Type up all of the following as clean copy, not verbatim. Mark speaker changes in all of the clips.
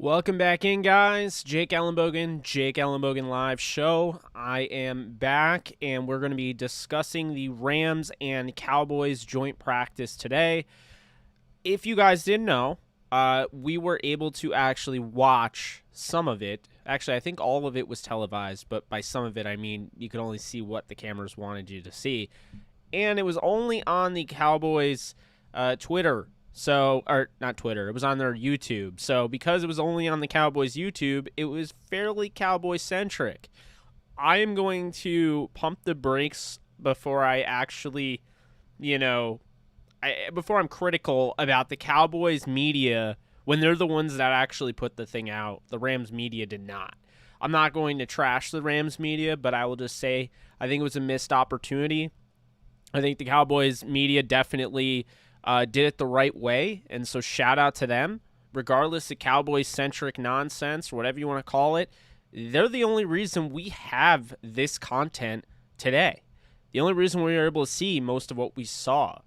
Speaker 1: Welcome back in, guys. Jake Ellenbogen Live Show. I am back, and we're going to be discussing the Rams and Cowboys joint practice today. If you guys didn't know, we were able to actually watch some of it. Actually, I think all of it was televised, but by some of it, I mean you could only see what the cameras wanted you to see. And it was only on the Cowboys Twitter. So, or not Twitter, it was on their YouTube. So, because it was only on the Cowboys YouTube, it was fairly Cowboy-centric. I am going to pump the brakes before I actually, before I'm critical about the Cowboys media when they're the ones that actually put the thing out. The Rams media did not. I'm not going to trash the Rams media, but I will just say I think it was a missed opportunity. I think the Cowboys media definitely did it the right way, and so shout out to them. Regardless of Cowboys-centric nonsense, or whatever you want to call it, they're the only reason we have this content today. The only reason we were able to see most of what we saw.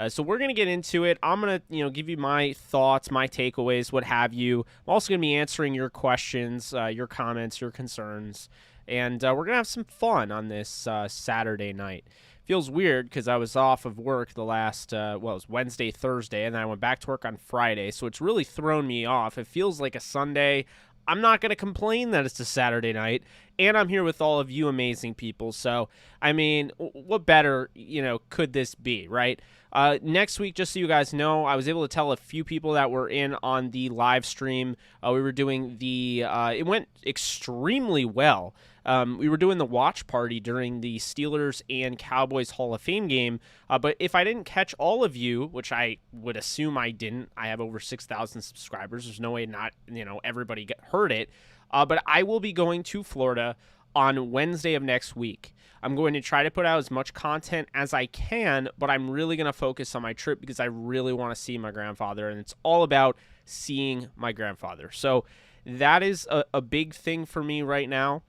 Speaker 1: So we're going to get into it. I'm going to give you my thoughts, my takeaways, what have you. I'm also going to be answering your questions, your comments, your concerns, and we're going to have some fun on this Saturday night. Feels weird because I was off of work the last, it was Wednesday, Thursday, and then I went back to work on Friday, so it's really thrown me off. It feels like a Sunday. I'm not going to complain that it's a Saturday night, and I'm here with all of you amazing people, so, I mean, what better, could this be, right? Next week, just so you guys know, I was able to tell a few people that were in on the live stream. We were doing it went extremely well. We were doing the watch party during the Steelers and Cowboys Hall of Fame game, but if I didn't catch all of you, which I would assume I didn't, I have over 6,000 subscribers, there's no way not, everybody heard it, but I will be going to Florida on Wednesday of next week. I'm going to try to put out as much content as I can, but I'm really going to focus on my trip because I really want to see my grandfather, and it's all about seeing my grandfather. So that is a big thing for me right now.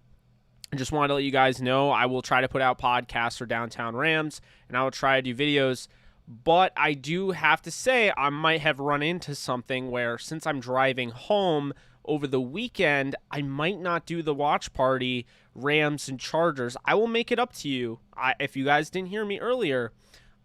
Speaker 1: I just wanted to let you guys know I will try to put out podcasts for Downtown Rams, and I will try to do videos, but I do have to say I might have run into something where since I'm driving home over the weekend, I might not do the watch party, Rams and Chargers. I will make it up to you. If you guys didn't hear me earlier,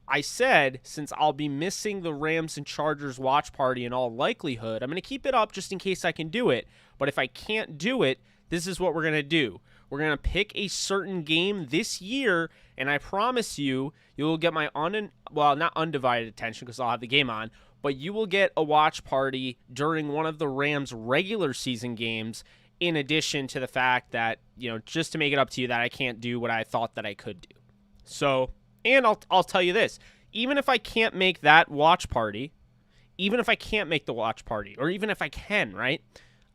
Speaker 1: I said since I'll be missing the Rams and Chargers watch party in all likelihood, I'm going to keep it up just in case I can do it. But if I can't do it, this is what we're going to do. We're going to pick a certain game this year, and I promise you, you'll get my not undivided attention because I'll have the game on, but you will get a watch party during one of the Rams' regular season games, in addition to the fact that, just to make it up to you that I can't do what I thought that I could do. So, and I'll tell you this, even if I can't make that watch party, even if I can't make the watch party, or even if I can, right,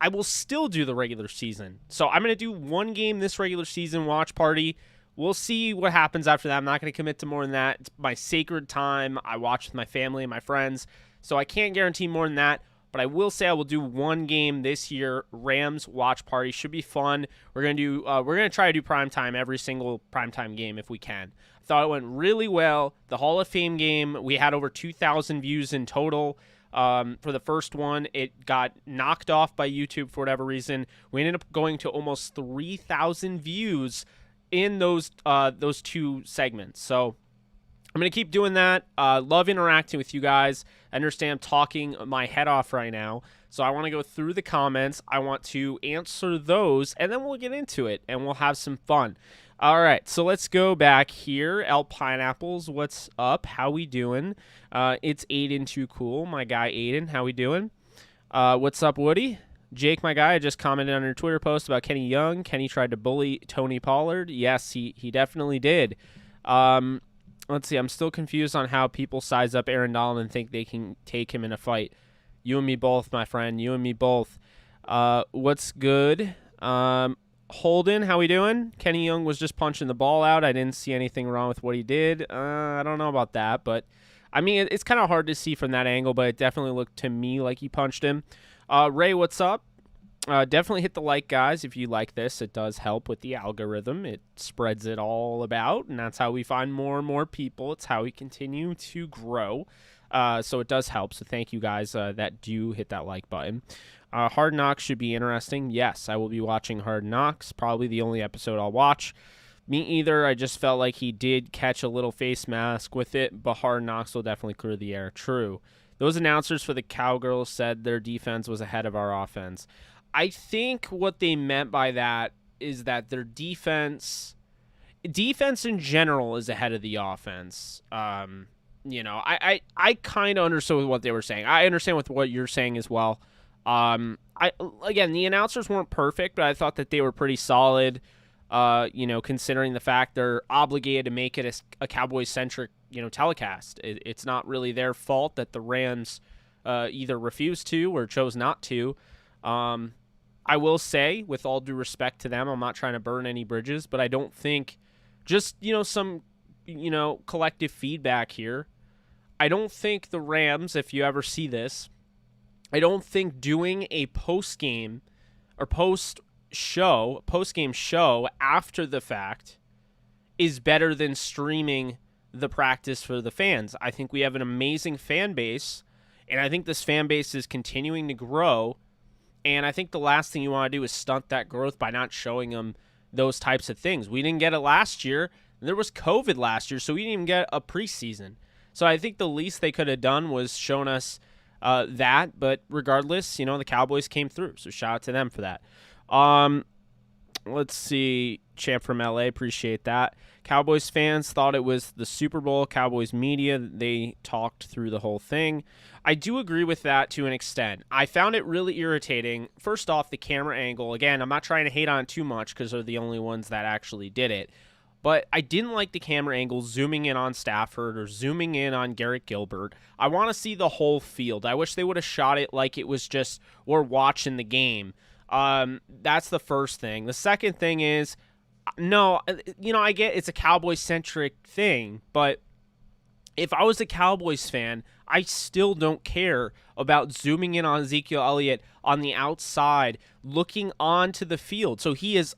Speaker 1: I will still do the regular season. So I'm going to do one game this regular season watch party. We'll see what happens after that. I'm not going to commit to more than that. It's my sacred time. I watch with my family and my friends. So I can't guarantee more than that, but I will say I will do one game this year. Rams watch party should be fun. We're gonna try to do primetime every single primetime game if we can. I thought it went really well. The Hall of Fame game, we had over 2,000 views in total. For the first one, it got knocked off by YouTube for whatever reason. We ended up going to almost 3,000 views in those two segments. So I'm going to keep doing that. Love interacting with you guys. I understand I'm talking my head off right now, so I want to go through the comments. I want to answer those, and then we'll get into it, and we'll have some fun. All right, so let's go back here. El Pineapples, what's up? How we doing? It's Aiden Too Cool, my guy Aiden. How we doing? What's up, Woody? Jake, my guy, I just commented on your Twitter post about Kenny Young. Kenny tried to bully Tony Pollard. Yes, he definitely did. Let's see. I'm still confused on how people size up Aaron Donald and think they can take him in a fight. You and me both, my friend. You and me both. What's good? Holden, how we doing? Kenny Young was just punching the ball out. I didn't see anything wrong with what he did. I don't know about that, but I mean, it's kind of hard to see from that angle, but it definitely looked to me like he punched him. Ray, what's up? Definitely hit the like, guys, if you like this. It does help with the algorithm. It spreads it all about, and that's how we find more and more people. It's how we continue to grow. So it does help. So thank you guys that do hit that like button. Hard Knocks should be interesting. Yes, I will be watching Hard Knocks. Probably the only episode I'll watch. Me either. I just felt like he did catch a little face mask with it, but Hard Knocks will definitely clear the air. True. Those announcers for the Cowgirls said their defense was ahead of our offense. I think what they meant by that is that their defense in general is ahead of the offense. I kind of understood what they were saying. I understand with what you're saying as well. Again, the announcers weren't perfect, but I thought that they were pretty solid. Considering the fact they're obligated to make it a Cowboys-centric, telecast. It's not really their fault that the Rams either refused to or chose not to. I will say, with all due respect to them, I'm not trying to burn any bridges, but I don't think just, some, collective feedback here. I don't think the Rams, if you ever see this, I don't think doing a post-game or post-game show after the fact is better than streaming the practice for the fans. I think we have an amazing fan base, and I think this fan base is continuing to grow, and I think the last thing you want to do is stunt that growth by not showing them those types of things. We didn't get it last year. There was COVID last year, so we didn't even get a preseason. So I think the least they could have done was shown us that, but regardless, the Cowboys came through, so shout out to them for that. Let's see. Champ from LA, appreciate that. Cowboys fans thought it was the Super Bowl. Cowboys media, they talked through the whole thing. I do agree with that to an extent. I found it really irritating. First off, the camera angle. Again, I'm not trying to hate on it too much because they're the only ones that actually did it. But I didn't like the camera angle zooming in on Stafford or zooming in on Garrett Gilbert. I want to see the whole field. I wish they would have shot it like it was just we're watching the game. That's the first thing. The second thing is, no, I get it's a Cowboys-centric thing, but if I was a Cowboys fan, I still don't care about zooming in on Ezekiel Elliott on the outside, looking onto the field. So he is,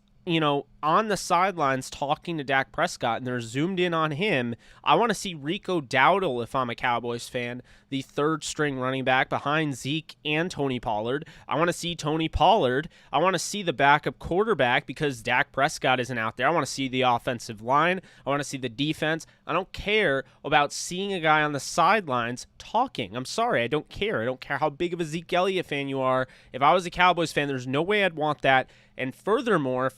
Speaker 1: on the sidelines talking to Dak Prescott, and they're zoomed in on him. I want to see Rico Dowdle, if I'm a Cowboys fan, the third-string running back behind Zeke and Tony Pollard. I want to see Tony Pollard. I want to see the backup quarterback because Dak Prescott isn't out there. I want to see the offensive line. I want to see the defense. I don't care about seeing a guy on the sidelines talking. I'm sorry, I don't care. I don't care how big of a Zeke Elliott fan you are. If I was a Cowboys fan, there's no way I'd want that. And furthermore,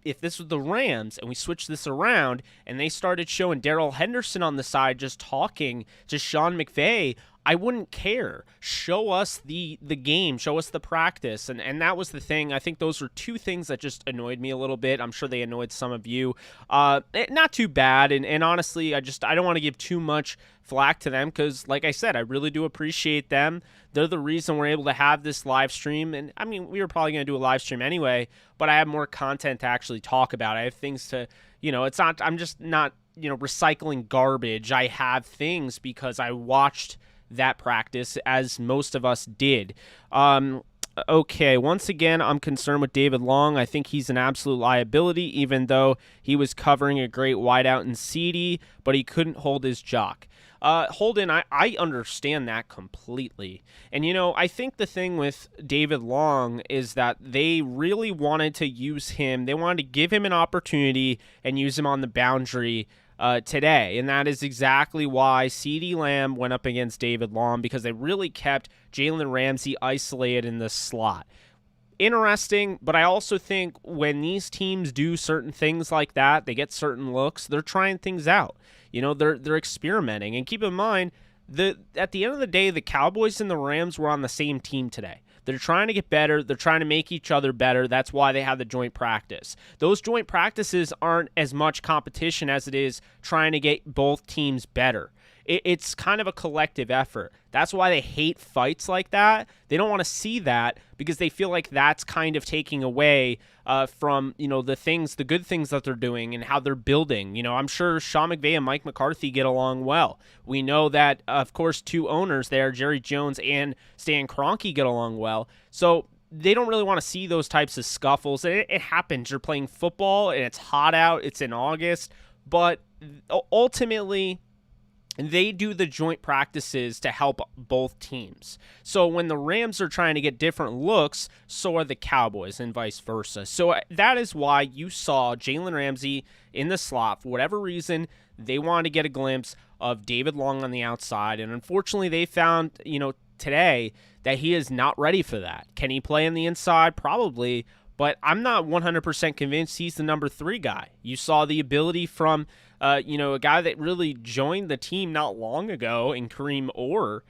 Speaker 1: if this was the Rams and we switched this around and they started showing Darrell Henderson on the side just talking to Sean McVay, I wouldn't care. Show us the game. Show us the practice. And that was the thing. I think those were two things that just annoyed me a little bit. I'm sure they annoyed some of you. Not too bad. And honestly, I don't want to give too much flack to them because, like I said, I really do appreciate them. They're the reason we're able to have this live stream. And, I mean, we were probably going to do a live stream anyway, but I have more content to actually talk about. I have things to, it's not, I'm just not, recycling garbage. I have things because I watched that practice as most of us did. Okay, once again, I'm concerned with David Long. I think he's an absolute liability, even though he was covering a great wideout in CD, but he couldn't hold his jock. Holden, I understand that completely. And, I think the thing with David Long is that they really wanted to use him. They wanted to give him an opportunity and use him on the boundary today, and that is exactly why CeeDee Lamb went up against David Long, because they really kept Jalen Ramsey isolated in the slot. Interesting, but I also think when these teams do certain things like that, they get certain looks, they're trying things out. They're experimenting. And keep in mind, at the end of the day, the Cowboys and the Rams were on the same team today. They're trying to get better. They're trying to make each other better. That's why they have the joint practice. Those joint practices aren't as much competition as it is trying to get both teams better. It's kind of a collective effort. That's why they hate fights like that. They don't want to see that because they feel like that's kind of taking away from, the good things that they're doing and how they're building. I'm sure Sean McVay and Mike McCarthy get along well. We know that, of course, two owners there, Jerry Jones and Stan Kroenke, get along well. So they don't really want to see those types of scuffles. It happens. You're playing football and it's hot out. It's in August. But ultimately, and they do the joint practices to help both teams. So when the Rams are trying to get different looks, so are the Cowboys and vice versa. So that is why you saw Jalen Ramsey in the slot. For whatever reason, they wanted to get a glimpse of David Long on the outside. And unfortunately, they found, today that he is not ready for that. Can he play on the inside? Probably. But I'm not 100% convinced he's the number 3 guy. You saw the ability from, a guy that really joined the team not long ago in Kareem Orr,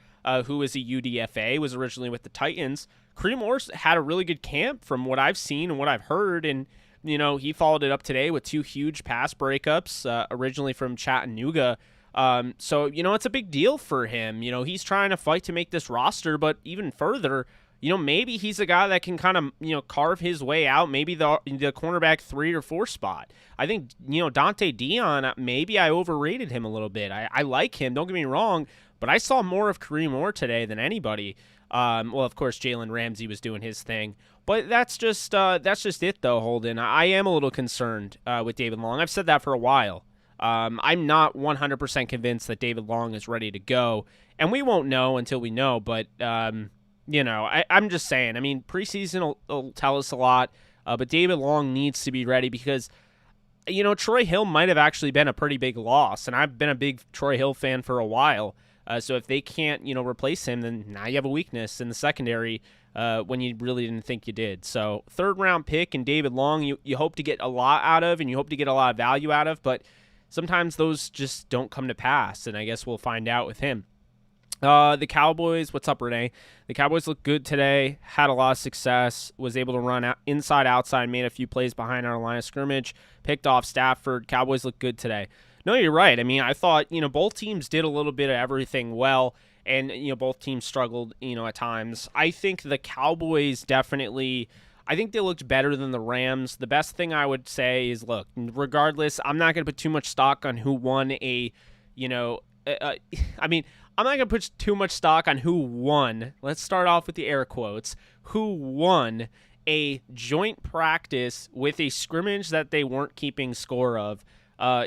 Speaker 1: who is a UDFA, was originally with the Titans. Kareem Orr had a really good camp from what I've seen and what I've heard, and, he followed it up today with 2 huge pass breakups, originally from Chattanooga. So, it's a big deal for him. He's trying to fight to make this roster, but even further, maybe he's a guy that can kind of, carve his way out, maybe the cornerback 3 or 4 spot. I think, Dante Dion, maybe I overrated him a little bit. I like him, don't get me wrong, but I saw more of Kareem Orr today than anybody. Well, of course, Jalen Ramsey was doing his thing. But that's just it, though, Holden. I am a little concerned with David Long. I've said that for a while. I'm not 100% convinced that David Long is ready to go, and we won't know until we know, but I'm just saying. I mean, preseason will tell us a lot, but David Long needs to be ready because, Troy Hill might have actually been a pretty big loss, and I've been a big Troy Hill fan for a while. So if they can't, replace him, then now you have a weakness in the secondary when you really didn't think you did. So 3rd-round pick and David Long, you hope to get a lot out of, and you hope to get a lot of value out of, but sometimes those just don't come to pass, and I guess we'll find out with him. The Cowboys, what's up, Renee? The Cowboys looked good today, had a lot of success, was able to run out, inside, outside, made a few plays behind our line of scrimmage, picked off Stafford. Cowboys looked good today. No, you're right. I mean, I thought, both teams did a little bit of everything well, and, both teams struggled, at times. I think the Cowboys definitely, I think they looked better than the Rams. The best thing I would say is, look, regardless, I'm not going to put too much stock on who won I'm not going to put too much stock on who won. Let's start off with the air quotes. Who won a joint practice with a scrimmage that they weren't keeping score of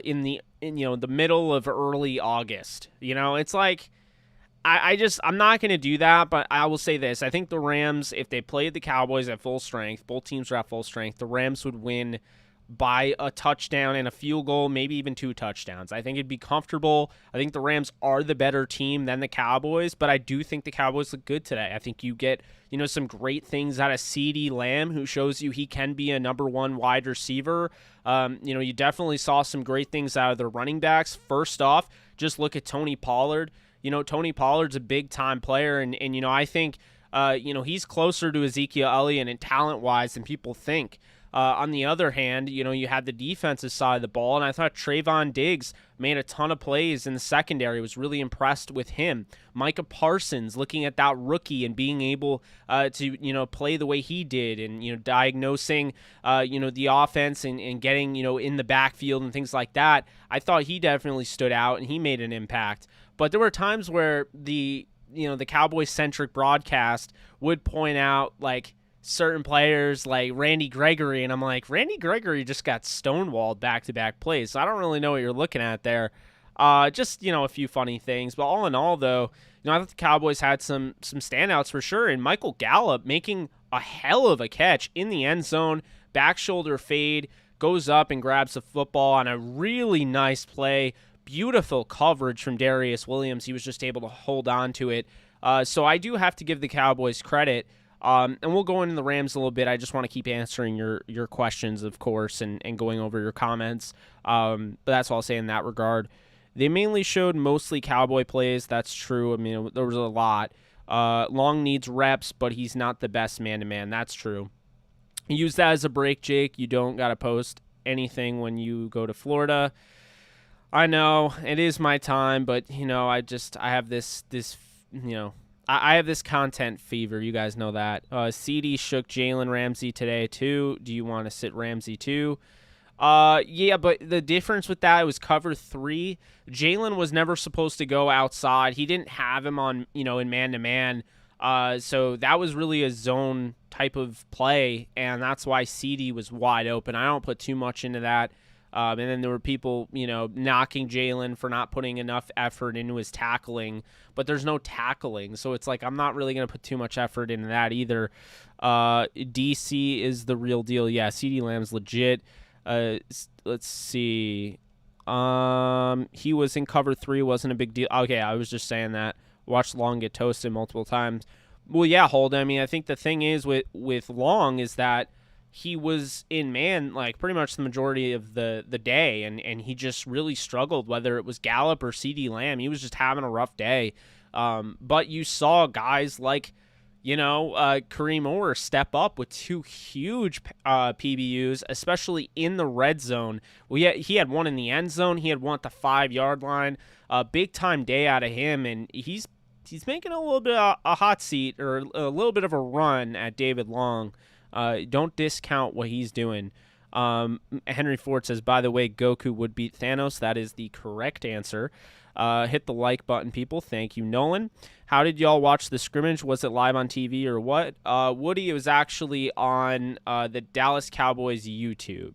Speaker 1: in the middle of early August. It's like I'm not going to do that, but I will say this. I think the Rams, if they played the Cowboys at full strength, both teams are at full strength, the Rams would win by a touchdown and a field goal, maybe even 2 touchdowns. I think it'd be comfortable. I think the Rams are the better team than the Cowboys, but I do think the Cowboys look good today. I think you get, some great things out of CeeDee Lamb, who shows you he can be a number 1 wide receiver. You definitely saw some great things out of their running backs. First off, just look at Tony Pollard. Tony Pollard's a big-time player, and I think, he's closer to Ezekiel Elliott and talent-wise than people think. On the other hand, you had the defensive side of the ball, and I thought Trayvon Diggs made a ton of plays in the secondary. Was really impressed with him. Micah Parsons, looking at that rookie and being able to, play the way he did and, diagnosing, the offense and getting, in the backfield and things like that. I thought he definitely stood out and he made an impact. But there were times where the Cowboys-centric broadcast would point out, like, certain players like Randy Gregory, and I'm like, Randy Gregory just got stonewalled back-to-back plays, so I don't really know what you're looking at there. Just, a few funny things, but all in all, though, I thought the Cowboys had some standouts for sure, and Michael Gallup making a hell of a catch in the end zone, back shoulder fade, goes up and grabs the football on a really nice play, beautiful coverage from Darius Williams. He was just able to hold on to it. So I do have to give the Cowboys credit. And we'll go into the Rams a little bit. I just want to keep answering your questions, of course, and going over your comments. But that's all I'll say in that regard. They mainly showed mostly Cowboy plays. That's true. I mean, there was a lot. Long needs reps, but he's not the best man-to-man. That's true. Use that as a break, Jake. You don't got to post anything when you go to Florida. I know it is my time, but, I have this I have this content fever. You guys know that. CD shook Jalen Ramsey today, too. Do you want to sit Ramsey, too? Yeah, but the difference with that, it was cover 3. Jalen was never supposed to go outside. He didn't have him on, in man-to-man. So that was really a zone type of play, and that's why CD was wide open. I don't put too much into that. And then there were people, knocking Jalen for not putting enough effort into his tackling, but there's no tackling. So it's like I'm not really going to put too much effort into that either. DC is the real deal. Yeah, CeeDee Lamb's legit. Let's see. He was in cover 3, wasn't a big deal. Okay, I was just saying that. Watched Long get toasted multiple times. Well, yeah, Holden. I mean, I think the thing is with Long is that he was in man like pretty much the majority of the day, and he just really struggled, whether it was Gallup or CeeDee Lamb. He was just having a rough day. But you saw guys like, Kareem Orr step up with 2 huge PBUs, especially in the red zone. Well, he had one in the end zone. He had one at the 5-yard line. Big time day out of him, and he's making a little bit of a hot seat or a little bit of a run at David Long. Don't discount what he's doing. Henry Ford says, by the way, Goku would beat Thanos. That is the correct answer. Hit the like button, people. Thank you, Nolan. How did y'all watch the scrimmage? Was it live on TV or what? Woody, it was actually on the Dallas Cowboys YouTube.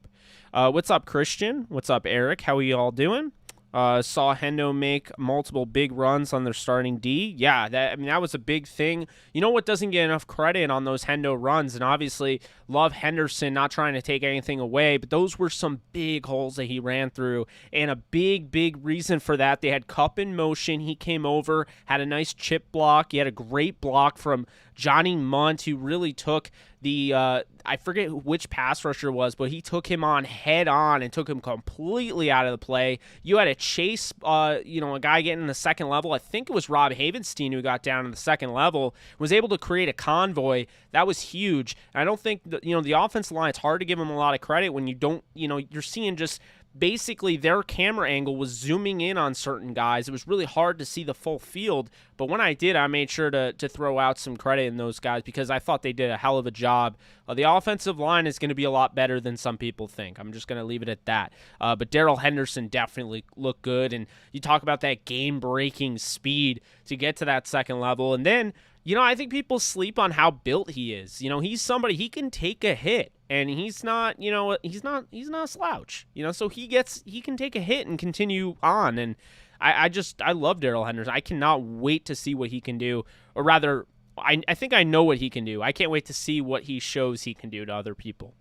Speaker 1: What's up, Christian? What's up, Eric? How are you all doing? Saw Hendo make multiple big runs on their starting D. Yeah, that was a big thing. You know what doesn't get enough credit on those Hendo runs? And obviously, love Henderson, not trying to take anything away, but those were some big holes that he ran through. And a big, big reason for that, they had Kupp in motion. He came over, had a nice chip block. He had a great block from Johnny Munt, who really took the I forget which pass rusher was, but he took him on head on and took him completely out of the play. You had a chase, a guy getting in the second level. I think it was Rob Havenstein who got down in the second level, was able to create a convoy. That was huge. And I don't think the offensive line, it's hard to give them a lot of credit when you don't, you're seeing just basically their camera angle was zooming in on certain guys. It was really hard to see the full field, but when I did, I made sure to throw out some credit in those guys because I thought they did a hell of a job. The offensive line is going to be a lot better than some people think. I'm just going to leave it at that. But Darrell Henderson definitely looked good, and you talk about that game-breaking speed to get to that second level, and then I think people sleep on how built he is. He's somebody, he can take a hit, and he's not a slouch. So he can take a hit and continue on. And I love Darrell Henderson. I cannot wait to see what he can do, or rather, I think I know what he can do. I can't wait to see what he shows he can do to other people.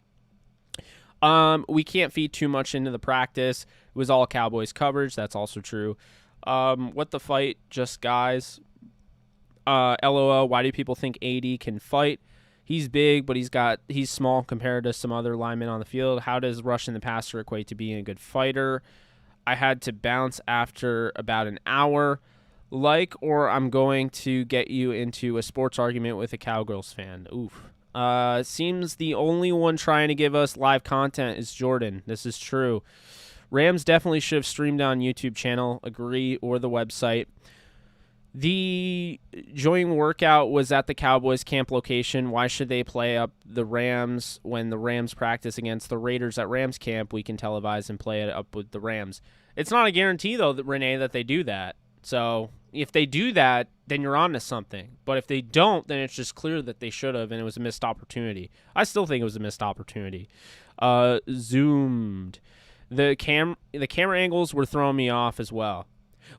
Speaker 1: We can't feed too much into the practice. It was all Cowboys coverage. That's also true. What the fight? Just guys. LOL, why do people think AD can fight? He's big, but he's small compared to some other linemen on the field. How does rushing the passer equate to being a good fighter? I had to bounce after about an hour. Or I'm going to get you into a sports argument with a Cowgirls fan. Oof. Seems the only one trying to give us live content is Jordan. This is true. Rams definitely should have streamed on YouTube channel. Agree, or the website. The joint workout was at the Cowboys camp location. Why should they play up the Rams when the Rams practice against the Raiders at Rams camp? We can televise and play it up with the Rams. It's not a guarantee, though, Renee, that they do that. So if they do that, then you're on to something. But if they don't, then it's just clear that they should have, and it was a missed opportunity. I still think it was a missed opportunity. Zoomed. The camera angles were throwing me off as well.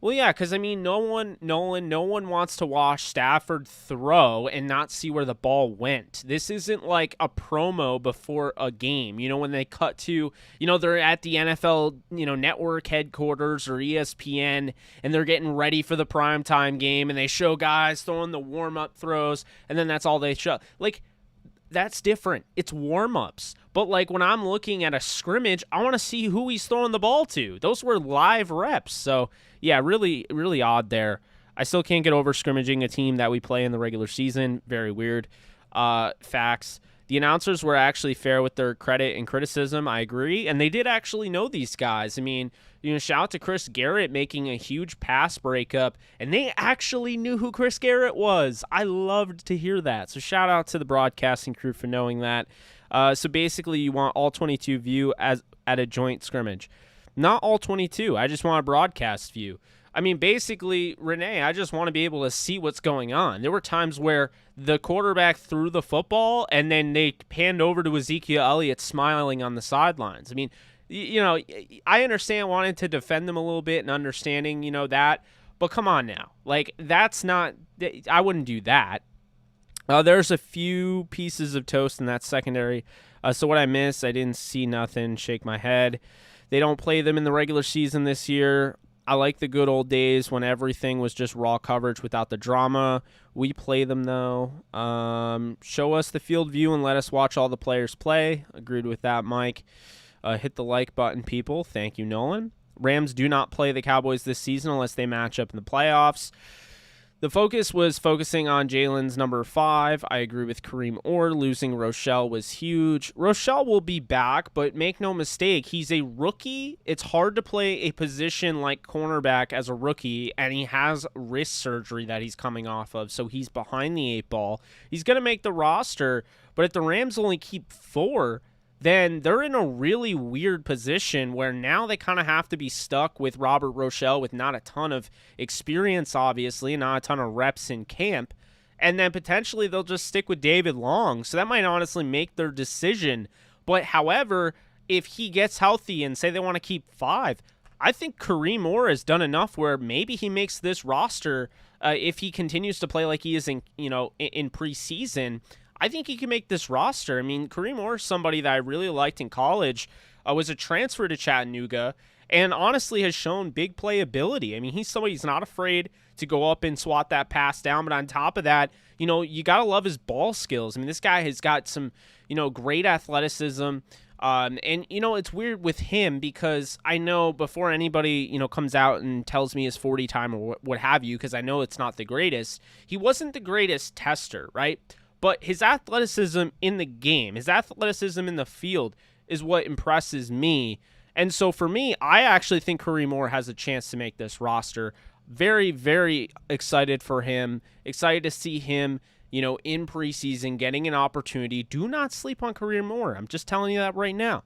Speaker 1: Well, yeah, because, no one wants to watch Stafford throw and not see where the ball went. This isn't like a promo before a game. When they cut to, they're at the NFL, network headquarters or ESPN, and they're getting ready for the primetime game, and they show guys throwing the warm-up throws, and then that's all they show. That's different. It's warm-ups. But, when I'm looking at a scrimmage, I want to see who he's throwing the ball to. Those were live reps. So, yeah, really, really odd there. I still can't get over scrimmaging a team that we play in the regular season. Very weird. Facts. The announcers were actually fair with their credit and criticism. I agree. And they did actually know these guys. Shout out to Chris Garrett making a huge pass breakup. And they actually knew who Chris Garrett was. I loved to hear that. So shout out to the broadcasting crew for knowing that. So basically you want all 22 view at a joint scrimmage. Not all 22. I just want a broadcast view. Basically, Renee, I just want to be able to see what's going on. There were times where the quarterback threw the football and then they panned over to Ezekiel Elliott smiling on the sidelines. you know, I understand wanting to defend them a little bit and understanding, you know, that. But come on now. Like, that's not – I wouldn't do that. There's a few pieces of toast in that secondary. So what I missed, I didn't see nothing. Shake my head. They don't play them in the regular season this year. I like the good old days when everything was just raw coverage without the drama. We play them, though. Show us the field view and let us watch all the players play. Agreed with that, Mike. Hit the like button, people. Thank you, Nolan. Rams do not play the Cowboys this season unless they match up in the playoffs. The focus was focusing on Jalen's number 5. I agree with Kareem Orr. Losing Rochelle was huge. Rochelle will be back, but make no mistake, he's a rookie. It's hard to play a position like cornerback as a rookie, and he has wrist surgery that he's coming off of, so he's behind the 8 ball. He's going to make the roster, but if the Rams only keep 4, then they're in a really weird position where now they kind of have to be stuck with Robert Rochelle with not a ton of experience, obviously, not a ton of reps in camp, and then potentially they'll just stick with David Long. So that might honestly make their decision. But however, if he gets healthy and say they want to keep 5, I think Kareem Orr has done enough where maybe he makes this roster if he continues to play like he is in preseason. I think he can make this roster. I mean, Kareem Orr is somebody that I really liked in college, was a transfer to Chattanooga, and honestly has shown big playability. I mean, he's somebody who's not afraid to go up and swat that pass down, but on top of that, you know, you got to love his ball skills. I mean, this guy has got some, you know, great athleticism, and, you know, it's weird with him because I know before anybody, you know, comes out and tells me his 40 time or what have you, because I know it's not the greatest, he wasn't the greatest tester, right? But his athleticism in the game, his athleticism in the field is what impresses me. And so for me, I actually think Kareem Orr has a chance to make this roster. Very, very excited for him. Excited to see him, you know, in preseason, getting an opportunity. Do not sleep on Kareem Orr. I'm just telling you that right now.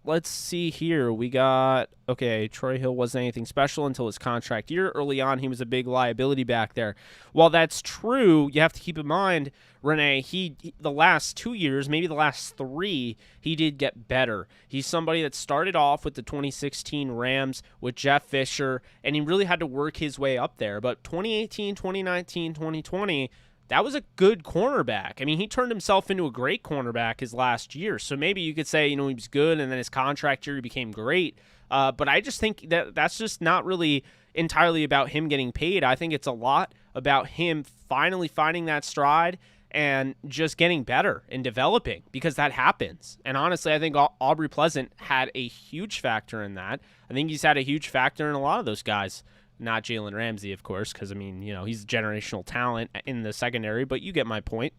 Speaker 1: Let's see here. We got, okay, Troy Hill wasn't anything special until his contract year. Early on, he was a big liability back there. While that's true, you have to keep in mind, Renee, he the last 2 years, maybe the last 3, he did get better. He's somebody that started off with the 2016 Rams with Jeff Fisher, and he really had to work his way up there. But 2018, 2019, 2020, that was a good cornerback. I mean, he turned himself into a great cornerback his last year. So maybe you could say, you know, he was good, and then his contract year he became great. But I just think that that's just not really entirely about him getting paid. I think it's a lot about him finally finding that stride and just getting better and developing, because that happens. And honestly, I think Aubrey Pleasant had a huge factor in that. I think he's had a huge factor in a lot of those guys. Not Jalen Ramsey, of course, because, I mean, you know, he's a generational talent in the secondary, but you get my point.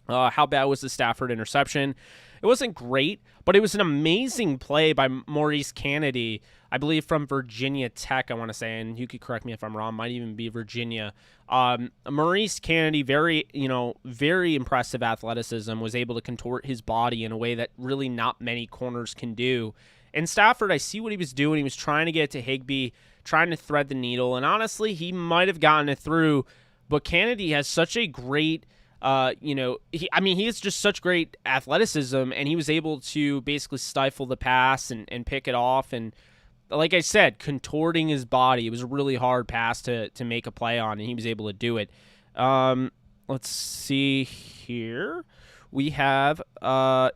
Speaker 1: How bad was the Stafford interception? It wasn't great, but it was an amazing play by Maurice Kennedy, I believe from Virginia Tech, I want to say, and you could correct me if I'm wrong, might even be Virginia. Maurice Kennedy, very impressive athleticism, was able to contort his body in a way that really not many corners can do. And Stafford, I see what he was doing. He was trying to get to Higbee, trying to thread the needle, and honestly, he might have gotten it through, but Kennedy has such a great, he has just such great athleticism, and he was able to basically stifle the pass and pick it off, and like I said, contorting his body. It was a really hard pass to make a play on, and he was able to do it. Let's see here. We have,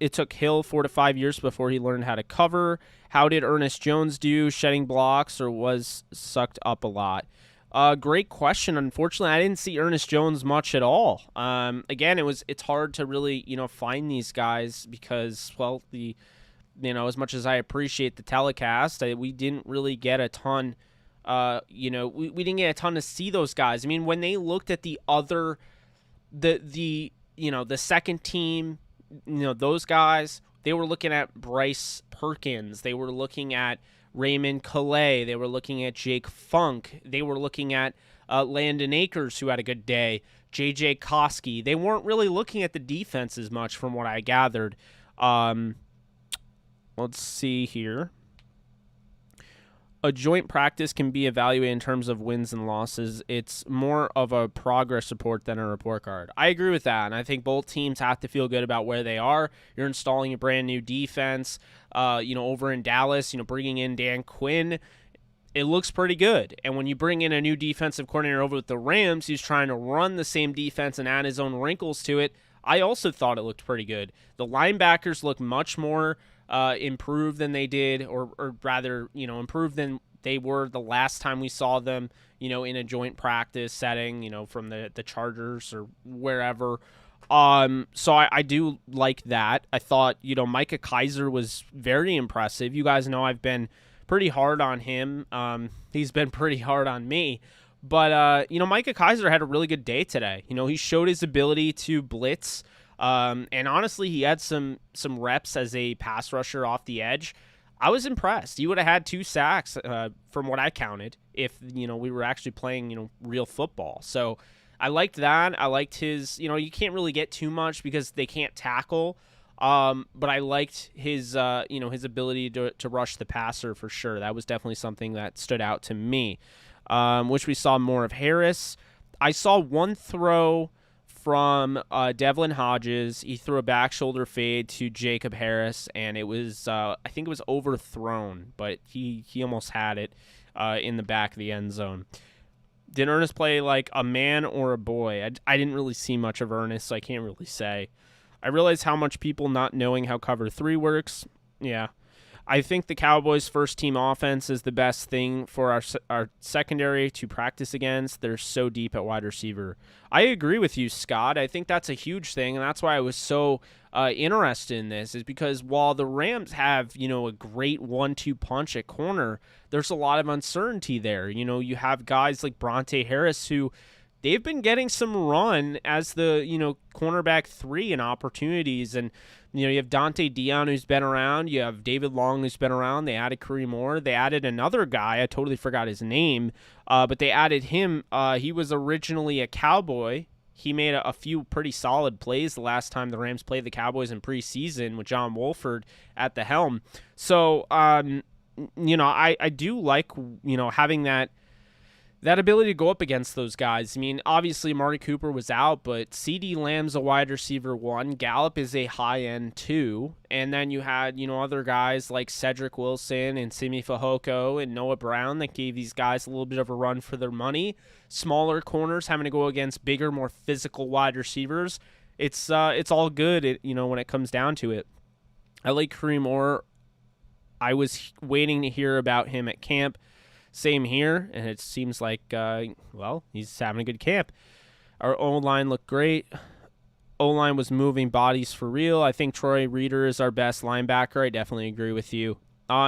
Speaker 1: it took Hill 4 to 5 years before he learned how to cover. How did Ernest Jones do, shedding blocks, or was sucked up a lot? Great question. Unfortunately, I didn't see Ernest Jones much at all. Again, it's hard to really, you know, find these guys because, well, as much as I appreciate the telecast, we didn't really get a ton, we didn't get a ton to see those guys. I mean, when they looked at the other, the second team, those guys, they were looking at Bryce Perkins. They were looking at Raymond Calais. They were looking at Jake Funk. They were looking at Landon Akers, who had a good day. J.J. Koski. They weren't really looking at the defense as much from what I gathered. Let's see here. a joint practice can be evaluated in terms of wins and losses. It's more of a progress report than a report card. I agree with that, and I think both teams have to feel good about where they are. You're installing a brand new defense, over in Dallas, bringing in Dan Quinn. It looks pretty good. And when you bring in a new defensive coordinator over with the Rams, he's trying to run the same defense and add his own wrinkles to it. I also thought it looked pretty good. The linebackers look much more improved than they did, or rather, improved than they were the last time we saw them, in a joint practice setting, from the Chargers or wherever. So I do like that. I thought, Micah Kaiser was very impressive. You guys know I've been pretty hard on him. He's been pretty hard on me. But, Micah Kaiser had a really good day today. He showed his ability to blitz. And honestly, he had some reps as a pass rusher off the edge. I was impressed. He would have had 2 sacks from what I counted if, we were actually playing, real football. So I liked that. I liked his, you can't really get too much because they can't tackle. But I liked his, his ability to rush the passer for sure. That was definitely something that stood out to me. Which we saw more of Harris. I saw one throw from Devlin Hodges. He threw a back shoulder fade to Jacob Harris, and it was, I think it was overthrown, but he almost had it in the back of the end zone. Did Ernest play like a man or a boy? I didn't really see much of Ernest, so I can't really say. I realize how much people not knowing how cover 3 works. Yeah. I think the Cowboys' first-team offense is the best thing for our secondary to practice against. They're so deep at wide receiver. I agree with you, Scott. I think that's a huge thing, and that's why I was so interested in this, is because while the Rams have, a great 1-2 punch at corner, there's a lot of uncertainty there. You have guys like Bronte Harris who they've been getting some run as the, cornerback 3 in opportunities. And, you have Dante Dion who's been around. You have David Long who's been around. They added Kareem Moore. They added another guy. I totally forgot his name. But they added him. He was originally a Cowboy. He made a few pretty solid plays the last time the Rams played the Cowboys in preseason with John Wolford at the helm. So, I do like, having that ability to go up against those guys. I mean, obviously Amari Cooper was out, but CeeDee Lamb's a wide receiver 1. Gallup is a high-end 2. And then you had, other guys like Cedric Wilson and Simi Fehoko and Noah Brown that gave these guys a little bit of a run for their money. Smaller corners having to go against bigger, more physical wide receivers. It's all good, when it comes down to it. I like Kareem Moore. I was waiting to hear about him at camp. Same here, and it seems like, he's having a good camp. Our O-line looked great. O-line was moving bodies for real. I think Troy Reeder is our best linebacker. I definitely agree with you.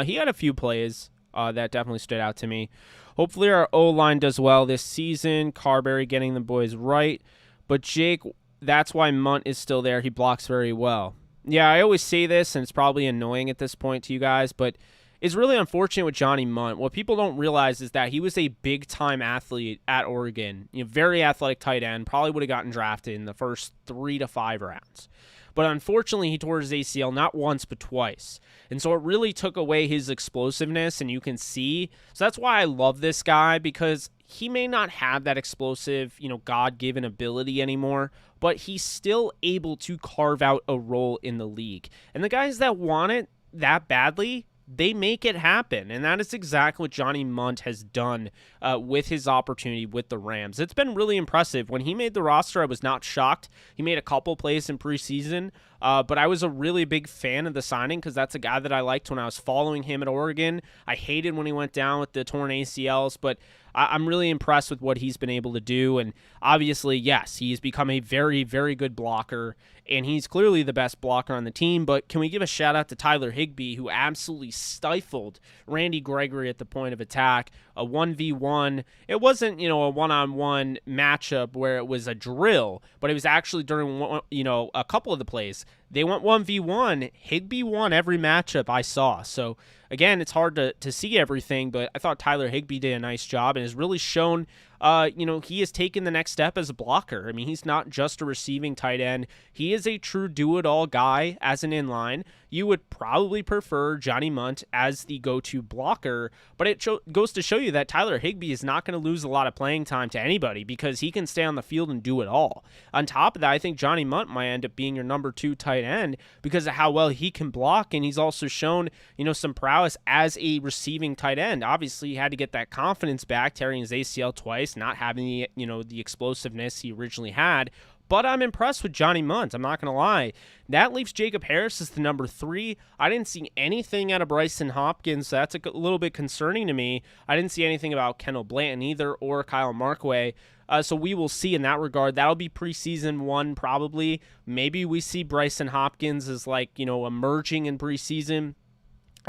Speaker 1: He had a few plays that definitely stood out to me. Hopefully our O-line does well this season. Carberry getting the boys right. But Jake, that's why Munt is still there. He blocks very well. Yeah, I always say this, and it's probably annoying at this point to you guys, but it's really unfortunate with Johnny Munt. What people don't realize is that he was a big-time athlete at Oregon. Very athletic tight end. Probably would have gotten drafted in the first 3 to 5 rounds. But unfortunately, he tore his ACL not once but twice. And so it really took away his explosiveness, and you can see. So that's why I love this guy, because he may not have that explosive, God-given ability anymore, but he's still able to carve out a role in the league. And the guys that want it that badly, they make it happen, and that is exactly what Johnny Munt has done with his opportunity with the Rams. It's been really impressive. When he made the roster, I was not shocked. He made a couple plays in preseason, but I was a really big fan of the signing because that's a guy that I liked when I was following him at Oregon. I hated when he went down with the torn ACLs, but I'm really impressed with what he's been able to do, and obviously, yes, he's become a very, very good blocker, and he's clearly the best blocker on the team. But can we give a shout out to Tyler Higbee, who absolutely stifled Randy Gregory at the point of attack? A 1v1. It wasn't, a one-on-one matchup where it was a drill, but it was actually during, a couple of the plays. They went 1v1. Higbee won every matchup I saw. So, again, it's hard to see everything, but I thought Tyler Higbee did a nice job and has really shown, he has taken the next step as a blocker. I mean, he's not just a receiving tight end. He is a true do-it-all guy as an inline. you would probably prefer Johnny Munt as the go-to blocker, but it goes to show you that Tyler Higbee is not going to lose a lot of playing time to anybody because he can stay on the field and do it all. On top of that, I think Johnny Munt might end up being your number 2 tight end because of how well he can block, and he's also shown, some prowess as a receiving tight end. Obviously, he had to get that confidence back, tearing his ACL twice, not having the explosiveness he originally had. But I'm impressed with Johnny Munt. I'm not going to lie. That leaves Jacob Harris as the number 3. I didn't see anything out of Bryson Hopkins, so that's a little bit concerning to me. I didn't see anything about Kendall Blanton either or Kyle Markway. So we will see in that regard. That'll be preseason 1 probably. Maybe we see Bryson Hopkins as emerging in preseason.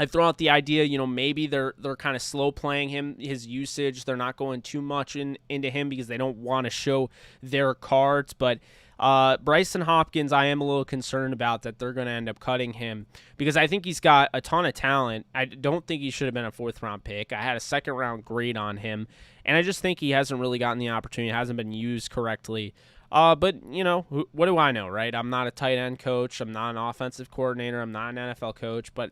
Speaker 1: I throw out the idea, maybe they're kind of slow playing his usage. They're not going too much into him because they don't want to show their cards. But Bryson Hopkins, I am a little concerned about that they're going to end up cutting him because I think he's got a ton of talent. I don't think he should have been a 4th-round pick. I had a 2nd-round grade on him, and I just think he hasn't really gotten the opportunity, hasn't been used correctly. But, what do I know, right? I'm not a tight end coach. I'm not an offensive coordinator. I'm not an NFL coach, but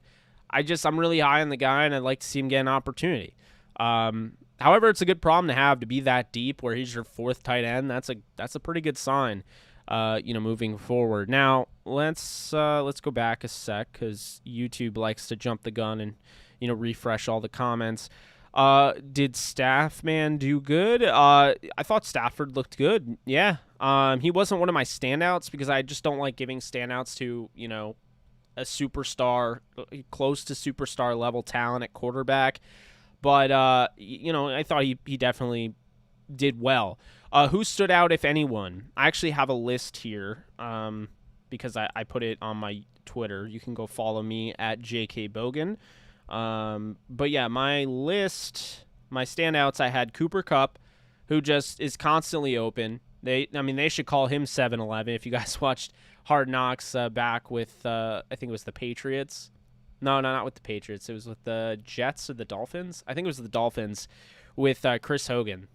Speaker 1: I'm really high on the guy, and I'd like to see him get an opportunity. However, it's a good problem to have to be that deep where he's your 4th tight end. That's a pretty good sign, moving forward. Now, let's go back a sec because YouTube likes to jump the gun and, refresh all the comments. Did Staffman do good? I thought Stafford looked good. Yeah. He wasn't one of my standouts because I just don't like giving standouts to, a superstar, close to superstar level talent at quarterback. But, I thought he definitely did well. Who stood out, if anyone? I actually have a list here because I put it on my Twitter. You can go follow me at JKBogan. But, yeah, my list, my standouts, I had Cooper Kupp, who just is constantly open. They should call him 7-Eleven. If you guys watched Hard Knocks back with, I think it was the Patriots. No, not with the Patriots. It was with the Jets or the Dolphins. I think it was the Dolphins with Chris Hogan.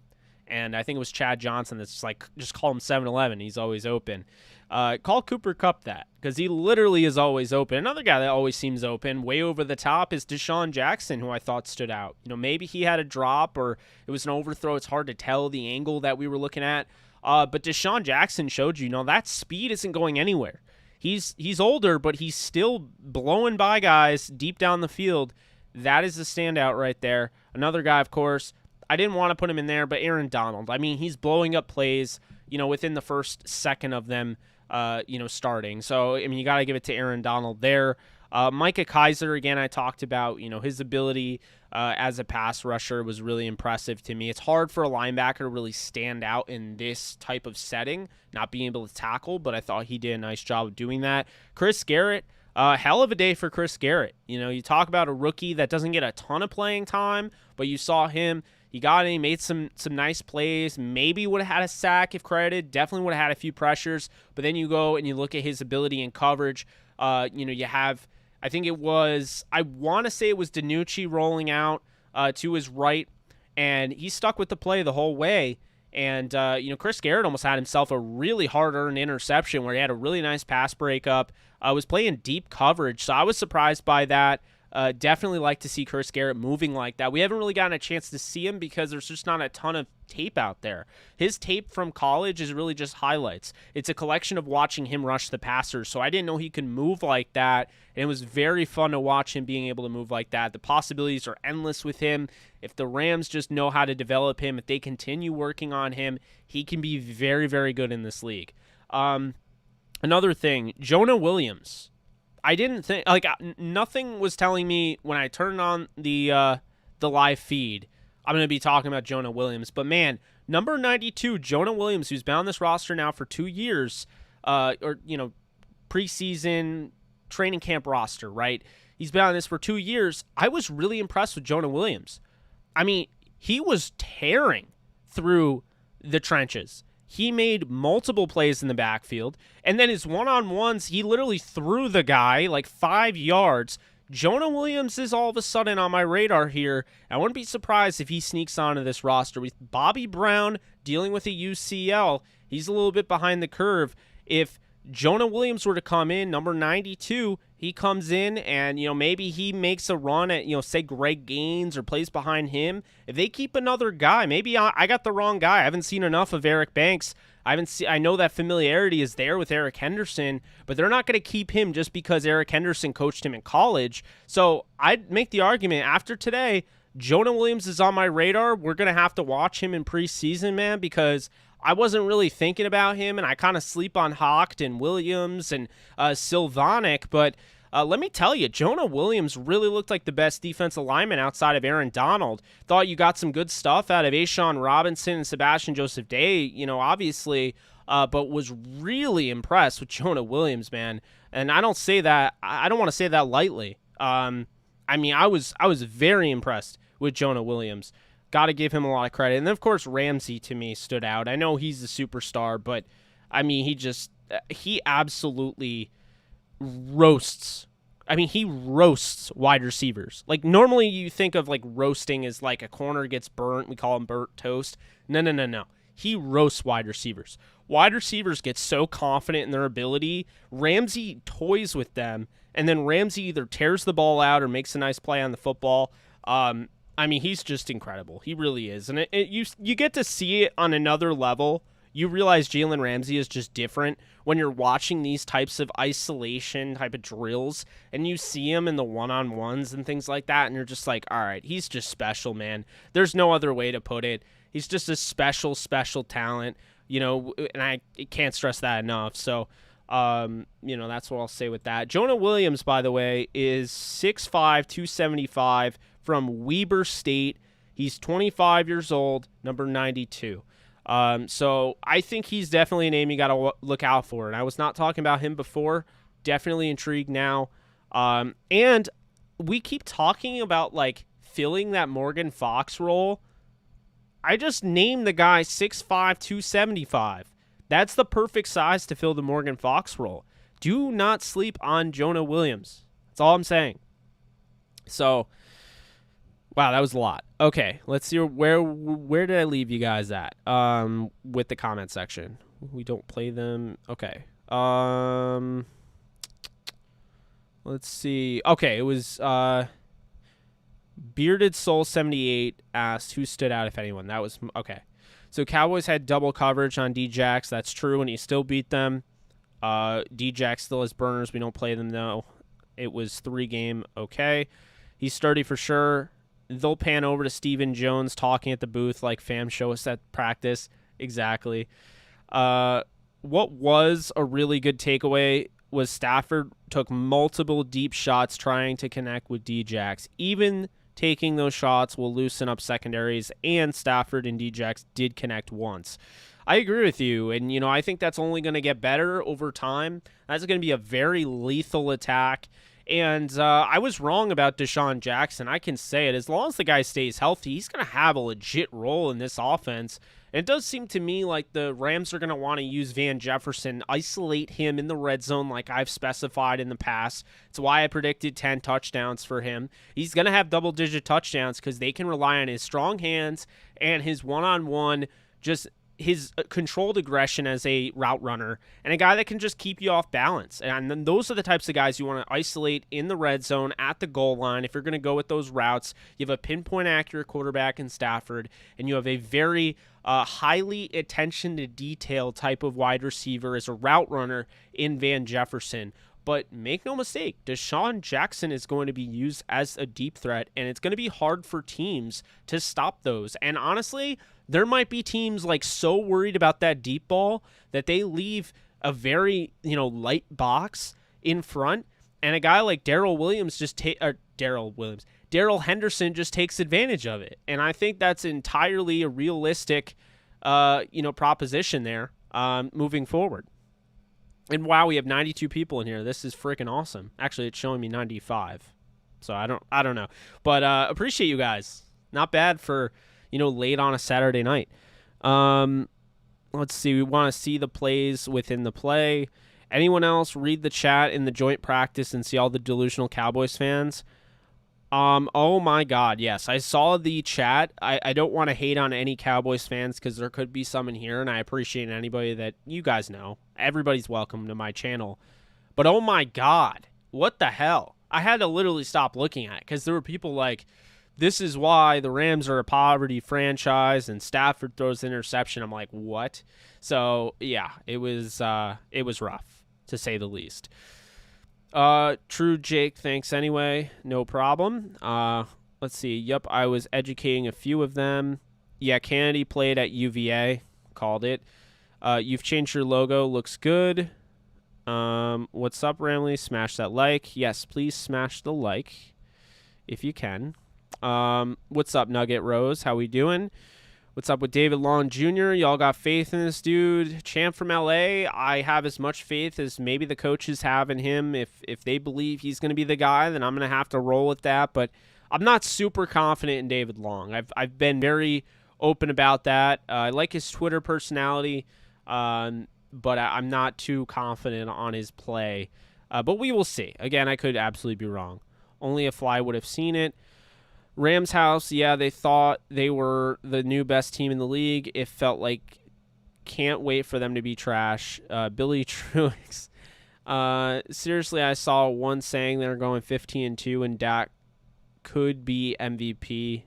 Speaker 1: And I think it was Chad Johnson that's just call him 7-Eleven. He's always open. Call Cooper Kupp that because he literally is always open. Another guy that always seems open, way over the top, is Deshaun Jackson, who I thought stood out. Maybe he had a drop or it was an overthrow. It's hard to tell the angle that we were looking at. But Deshaun Jackson showed you, that speed isn't going anywhere. He's older, but he's still blowing by guys deep down the field. That is the standout right there. Another guy, of course, I didn't want to put him in there, but Aaron Donald. He's blowing up plays, within the first second of them, starting. So, you got to give it to Aaron Donald there. Micah Kaiser, again, I talked about, his ability as a pass rusher was really impressive to me. It's hard for a linebacker to really stand out in this type of setting, not being able to tackle, but I thought he did a nice job of doing that. Chris Garrett, hell of a day for Chris Garrett. You talk about a rookie that doesn't get a ton of playing time, but you saw him. He got in, he made some nice plays, maybe would have had a sack if credited, definitely would have had a few pressures, but then you go and you look at his ability in coverage. You have, I think it was, I want to say it was DiNucci rolling out to his right, and he stuck with the play the whole way. And, Chris Garrett almost had himself a really hard-earned interception where he had a really nice pass breakup. Was playing deep coverage, so I was surprised by that. Definitely like to see Chris Garrett moving like that. We haven't really gotten a chance to see him because there's just not a ton of tape out there. His tape from college is really just highlights. It's a collection of watching him rush the passers, so I didn't know he could move like that, and it was very fun to watch him being able to move like that. The possibilities are endless with him. If the Rams just know how to develop him, if they continue working on him, he can be very, very good in this league. Another thing, Jonah Williams. I didn't think, nothing was telling me when I turned on the live feed, I'm going to be talking about Jonah Williams. But, man, number 92, Jonah Williams, who's been on this roster now for 2 years, preseason training camp roster, right? He's been on this for 2 years. I was really impressed with Jonah Williams. He was tearing through the trenches. He made multiple plays in the backfield, and then his one-on-ones, he literally threw the guy 5 yards. Jonah Williams is all of a sudden on my radar here. I wouldn't be surprised if he sneaks onto this roster. With Bobby Brown dealing with a UCL, he's a little bit behind the curve. If Jonah Williams were to come in, number 92, he comes in and, maybe he makes a run at, say Greg Gaines or plays behind him. If they keep another guy, maybe I got the wrong guy. I haven't seen enough of Eric Banks. I know that familiarity is there with Eric Henderson, but they're not going to keep him just because Eric Henderson coached him in college. So I'd make the argument after today, Jonah Williams is on my radar. We're going to have to watch him in preseason, man, because I wasn't really thinking about him, and I kind of sleep on Hocht and Williams and Silvonic, but let me tell you, Jonah Williams really looked like the best defensive lineman outside of Aaron Donald. Thought you got some good stuff out of Ashawn Robinson and Sebastian Joseph Day, obviously, but was really impressed with Jonah Williams, man. And I don't want to say that lightly. I was very impressed with Jonah Williams. Got to give him a lot of credit. And then, of course, Ramsey to me stood out. I know he's a superstar, but he absolutely roasts. He roasts wide receivers. Like, normally you think of, like, roasting as, like, a corner gets burnt. We call him burnt toast. No. He roasts wide receivers. Wide receivers get so confident in their ability. Ramsey toys with them, and then Ramsey either tears the ball out or makes a nice play on the football. He's just incredible. He really is. And you get to see it on another level. You realize Jalen Ramsey is just different when you're watching these types of isolation type of drills and you see him in the one-on-ones and things like that, and you're just like, all right, he's just special, man. There's no other way to put it. He's just a special, special talent, and I can't stress that enough. So, that's what I'll say with that. Jonah Williams, by the way, is 6'5", 275 from Weber State. He's 25 years old, number 92. So I think he's definitely a name you got to look out for. And I was not talking about him before. Definitely intrigued now. And we keep talking about, like, filling that Morgan Fox role. I just named the guy 6'5", 275. That's the perfect size to fill the Morgan Fox role. Do not sleep on Jonah Williams. That's all I'm saying. So, wow, that was a lot. Okay, let's see where did I leave you guys at with the comment section. We don't play them. Okay. Let's see. Okay, it was Bearded Soul 78 asked who stood out, if anyone. That was okay. So Cowboys had double coverage on D-Jax. That's true, and he still beat them. D-Jax still has burners. We don't play them, though. It was 3-game. Okay. He's sturdy for sure. They'll pan over to Stephen Jones talking at the booth like, fam, show us that practice. Exactly. What was a really good takeaway was Stafford took multiple deep shots trying to connect with D-Jax. Even taking those shots will loosen up secondaries, and Stafford and D-Jax did connect once. I agree with you, and I think that's only going to get better over time. That's going to be a very lethal attack. And I was wrong about Deshaun Jackson. I can say it. As long as the guy stays healthy, he's going to have a legit role in this offense. And it does seem to me like the Rams are going to want to use Van Jefferson, isolate him in the red zone like I've specified in the past. It's why I predicted 10 touchdowns for him. He's going to have double-digit touchdowns because they can rely on his strong hands and his one-on-one, just his controlled aggression as a route runner, and a guy that can just keep you off balance. And then those are the types of guys you want to isolate in the red zone at the goal line. If you're going to go with those routes, you have a pinpoint accurate quarterback in Stafford, and you have a very highly attention to detail type of wide receiver as a route runner in Van Jefferson. But make no mistake, Deshaun Jackson is going to be used as a deep threat, and it's going to be hard for teams to stop those. And honestly, there might be teams like so worried about that deep ball that they leave a very, light box in front, and a guy like Darrell Henderson just takes advantage of it. And I think that's entirely a realistic, proposition there moving forward. And wow, we have 92 people in here. This is freaking awesome. Actually, it's showing me 95. So I don't know. But appreciate you guys. Not bad for, late on a Saturday night. Let's see. We want to see the plays within the play. Anyone else read the chat in the joint practice and see all the delusional Cowboys fans? Oh my God, yes. I saw the chat. I don't want to hate on any Cowboys fans because there could be some in here, and I appreciate anybody that you guys know. Everybody's welcome to my channel. But oh my God, what the hell? I had to literally stop looking at it because there were people like, this is why the Rams are a poverty franchise and Stafford throws an interception. I'm like, what? So, yeah, it was rough, to say the least. True Jake, thanks anyway. No problem. Let's see. Yep, I was educating a few of them. Yeah, Kennedy played at UVA. Called it. You've changed your logo. Looks good. What's up, Ramley? Smash that like. Yes, please smash the like if you can. What's up, Nugget Rose? How we doing? What's up with David Long Jr.? Y'all got faith in this dude. Champ from LA. I have as much faith as maybe the coaches have in him. If they believe he's going to be the guy, then I'm going to have to roll with that. But I'm not super confident in David Long. I've been very open about that. I like his Twitter personality, but I'm not too confident on his play. But we will see. Again, I could absolutely be wrong. Only a fly would have seen it. Rams house, yeah, they thought they were the new best team in the league. It felt like can't wait for them to be trash. Billy Truix. Seriously, I saw one saying they're going 15-2 and Dak could be MVP.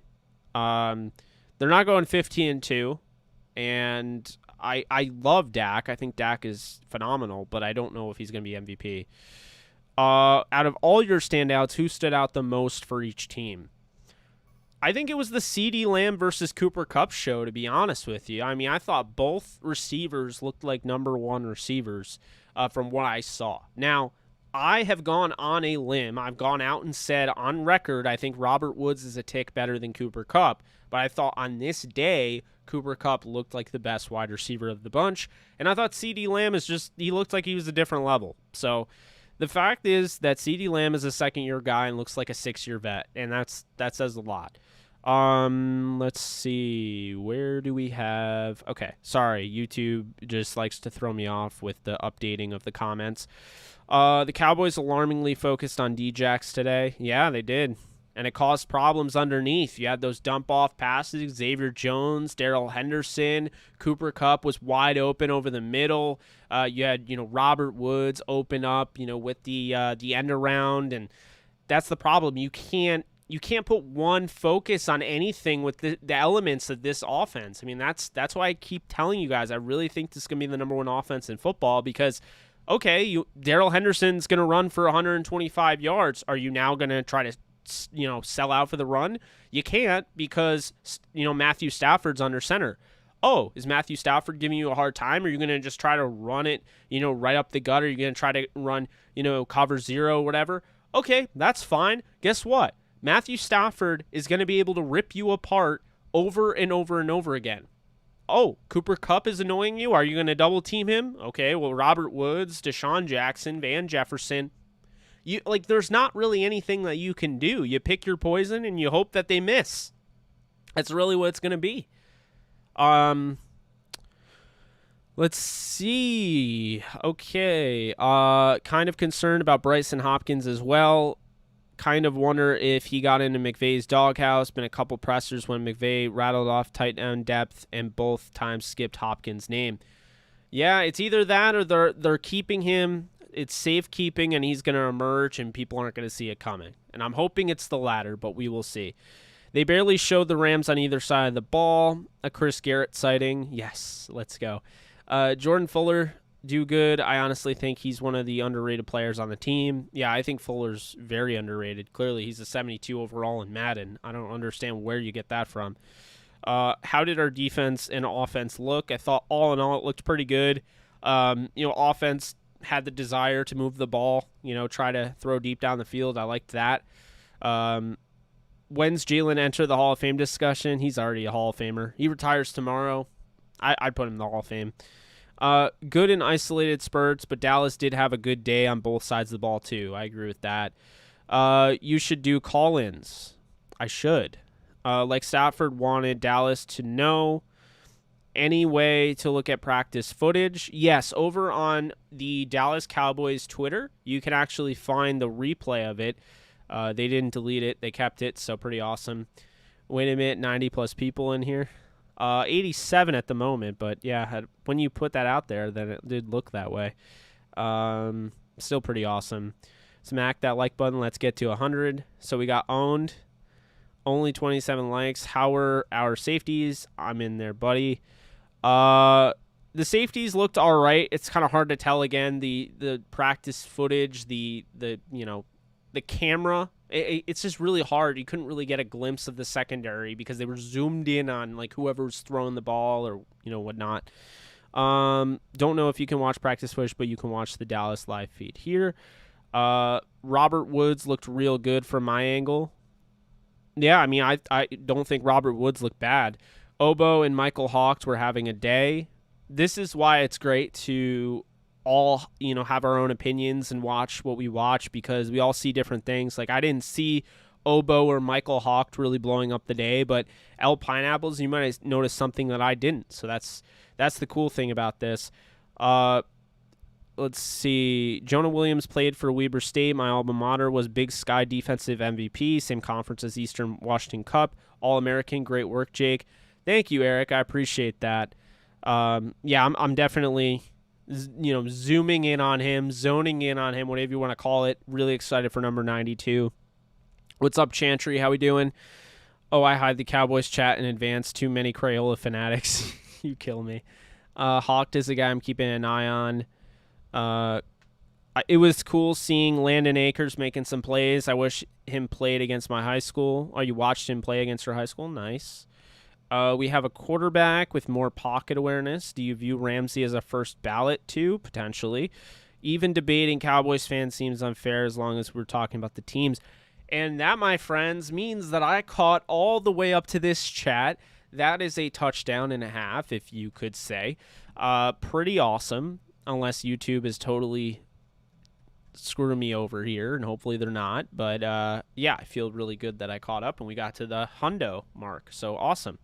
Speaker 1: They're not going 15-2, and I love Dak. I think Dak is phenomenal, but I don't know if he's going to be MVP. Out of all your standouts, who stood out the most for each team? I think it was the CeeDee Lamb versus Cooper Kupp show, to be honest with you. I mean, I thought both receivers looked like number one receivers from what I saw. Now, I have gone on a limb. I've gone out and said on record, I think Robert Woods is a tick better than Cooper Kupp. But I thought on this day, Cooper Kupp looked like the best wide receiver of the bunch. And I thought CeeDee Lamb he looked like he was a different level. So the fact is that CeeDee Lamb is a second-year guy and looks like a 6-year vet. And that says a lot. Let's see. Where do we have? Okay, sorry. YouTube just likes to throw me off with the updating of the comments. The Cowboys alarmingly focused on D-Jacks today. Yeah, they did. And it caused problems underneath. You had those dump-off passes, Xavier Jones, Darrell Henderson, Cooper Kupp was wide open over the middle. You had, Robert Woods open up, with the end around, and that's the problem. You can't put one focus on anything with the elements of this offense. I mean, that's why I keep telling you guys I really think this is going to be the number one offense in football because, okay, Darrell Henderson's going to run for 125 yards. Are you now going to try to, sell out for the run? You can't because, Matthew Stafford's under center. Oh, is Matthew Stafford giving you a hard time? Or are you going to just try to run it, right up the gut? Or are you going to try to run, cover zero or whatever? Okay, that's fine. Guess what? Matthew Stafford is going to be able to rip you apart over and over and over again. Oh, Cooper Kupp is annoying you? Are you going to double team him? Okay, well, Robert Woods, Deshaun Jackson, Van Jefferson. There's not really anything that you can do. You pick your poison and you hope that they miss. That's really what it's going to be. Let's see. Okay. Kind of concerned about Bryson Hopkins as well. Kind of wonder if he got into McVay's doghouse. Been a couple pressers when McVay rattled off tight end depth and both times skipped Hopkins' name. Yeah, it's either that or they're keeping him. It's safekeeping and he's going to emerge and people aren't going to see it coming. And I'm hoping it's the latter, but we will see. They barely showed the Rams on either side of the ball. A Chris Garrett sighting. Yes, let's go. Jordan Fuller, do good. I honestly think he's one of the underrated players on the team. Yeah, I think Fuller's very underrated. Clearly, he's a 72 overall in Madden. I don't understand where you get that from. How did our defense and offense look? I thought all in all it looked pretty good. Offense had the desire to move the ball, try to throw deep down the field. I liked that. When's Jalen enter the Hall of Fame discussion? He's already a Hall of Famer. He retires tomorrow. I'd put him in the Hall of Fame. Good in isolated spurts, but Dallas did have a good day on both sides of the ball too. I agree with that. You should do call-ins. I should. Like Stafford wanted Dallas to know. Any way to look at practice footage? Yes, over on the Dallas Cowboys Twitter, you can actually find the replay of it. They didn't delete it. They kept it, so pretty awesome. Wait a minute, 90-plus people in here. 87 at the moment, but yeah, when you put that out there, then it did look that way. Still pretty awesome. Smack that like button. Let's get to 100. So we got owned. Only 27 likes. How are our safeties? I'm in there, buddy. The safeties looked all right. It's kind of hard to tell again. The practice footage, the camera. It's just really hard. You couldn't really get a glimpse of the secondary because they were zoomed in on like whoever was throwing the ball or whatnot. Don't know if you can watch practice footage, but you can watch the Dallas live feed here. Robert Woods looked real good from my angle. Yeah, I mean, I don't think Robert Woods looked bad. Obo and Michael Hawks were having a day. This is why it's great to all, have our own opinions and watch what we watch because we all see different things. Like, I didn't see Obo or Michael Hawks really blowing up the day, but L Pineapples, you might have noticed something that I didn't. So that's the cool thing about this. Let's see. Jonah Williams played for Weber State. My alma mater, was Big Sky defensive MVP, same conference as Eastern Washington Cup. All-American. Great work, Jake. Thank you, Eric. I appreciate that. Yeah, I'm definitely, zooming in on him, zoning in on him, whatever you want to call it. Really excited for number 92. What's up, Chantry? How we doing? Oh, I hide the Cowboys chat in advance. Too many Crayola fanatics. You kill me. Hawk is the guy I'm keeping an eye on. It was cool seeing Landon Akers making some plays. I wish him played against my high school. Oh, you watched him play against your high school? Nice. We have a quarterback with more pocket awareness. Do you view Ramsey as a first ballot too? Potentially. Even debating Cowboys fans seems unfair as long as we're talking about the teams. And that, my friends, means that I caught all the way up to this chat. That is a touchdown and a half, if you could say. Pretty awesome. Unless YouTube is totally screwing me over here, and hopefully they're not. But, yeah, I feel really good that I caught up, and we got to the hundo mark. So, awesome.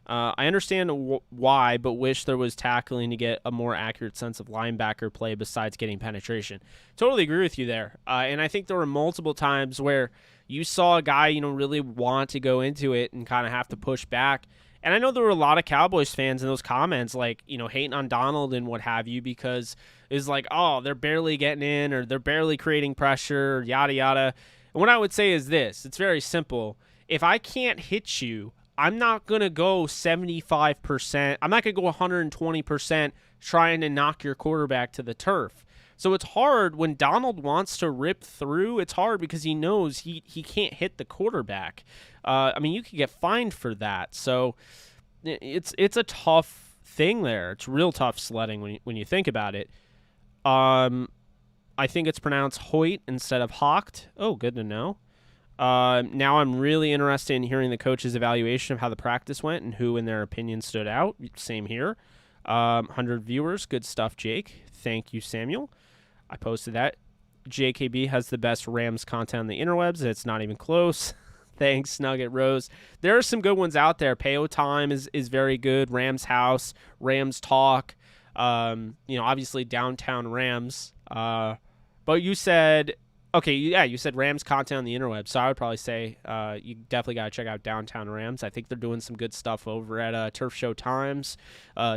Speaker 1: I understand why, but wish there was tackling to get a more accurate sense of linebacker play besides getting penetration. Totally agree with you there. And I think there were multiple times where you saw a guy, really want to go into it and kind of have to push back. And I know there were a lot of Cowboys fans in those comments, like, hating on Donald and what have you, because it's like, oh, they're barely getting in or they're barely creating pressure, or yada, yada. And what I would say is this. It's very simple. If I can't hit you, I'm not going to go 75%. I'm not going to go 120% trying to knock your quarterback to the turf. So it's hard when Donald wants to rip through. It's hard because he knows he can't hit the quarterback. I mean, you could get fined for that. So it's a tough thing there. It's real tough sledding when you think about it. I think it's pronounced Hoyt instead of Hawked. Oh, good to know. Now I'm really interested in hearing the coach's evaluation of how the practice went and who, in their opinion, stood out. Same here. 100 viewers. Good stuff, Jake. Thank you, Samuel. I posted that. JKB has the best Rams content on the interwebs. It's not even close. Thanks, Nugget Rose. There are some good ones out there. Payo Time is very good. Rams House, Rams Talk. Obviously Downtown Rams. But you said, okay, yeah, you said Rams content on the interwebs. So I would probably say you definitely got to check out Downtown Rams. I think they're doing some good stuff over at Turf Show Times.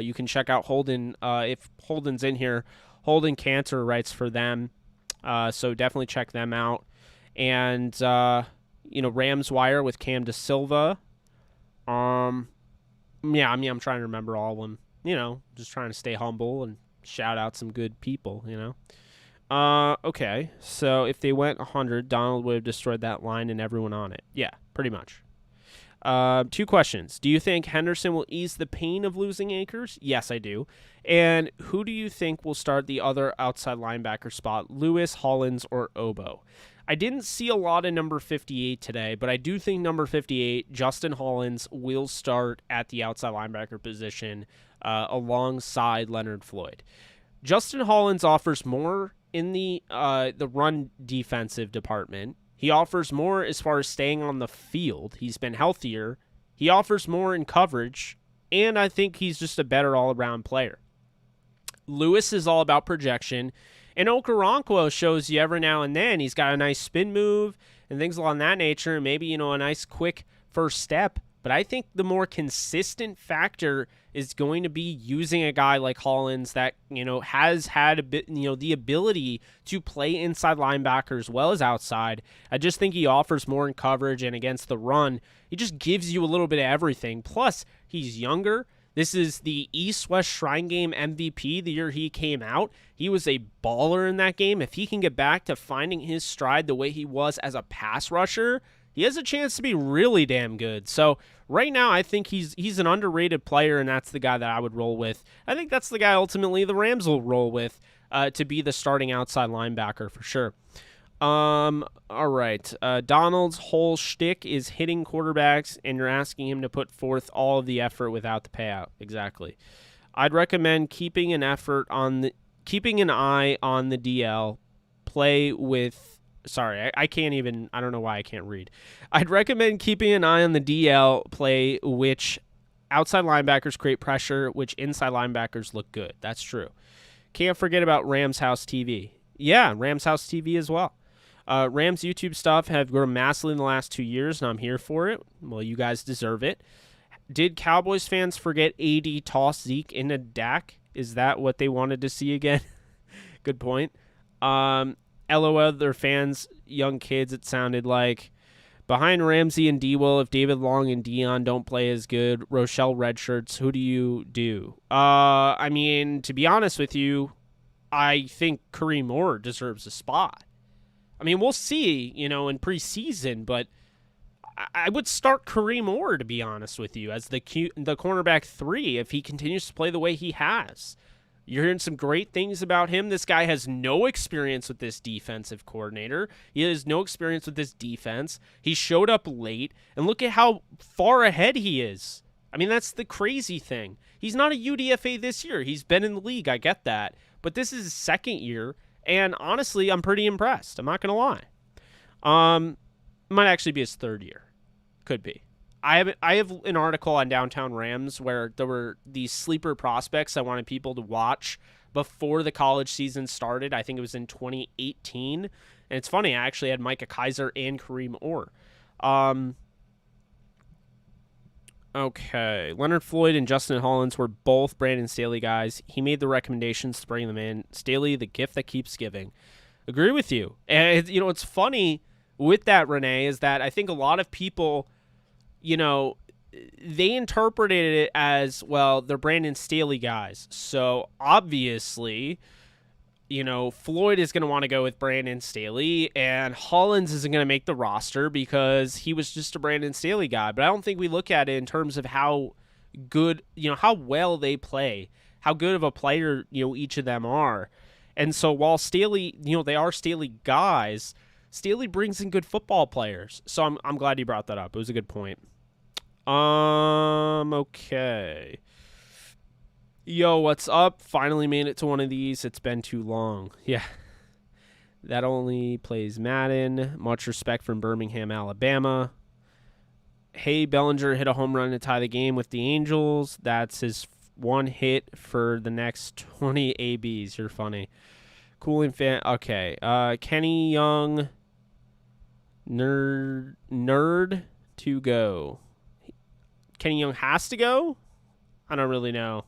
Speaker 1: You can check out Holden. If Holden's in here, Holden Cantor writes for them. So definitely check them out. And, Rams Wire with Cam DeSilva. Yeah, I mean, I'm trying to remember all of them. Just trying to stay humble and shout out some good people, Okay, so if they went 100, Donald would have destroyed that line and everyone on it. Yeah, pretty much. 2 questions. Do you think Henderson will ease the pain of losing Akers? Yes, I do. And who do you think will start the other outside linebacker spot, Lewis, Hollins, or Obo? I didn't see a lot of number 58 today, but I do think number 58, Justin Hollins, will start at the outside linebacker position alongside Leonard Floyd. Justin Hollins offers more in the run defensive department. He offers more as far as staying on the field. He's been healthier. He offers more in coverage, and I think he's just a better all-around player. Lewis is all about projection, and Okoronkwo shows you every now and then. He's got a nice spin move and things along that nature, and maybe, a nice quick first step. But I think the more consistent factor is going to be using a guy like Hollins that, has had a bit, the ability to play inside linebacker as well as outside. I just think he offers more in coverage, and against the run, he just gives you a little bit of everything. Plus, he's younger. This is the East-West Shrine Game MVP the year he came out. He was a baller in that game. If he can get back to finding his stride the way he was as a pass rusher, he has a chance to be really damn good. So right now, I think he's an underrated player, and that's the guy that I would roll with. I think that's the guy ultimately the Rams will roll with to be the starting outside linebacker for sure. All right. Donald's whole shtick is hitting quarterbacks, and you're asking him to put forth all of the effort without the payout. Exactly. I'd recommend keeping an eye on the DL. Play with. Sorry, I can't even. I don't know why I can't read. I'd recommend keeping an eye on the DL play, which outside linebackers create pressure, which inside linebackers look good. That's true. Can't forget about Rams House TV. Yeah, Rams House TV as well. Rams YouTube stuff have grown massively in the last 2 years, and I'm here for it. Well, you guys deserve it. Did Cowboys fans forget AD toss Zeke into Dak? Is that what they wanted to see again? Good point. LOL, their fans, young kids, it sounded like. Behind Ramsey and D-Will, if David Long and Dion don't play as good, Rochelle Redshirts, who do you do? I mean, to be honest with you, I think Kareem Moore deserves a spot. I mean, we'll see, in preseason, but I would start Kareem Moore, to be honest with you, as the cornerback 3 if he continues to play the way he has. You're hearing some great things about him. This guy has no experience with this defensive coordinator. He has no experience with this defense. He showed up late, and look at how far ahead he is. I mean, that's the crazy thing. He's not a UDFA this year. He's been in the league. I get that. But this is his second year, and honestly, I'm pretty impressed. I'm not going to lie. Might actually be his third year. Could be. I have an article on Downtown Rams where there were these sleeper prospects I wanted people to watch before the college season started. I think it was in 2018. And it's funny, I actually had Micah Kaiser and Kareem Orr. Okay. Leonard Floyd and Justin Hollins were both Brandon Staley guys. He made the recommendations to bring them in. Staley, the gift that keeps giving. Agree with you. And, it's funny with that, Renee, is that I think a lot of people, they interpreted it as, well, they're Brandon Staley guys. So obviously, Floyd is going to want to go with Brandon Staley, and Hollins isn't going to make the roster because he was just a Brandon Staley guy. But I don't think we look at it in terms of how good, how well they play, how good of a player, each of them are. And so while Staley, they are Staley guys, Staley brings in good football players. So I'm glad you brought that up. It was a good point. Okay. Yo, what's up? Finally made it to one of these. It's been too long. Yeah. That only plays Madden. Much respect from Birmingham, Alabama. Hey, Bellinger hit a home run to tie the game with the Angels. That's his one hit for the next 20 ABs. You're funny. Cooling fan. Okay. Kenny Young. Nerd to go. Kenny Young has to go? I don't really know.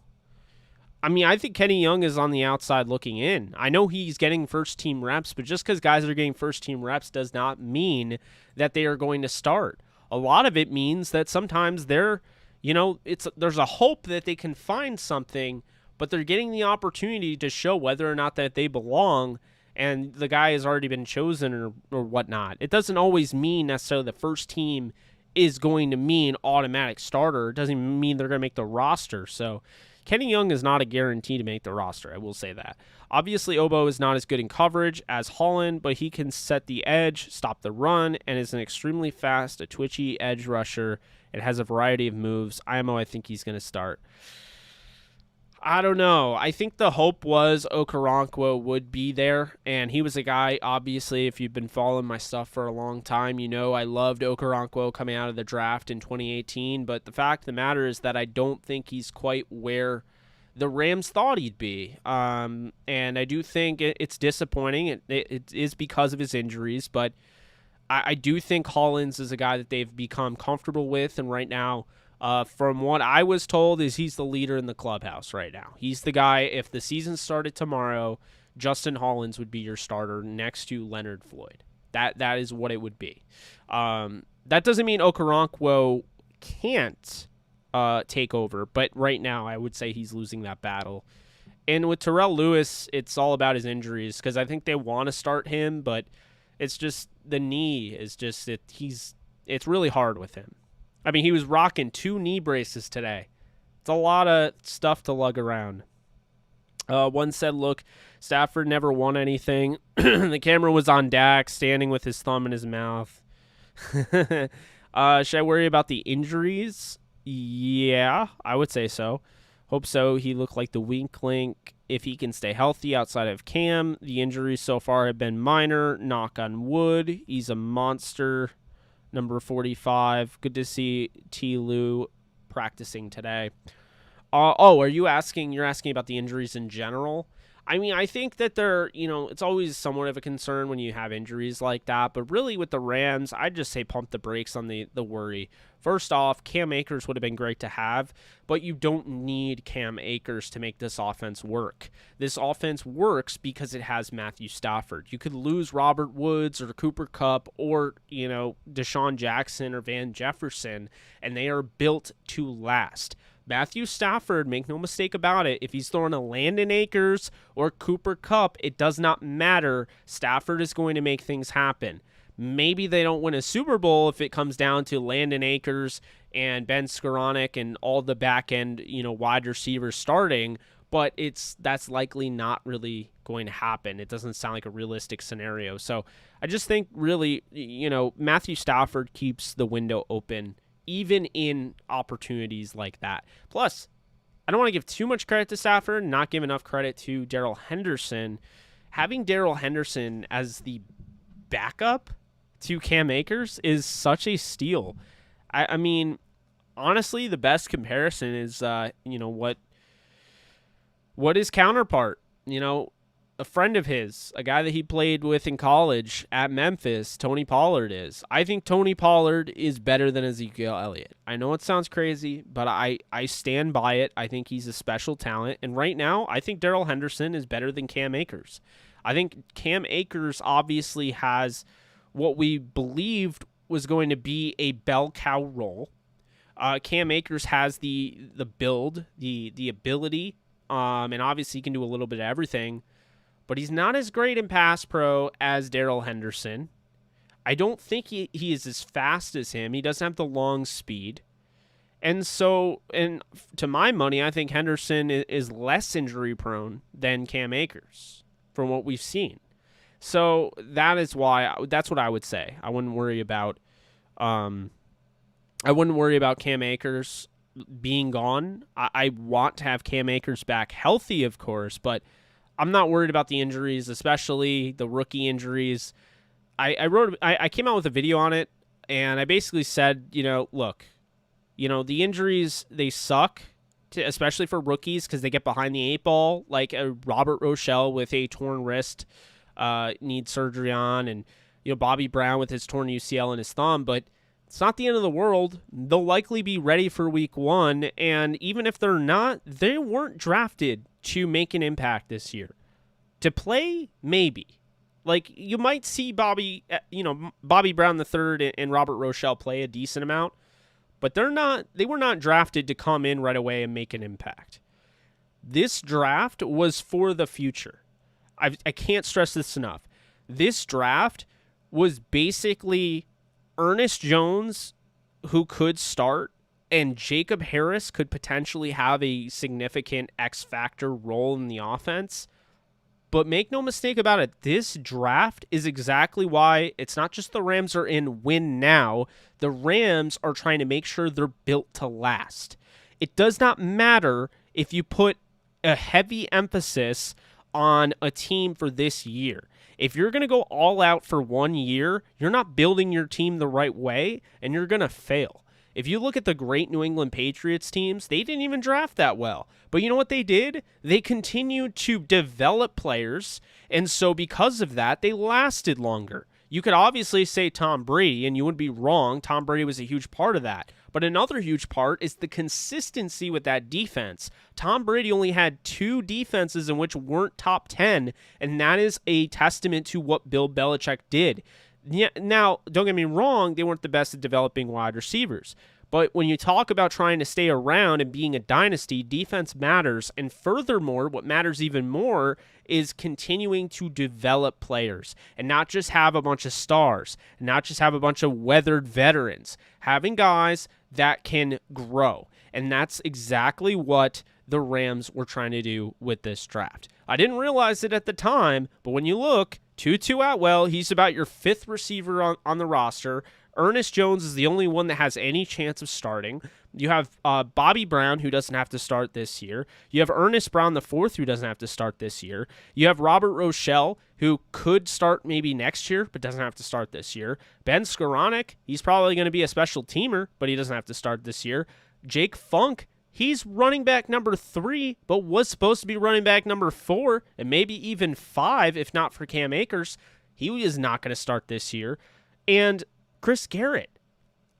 Speaker 1: I mean, I think Kenny Young is on the outside looking in. I know he's getting first-team reps, but just because guys are getting first-team reps does not mean that they are going to start. A lot of it means that sometimes they're, there's a hope that they can find something, but they're getting the opportunity to show whether or not that they belong, and the guy has already been chosen or whatnot. It doesn't always mean necessarily the first team is going to mean automatic starter. It doesn't mean they're going to make the roster. So Kenny Young is not a guarantee to make the roster. I will say that. Obviously, Obo is not as good in coverage as Holland, but he can set the edge, stop the run, and is an extremely fast, a twitchy edge rusher. It has a variety of moves. IMO, I think he's going to start. I don't know. I think the hope was Okoronkwo would be there, and he was a guy, obviously, if you've been following my stuff for a long time, I loved Okoronkwo coming out of the draft in 2018, but the fact of the matter is that I don't think he's quite where the Rams thought he'd be, and I do think it's disappointing. It is because of his injuries, but I do think Hollins is a guy that they've become comfortable with, and right now, from what I was told, is he's the leader in the clubhouse right now. He's the guy, if the season started tomorrow, Justin Hollins would be your starter next to Leonard Floyd. That is what it would be. That doesn't mean Okoronkwo can't take over, but right now I would say he's losing that battle. And with Terrell Lewis, it's all about his injuries, because I think they want to start him, but it's just the knee is just it's really hard with him. I mean, he was rocking 2 knee braces today. It's a lot of stuff to lug around. One said, look, Stafford never won anything. The camera was on Dak, standing with his thumb in his mouth. Should I worry about the injuries? Yeah, I would say so. Hope so. He looked like the weak link. If he can stay healthy outside of Cam, the injuries so far have been minor. Knock on wood. He's a monster. Number 45. Good to see T. Lou practicing today. Are you asking? You're asking about the injuries in general? I mean, I think that it's always somewhat of a concern when you have injuries like that. But really, with the Rams, I'd just say pump the brakes on the worry. First off, Cam Akers would have been great to have, but you don't need Cam Akers to make this offense work. This offense works because it has Matthew Stafford. You could lose Robert Woods or Cooper Kupp or, Deshaun Jackson or Van Jefferson, and they are built to last. Matthew Stafford, make no mistake about it, if he's throwing a Landon Akers or Cooper Kupp, it does not matter. Stafford is going to make things happen. Maybe they don't win a Super Bowl if it comes down to Landon Akers and Ben Skoranek and all the back end, wide receivers starting, but that's likely not really going to happen. It doesn't sound like a realistic scenario. So I just think really, Matthew Stafford keeps the window open even in opportunities like that. Plus, I don't want to give too much credit to Stafford, not give enough credit to Darrell Henderson. Having Darrell Henderson as the backup to Cam Akers is such a steal. I mean, honestly, the best comparison is, what his counterpart, a friend of his, a guy that he played with in college at Memphis, Tony Pollard is. I think Tony Pollard is better than Ezekiel Elliott. I know it sounds crazy, but I stand by it. I think he's a special talent. And right now, I think Darrell Henderson is better than Cam Akers. I think Cam Akers obviously has what we believed was going to be a bell cow role. Cam Akers has the build, the ability, and obviously he can do a little bit of everything. But he's not as great in pass pro as Darrell Henderson. I don't think he is as fast as him. He doesn't have the long speed. And so, to my money, I think Henderson is less injury prone than Cam Akers from what we've seen. So that's what I would say. I wouldn't worry about Cam Akers being gone. I want to have Cam Akers back healthy, of course, but I'm not worried about the injuries, especially the rookie injuries. I came out with a video on it, and I basically said, look, the injuries, they suck, especially for rookies because they get behind the 8 ball, like Robert Rochelle with a torn wrist needs surgery on, and Bobby Brown with his torn UCL in his thumb, but it's not the end of the world. They'll likely be ready for week 1, and even if they're not, they weren't drafted to make an impact this year. To play, maybe. Like, you might see Bobby Brown III and Robert Rochelle play a decent amount, but they were not drafted to come in right away and make an impact. This draft was for the future. I can't stress this enough. This draft was basically Ernest Jones, who could start, and Jacob Harris could potentially have a significant X-factor role in the offense. But make no mistake about it, this draft is exactly why it's not just the Rams are in win now. The Rams are trying to make sure they're built to last. It does not matter if you put a heavy emphasis on a team for this year. If you're going to go all out for 1 year, you're not building your team the right way, and you're going to fail. If you look at the great New England Patriots teams, they didn't even draft that well. But you know what they did? They continued to develop players, and so because of that, they lasted longer. You could obviously say Tom Brady, and you wouldn't be wrong. Tom Brady was a huge part of that. But another huge part is the consistency with that defense. Tom Brady only had 2 defenses in which weren't top 10, and that is a testament to what Bill Belichick did. Yeah, now, don't get me wrong, they weren't the best at developing wide receivers. But when you talk about trying to stay around and being a dynasty, defense matters. And furthermore, what matters even more is continuing to develop players and not just have a bunch of stars, and not just have a bunch of weathered veterans, having guys that can grow. And that's exactly what the Rams were trying to do with this draft. I didn't realize it at the time, but when you look, Tutu Atwell, he's about your 5th receiver on the roster. Ernest Jones is the only one that has any chance of starting. You have Bobby Brown, who doesn't have to start this year. You have Ernest Brown IV, who doesn't have to start this year. You have Robert Rochelle, who could start maybe next year, but doesn't have to start this year. Ben Skoranek, he's probably going to be a special teamer, but he doesn't have to start this year. Jake Funk, he's running back number 3, but was supposed to be running back number 4, and maybe even 5, if not for Cam Akers. He is not going to start this year. And Chris Garrett,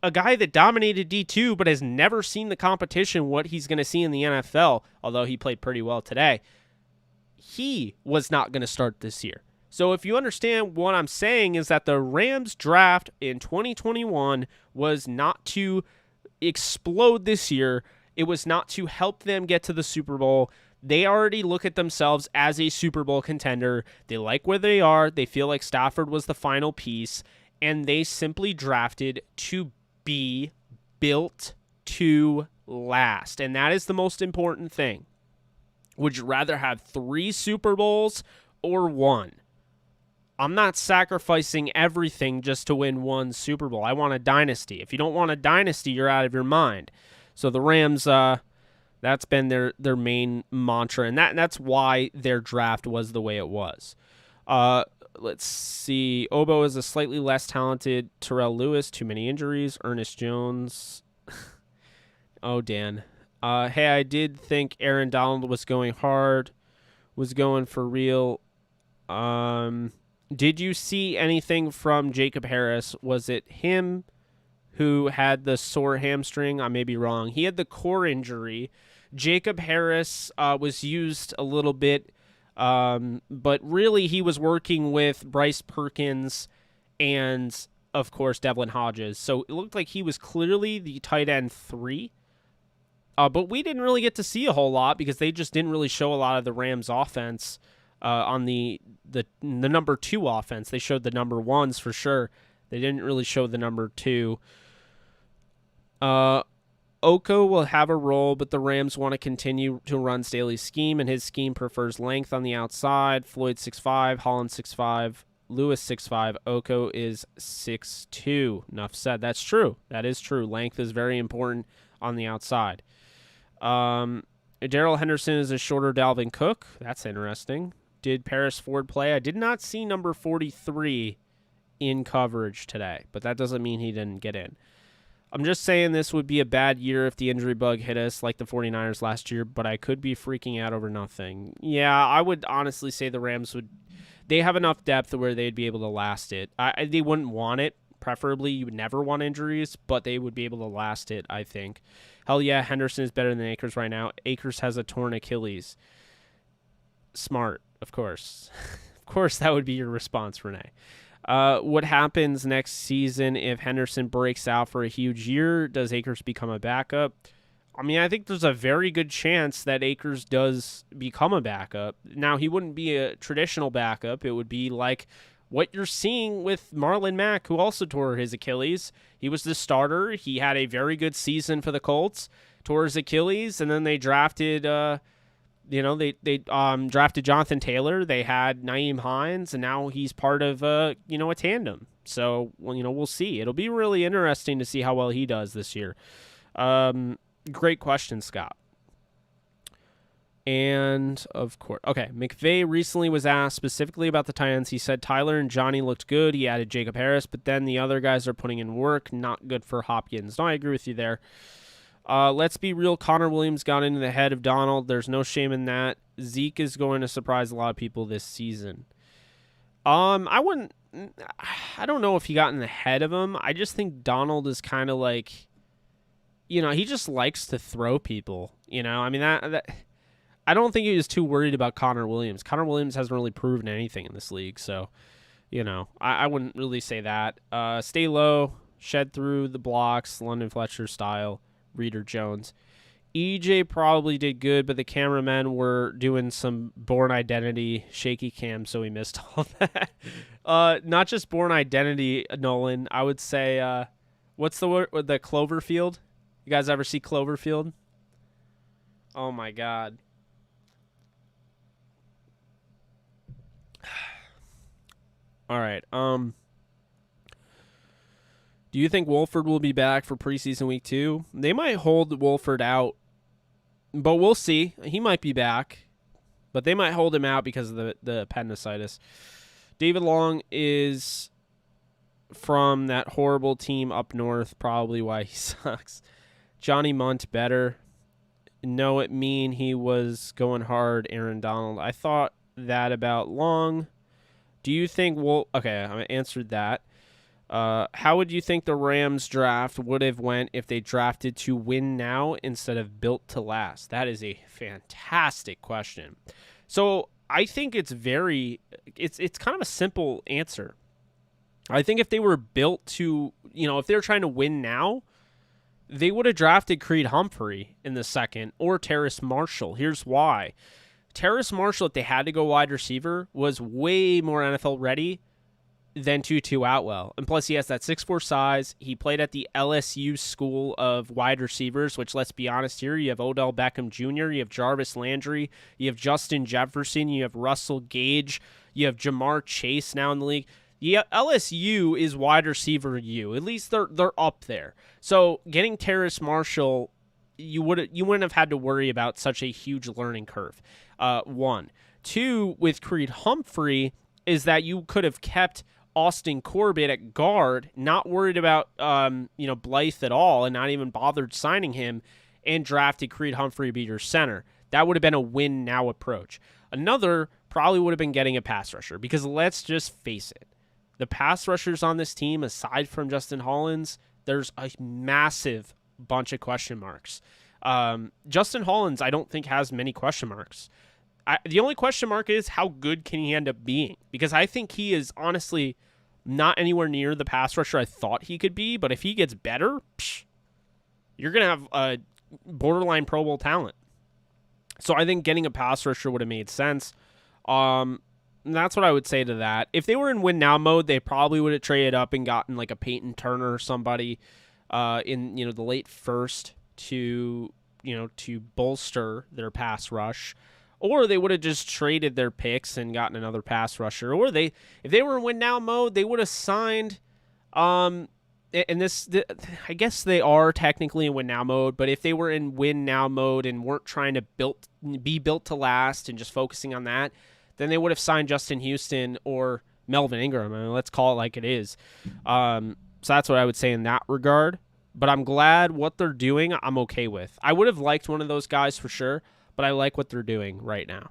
Speaker 1: a guy that dominated D2 but has never seen the competition, what he's going to see in the NFL, although he played pretty well today, he was not going to start this year. So if you understand what I'm saying is that the Rams draft in 2021 was not to explode this year. It was not to help them get to the Super Bowl. They already look at themselves as a Super Bowl contender. They like where they are. They feel like Stafford was the final piece. And they simply drafted to be built to last. And that is the most important thing. Would you rather have 3 Super Bowls or 1? I'm not sacrificing everything just to win 1 Super Bowl. I want a dynasty. If you don't want a dynasty, you're out of your mind. So the Rams, that's been their main mantra. And that's why their draft was the way it was. Let's see. Obo is a slightly less talented Terrell Lewis. Too many injuries. Ernest Jones. Oh, Dan. Hey, I did think Aaron Donald was going hard. Was going for real. Did you see anything from Jacob Harris? Was it him who had the sore hamstring? I may be wrong. He had the core injury. Jacob Harris was used a little bit. But really he was working with Bryce Perkins and, of course, Devlin Hodges. So it looked like he was clearly the tight end 3. But we didn't really get to see a whole lot because they just didn't really show a lot of the Rams offense on the number 2 offense. They showed the number 1s for sure. They didn't really show the number 2. Oko will have a role, but the Rams want to continue to run Staley's scheme, and his scheme prefers length on the outside. Floyd 6'5", Holland 6'5", Lewis 6'5", Oko is 6'2". Enough said. That's true. That is true. Length is very important on the outside. Darrell Henderson is a shorter Dalvin Cook. That's interesting. Did Paris Ford play? I did not see number 43 in coverage today, but that doesn't mean he didn't get in. I'm just saying this would be a bad year if the injury bug hit us like the 49ers last year, but I could be freaking out over nothing. Yeah, I would honestly say the Rams would. They have enough depth where they'd be able to last it. They wouldn't want it. Preferably, you would never want injuries, but they would be able to last it, I think. Hell yeah, Henderson is better than Akers right now. Akers has a torn Achilles. Smart, of course. Of course, that would be your response, Renee. What happens next season if Henderson breaks out for a huge year? Does Akers become a backup? I mean, I think there's a very good chance that Akers does become a backup. Now, he wouldn't be a traditional backup. It would be like what you're seeing with Marlon Mack, who also tore his Achilles. He was the starter. He had a very good season for the Colts, tore his Achilles, and then they drafted they drafted Jonathan Taylor. They had Nyheim Hines, and now he's part of a tandem. So, we'll see. It'll be really interesting to see how well he does this year. Great question, Scott. And, of course, okay, McVay recently was asked specifically about the tight ends. He said Tyler and Johnny looked good. He added Jacob Harris, but then the other guys are putting in work. Not good for Hopkins. No, I agree with you there. Let's be real. Connor Williams got into the head of Donald. There's no shame in that. Zeke is going to surprise a lot of people this season. I wouldn't I don't know if he got in the head of him. I just think Donald is kind of like, he just likes to throw people. I mean, that I don't think he was too worried about Connor Williams. Connor Williams hasn't really proven anything in this league, so I wouldn't really say that. Stay low, shed through the blocks, London Fletcher style, Reader Jones. EJ probably did good, but the cameramen were doing some Born Identity shaky cam, so he missed all that. Not just Born Identity, Nolan. I would say, what's the word? The Cloverfield? You guys ever see Cloverfield? Oh my God. All right. Do you think Wolford will be back for preseason week 2? They might hold Wolford out, but we'll see. He might be back, but they might hold him out because of the appendicitis. David Long is from that horrible team up north, probably why he sucks. Johnny Munt better. No, it mean he was going hard, Aaron Donald. I thought that about Long. Do you think okay, I answered that. How would you think the Rams draft would have went if they drafted to win now instead of built to last? That is a fantastic question. So I think it's kind of a simple answer. I think if they were built to, if they were trying to win now, they would have drafted Creed Humphrey in the second or Terrace Marshall. Here's why. Terrace Marshall, if they had to go wide receiver, was way more NFL ready than Tutu Atwell. And plus, he has that 6'4" size. He played at the LSU school of wide receivers, which, let's be honest here, you have Odell Beckham Jr., you have Jarvis Landry, you have Justin Jefferson, you have Russell Gage, you have Jamar Chase now in the league. Yeah, LSU is wide receiver U. At least they're up there. So getting Terrace Marshall, you wouldn't have had to worry about such a huge learning curve. 1. 2, with Creed Humphrey, is that you could have kept Austin Corbett at guard, not worried about Blythe at all, and not even bothered signing him, and drafted Creed Humphrey to be your center. That would have been a win now approach. Another probably would have been getting a pass rusher, because let's just face it. The pass rushers on this team, aside from Justin Hollins, there's a massive bunch of question marks. Justin Hollins, I don't think, has many question marks. The only question mark is how good can he end up being? Because I think he is honestly not anywhere near the pass rusher I thought he could be, but if he gets better, you're going to have a borderline Pro Bowl talent. So I think getting a pass rusher would have made sense. That's what I would say to that. If they were in win now mode, they probably would have traded up and gotten like a Peyton Turner or somebody in the late first to bolster their pass rush, or they would have just traded their picks and gotten another pass rusher, or if they were in win now mode, they would have signed. I guess they are technically in win now mode, but if they were in win now mode and weren't trying to be built to last and just focusing on that, then they would have signed Justin Houston or Melvin Ingram. I mean, let's call it like it is. So that's what I would say in that regard. But I'm glad what they're doing, I'm okay with. I would have liked one of those guys for sure, but I like what they're doing right now.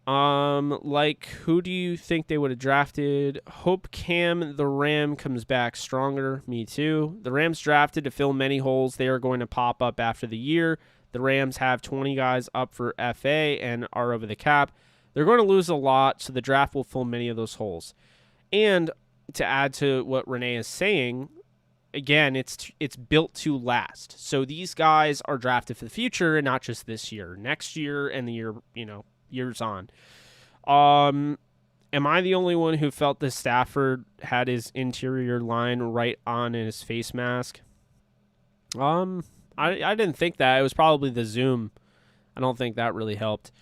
Speaker 1: Who do you think they would have drafted? Hope Cam the Ram comes back stronger. Me too. The Rams drafted to fill many holes. They are going to pop up after the year. The Rams have 20 guys up for FA and are over the cap. They're going to lose a lot, so the draft will fill many of those holes. And to add to what Renee is saying, again, it's built to last. So these guys are drafted for the future and not just this year, next year, and the year, years on. Am I the only one who felt that Stafford had his interior line right on in his face mask? I didn't think that. It was probably the zoom. I don't think that really helped.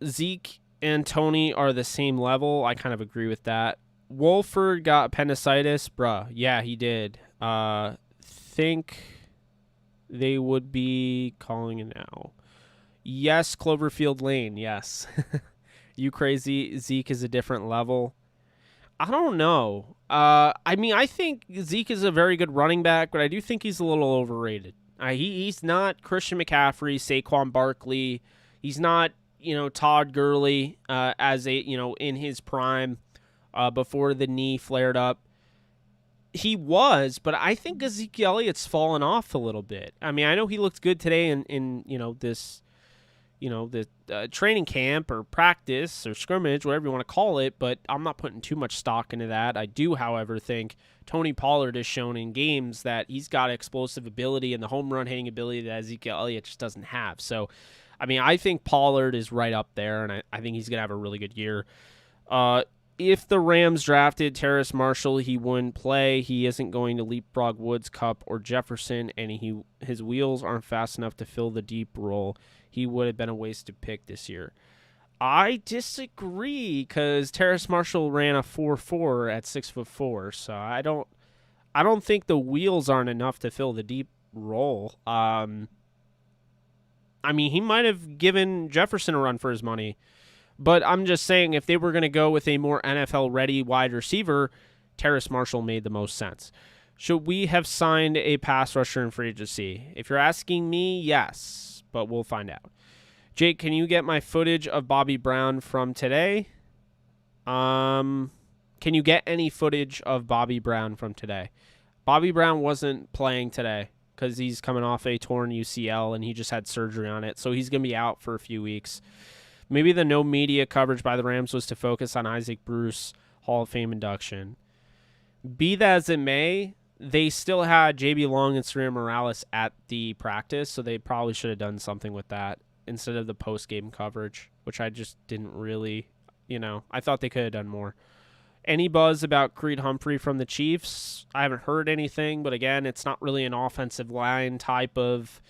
Speaker 1: Zeke and Tony are the same level. I kind of agree with that. Wolford got appendicitis. Bruh. Yeah, he did. Think they would be calling it now. Yes, Cloverfield Lane. Yes. You crazy. Zeke is a different level. I don't know. I think Zeke is a very good running back, but I do think he's a little overrated. He's not Christian McCaffrey, Saquon Barkley. He's not, Todd Gurley as in his prime before the knee flared up. He was, but I think Ezekiel Elliott's fallen off a little bit. I mean, I know he looked good today in this the training camp or practice or scrimmage, whatever you want to call it, but I'm not putting too much stock into that. I do, however, think Tony Pollard has shown in games that he's got explosive ability and the home run hitting ability that Ezekiel Elliott just doesn't have. So, I mean, I think Pollard is right up there, and I think he's going to have a really good year. If the Rams drafted Terrace Marshall, he wouldn't play. He isn't going to leapfrog Woods, Kupp, or Jefferson, and his wheels aren't fast enough to fill the deep role. He would have been a wasted pick this year. I disagree because Terrace Marshall ran a 4.4 at 6'4", so I don't think the wheels aren't enough to fill the deep role. I mean, he might have given Jefferson a run for his money, but I'm just saying if they were going to go with a more NFL-ready wide receiver, Terrace Marshall made the most sense. Should we have signed a pass rusher in free agency? If you're asking me, yes, but we'll find out. Jake, can you get my footage of Bobby Brown from today? Can you get any footage of Bobby Brown from today? Bobby Brown wasn't playing today because he's coming off a torn UCL and he just had surgery on it, so he's going to be out for a few weeks. Maybe the no media coverage by the Rams was to focus on Isaac Bruce Hall of Fame induction. Be that as it may, they still had JB Long and Serena Morales at the practice, so they probably should have done something with that instead of the post-game coverage, which I just didn't really, I thought they could have done more. Any buzz about Creed Humphrey from the Chiefs? I haven't heard anything, but again, it's not really an offensive line type of,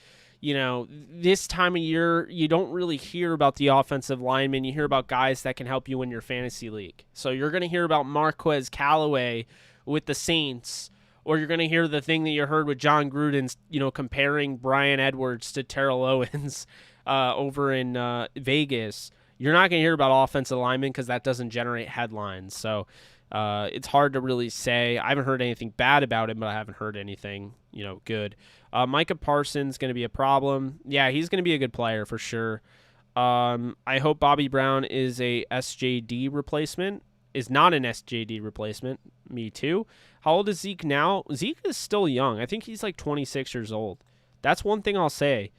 Speaker 1: this time of year, you don't really hear about the offensive linemen. You hear about guys that can help you win your fantasy league. So you're going to hear about Marquez Callaway with the Saints, or you're going to hear the thing that you heard with John Gruden's, comparing Bryan Edwards to Terrell Owens over in Vegas. You're not going to hear about offensive linemen because that doesn't generate headlines. So it's hard to really say. I haven't heard anything bad about him, but I haven't heard anything, good. Micah Parsons going to be a problem. Yeah, he's going to be a good player for sure. I hope Bobby Brown is a SJD replacement. Is not an SJD replacement. Me too. How old is Zeke now? Zeke is still young. I think he's like 26 years old. That's one thing I'll say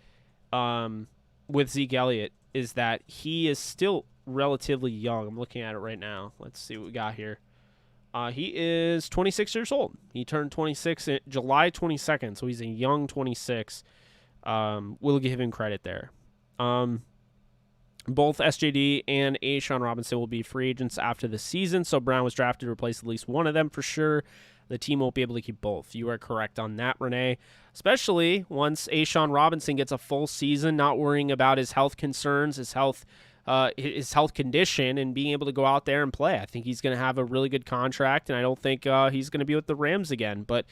Speaker 1: with Zeke Elliott is that he is still relatively young. I'm looking at it right now. Let's see what we got here. He is 26 years old. He turned 26 July 22nd, so he's a young 26. We'll give him credit there. Both SJD and A'Shawn Robinson will be free agents after the season, so Brown was drafted to replace at least one of them for sure. The team won't be able to keep both. You are correct on that, Renee. Especially once A'Shawn Robinson gets a full season, not worrying about his health concerns, his health condition, and being able to go out there and play. I think he's going to have a really good contract, and I don't think he's going to be with the Rams again. But,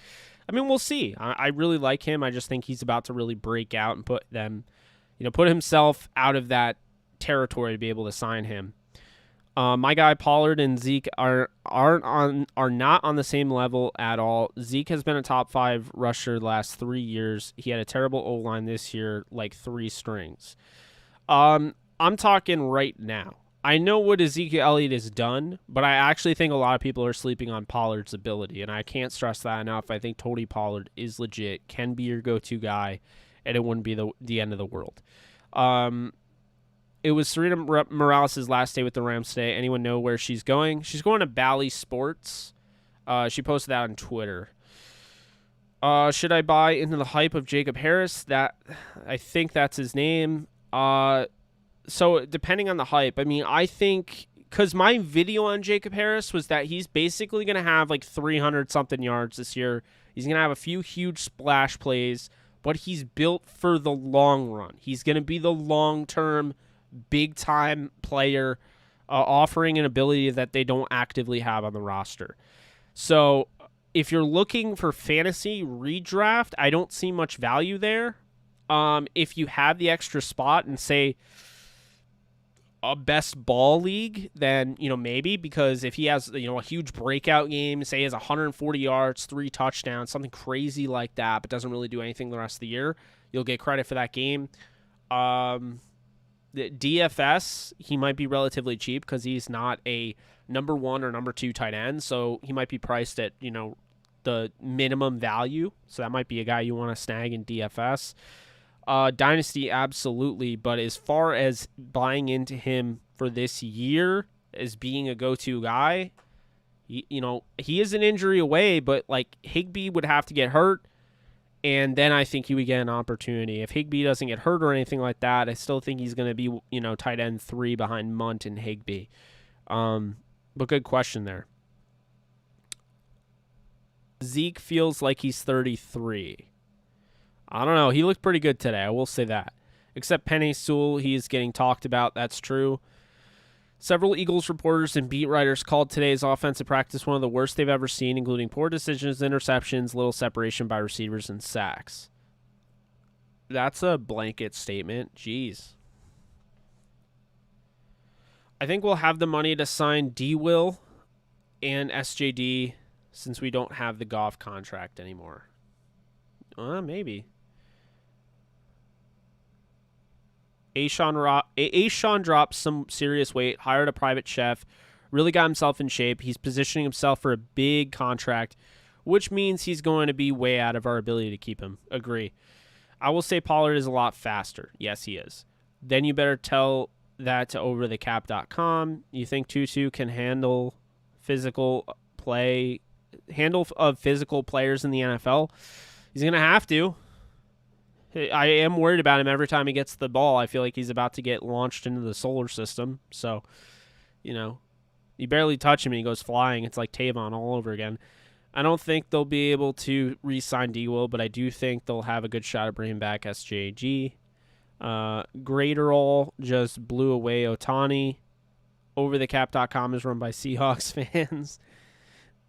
Speaker 1: I mean, we'll see. I really like him. I just think he's about to really break out and put himself out of that territory to be able to sign him. My guy Pollard and Zeke are not on the same level at all. Zeke has been a top 5 rusher the last 3 years. He had a terrible O-line this year, like 3 strings. I'm talking right now. I know what Ezekiel Elliott has done, but I actually think a lot of people are sleeping on Pollard's ability, and I can't stress that enough. I think Tony Pollard is legit, can be your go-to guy, and it wouldn't be the end of the world. It was Serena Morales' last day with the Rams today. Anyone know where she's going? She's going to Bally Sports. She posted that on Twitter. Should I buy into the hype of Jacob Harris? I think that's his name. So depending on the hype, I mean, I think because my video on Jacob Harris was that he's basically going to have like 300-something yards this year. He's going to have a few huge splash plays, but he's built for the long run. He's going to be the long-term, big-time player offering an ability that they don't actively have on the roster. So if you're looking for fantasy redraft, I don't see much value there. If you have the extra spot and say a best ball league, then, maybe, because if he has, a huge breakout game, say he has 140 yards, 3 touchdowns, something crazy like that, but doesn't really do anything the rest of the year, you'll get credit for that game. The DFS, he might be relatively cheap because he's not a number 1 or number 2 tight end, so he might be priced at, the minimum value. So that might be a guy you want to snag in DFS. Dynasty, absolutely, but as far as buying into him for this year as being a go-to guy, he is an injury away, but like Higbee would have to get hurt, and then I think he would get an opportunity. If Higbee doesn't get hurt or anything like that, I still think he's going to be, tight end 3 behind Munt and Higbee. But good question there. Zeke feels like he's 33. I don't know. He looked pretty good today. I will say that. Except Penei Sewell, he is getting talked about. That's true. Several Eagles reporters and beat writers called today's offensive practice one of the worst they've ever seen, including poor decisions, interceptions, little separation by receivers, and sacks. That's a blanket statement. Jeez. I think we'll have the money to sign D-Will and SJD since we don't have the Goff contract anymore. Maybe. Ashawn dropped some serious weight, hired a private chef, really got himself in shape. He's positioning himself for a big contract, which means he's going to be way out of our ability to keep him. Agree. I will say Pollard is a lot faster. Yes, he is. Then you better tell that to overthecap.com. You think Tutu can handle of physical players in the NFL? He's going to have to. I am worried about him every time he gets the ball. I feel like he's about to get launched into the solar system. So, you barely touch him and he goes flying. It's like Tavon all over again. I don't think they'll be able to re-sign D-Will, but I do think they'll have a good shot at bringing back SJG. Graterol just blew away Otani. Overthecap.com is run by Seahawks fans.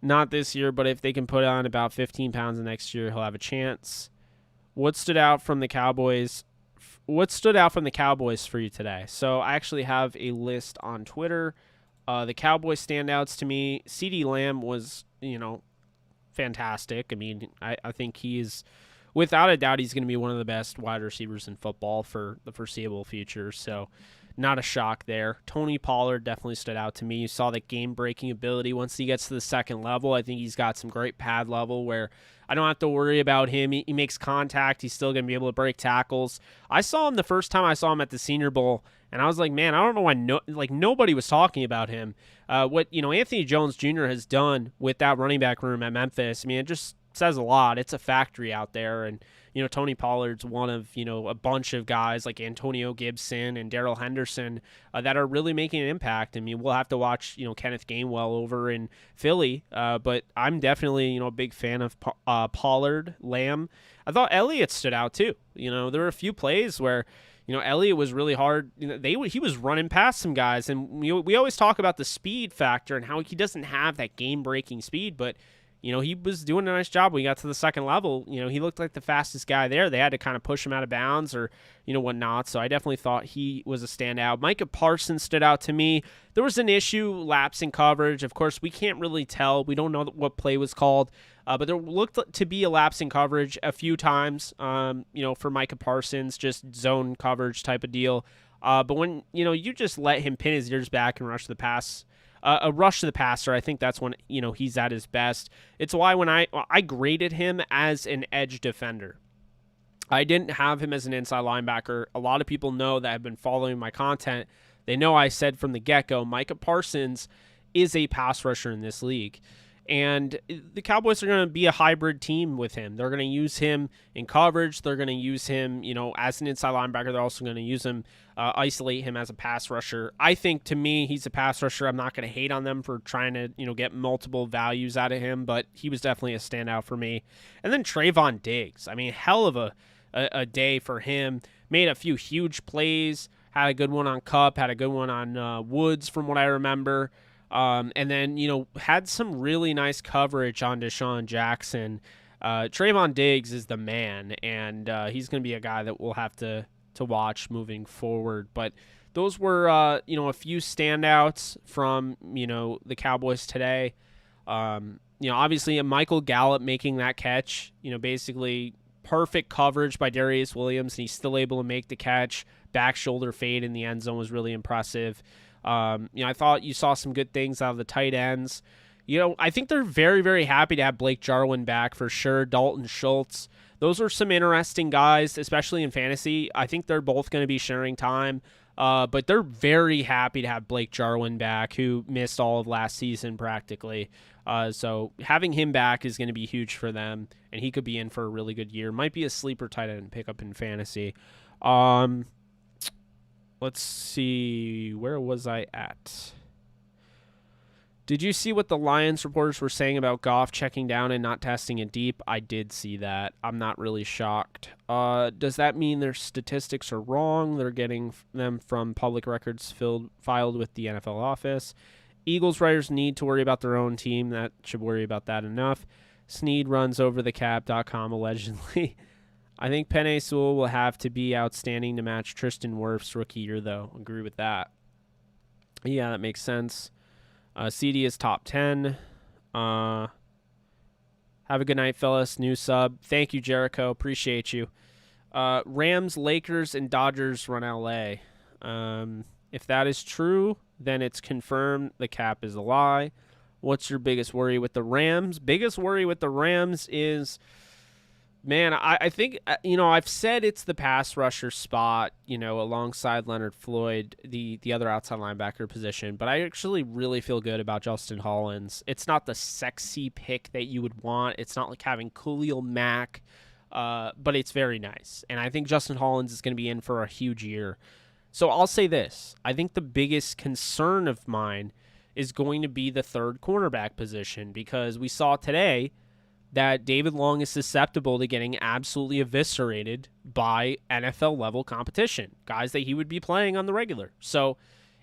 Speaker 1: Not this year, but if they can put on about 15 pounds next year, he'll have a chance. What stood out from the Cowboys for you today? So I actually have a list on Twitter. The Cowboys standouts to me, CeeDee Lamb was, fantastic. I mean, I think he's, without a doubt, he's going to be one of the best wide receivers in football for the foreseeable future. So not a shock there. Tony Pollard definitely stood out to me. You saw the game-breaking ability once he gets to the second level. I think he's got some great pad level where I don't have to worry about him. He makes contact. He's still going to be able to break tackles. I saw him the first time I saw him at the Senior Bowl, and I was like, man, I don't know why nobody was talking about him. What Anthony Jones Jr. has done with that running back room at Memphis, I mean, it just says a lot. It's a factory out there, and Tony Pollard's one of a bunch of guys like Antonio Gibson and Darrell Henderson that are really making an impact. I mean, we'll have to watch Kenneth Gainwell over in Philly, but I'm definitely a big fan of Pollard, Lamb. I thought Elliott stood out too. There were a few plays where Elliott was really hard. He was running past some guys, and we always talk about the speed factor and how he doesn't have that game-breaking speed, but he was doing a nice job when he got to the second level. He looked like the fastest guy there. They had to kind of push him out of bounds or, whatnot. So I definitely thought he was a standout. Micah Parsons stood out to me. There was an issue lapsing coverage. Of course, we can't really tell. We don't know what play was called. But there looked to be a lapsing coverage a few times, for Micah Parsons, just zone coverage type of deal. But when, you just let him pin his ears back and rush the pass, a rush to the passer, I think that's when he's at his best. It's why when I graded him as an edge defender, I didn't have him as an inside linebacker. A lot of people know that have been following my content. They know I said from the get-go, Micah Parsons is a pass rusher in this league. And the Cowboys are going to be a hybrid team with him. They're going to use him in coverage. They're going to use him, as an inside linebacker. They're also going to use him, isolate him as a pass rusher. I think, to me, he's a pass rusher. I'm not going to hate on them for trying to, get multiple values out of him, but he was definitely a standout for me. And then Trayvon Diggs. I mean, hell of a day for him. Made a few huge plays. Had a good one on Kupp. Had a good one on Woods, from what I remember. And then, had some really nice coverage on Deshaun Jackson. Trayvon Diggs is the man, and he's going to be a guy that we'll have to watch moving forward. But those were, a few standouts from, the Cowboys today. Obviously, Michael Gallup making that catch, basically perfect coverage by Darius Williams, and he's still able to make the catch. Back shoulder fade in the end zone was really impressive. I thought you saw some good things out of the tight ends. I think they're very, very happy to have Blake Jarwin back for sure. Dalton Schultz. Those are some interesting guys, especially in fantasy. I think they're both going to be sharing time. But they're very happy to have Blake Jarwin back, who missed all of last season practically. So having him back is going to be huge for them, and he could be in for a really good year. Might be a sleeper tight end pickup in fantasy. Let's see. Where was I at? Did you see what the Lions reporters were saying about Goff checking down and not testing it deep? I did see that. I'm not really shocked. Does that mean their statistics are wrong? They're getting them from public records filed with the NFL office. Eagles writers need to worry about their own team. That should worry about that enough. Snead runs over the cap.com allegedly. I think Penei Sewell will have to be outstanding to match Tristan Wirfs' rookie year, though. Agree with that. Yeah, that makes sense. CD is top 10. Have a good night, fellas. New sub. Thank you, Jericho. Appreciate you. Rams, Lakers, and Dodgers run LA. If that is true, then it's confirmed the cap is a lie. What's your biggest worry with the Rams? Biggest worry with the Rams is, man, I think, I've said it's the pass rusher spot, alongside Leonard Floyd, the other outside linebacker position. But I actually really feel good about Justin Hollins. It's not the sexy pick that you would want. It's not like having Khalil Mack, but it's very nice. And I think Justin Hollins is going to be in for a huge year. So I'll say this. I think the biggest concern of mine is going to be the third cornerback position, because we saw today that David Long is susceptible to getting absolutely eviscerated by NFL-level competition, guys that he would be playing on the regular. So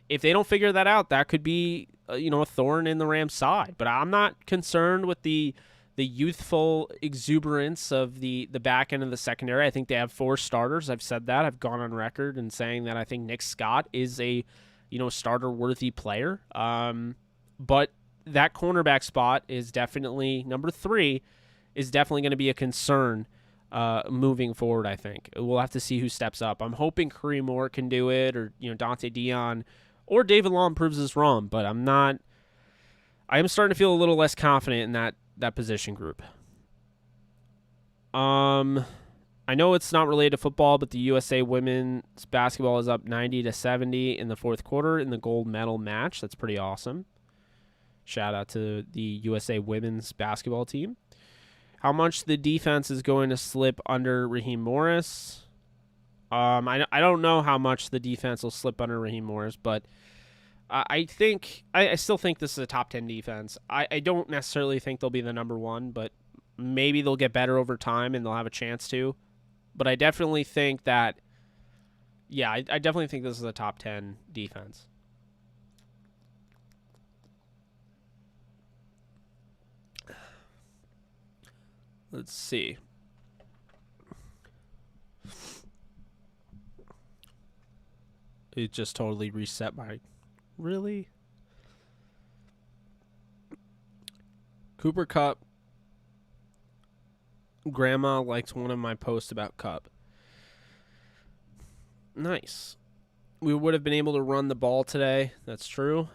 Speaker 1: if they don't figure that out, that could be a thorn in the Rams' side. But I'm not concerned with the youthful exuberance of the back end of the secondary. I think they have 4 starters. I've said that. I've gone on record in saying that I think Nick Scott is a starter-worthy player. But that cornerback spot is definitely, number 3, is definitely going to be a concern moving forward, I think. We'll have to see who steps up. I'm hoping Kareem Moore can do it, or Dante Dion, or David Long proves us wrong, but I am starting to feel a little less confident in that position group. I know it's not related to football, but the USA women's basketball is up 90-70 in the fourth quarter in the gold medal match. That's pretty awesome. Shout out to the USA women's basketball team. How much the defense is going to slip under Raheem Morris? I don't know how much the defense will slip under Raheem Morris, but I still think this is a top 10 defense. I don't necessarily think they'll be the number 1, but maybe they'll get better over time and they'll have a chance to. But I definitely think that, I definitely think this is a top 10 defense. Let's see. It just totally reset my... Really? Cooper Kupp. Grandma likes one of my posts about Kupp. Nice. We would have been able to run the ball today. That's true.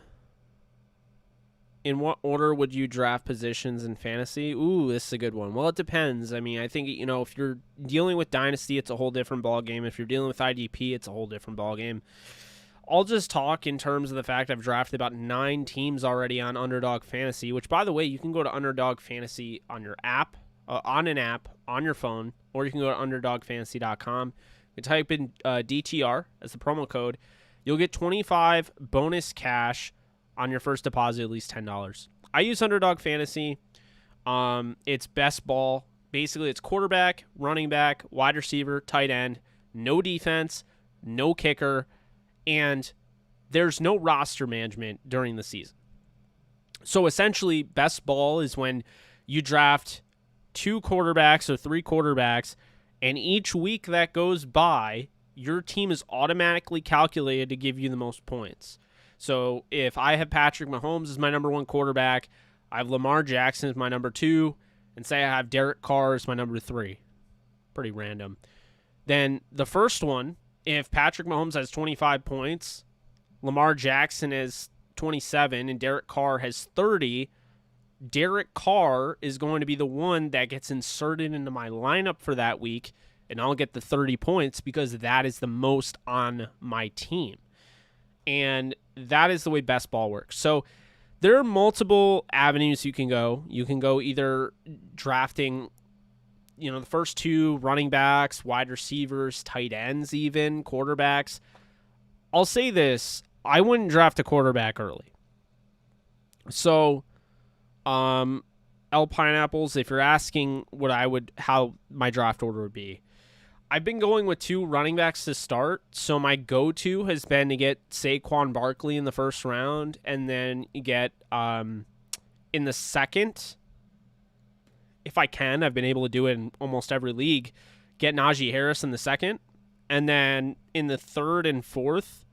Speaker 1: In what order would you draft positions in fantasy? Ooh, this is a good one. Well, it depends. I mean, I think, if you're dealing with Dynasty, it's a whole different ballgame. If you're dealing with IDP, it's a whole different ballgame. I'll just talk in terms of the fact I've drafted about 9 teams already on Underdog Fantasy, which, by the way, you can go to Underdog Fantasy on your app, on an app, on your phone, or you can go to UnderdogFantasy.com. You type in DTR as the promo code. You'll get 25 bonus cash on your first deposit, at least $10. I use Underdog Fantasy. It's best ball. Basically, it's quarterback, running back, wide receiver, tight end, no defense, no kicker, and there's no roster management during the season. So essentially, best ball is when you draft 2 quarterbacks or 3 quarterbacks, and each week that goes by, your team is automatically calculated to give you the most points. So if I have Patrick Mahomes as my number 1 quarterback, I have Lamar Jackson as my number 2, and say I have Derek Carr as my number 3. pretty random. Then the first one, if Patrick Mahomes has 25 points, Lamar Jackson has 27, and Derek Carr has 30, Derek Carr is going to be the one that gets inserted into my lineup for that week, and I'll get the 30 points because that is the most on my team. And that is the way best ball works. So there are multiple avenues you can go. You can go either drafting, the first two running backs, wide receivers, tight ends, even quarterbacks. I'll say this. I wouldn't draft a quarterback early. So, L Pineapples, if you're asking how my draft order would be, I've been going with 2 running backs to start. So my go-to has been to get Saquon Barkley in the first round, and then get in the second, if I can, I've been able to do it in almost every league, get Najee Harris in the second, and then in the third and fourth,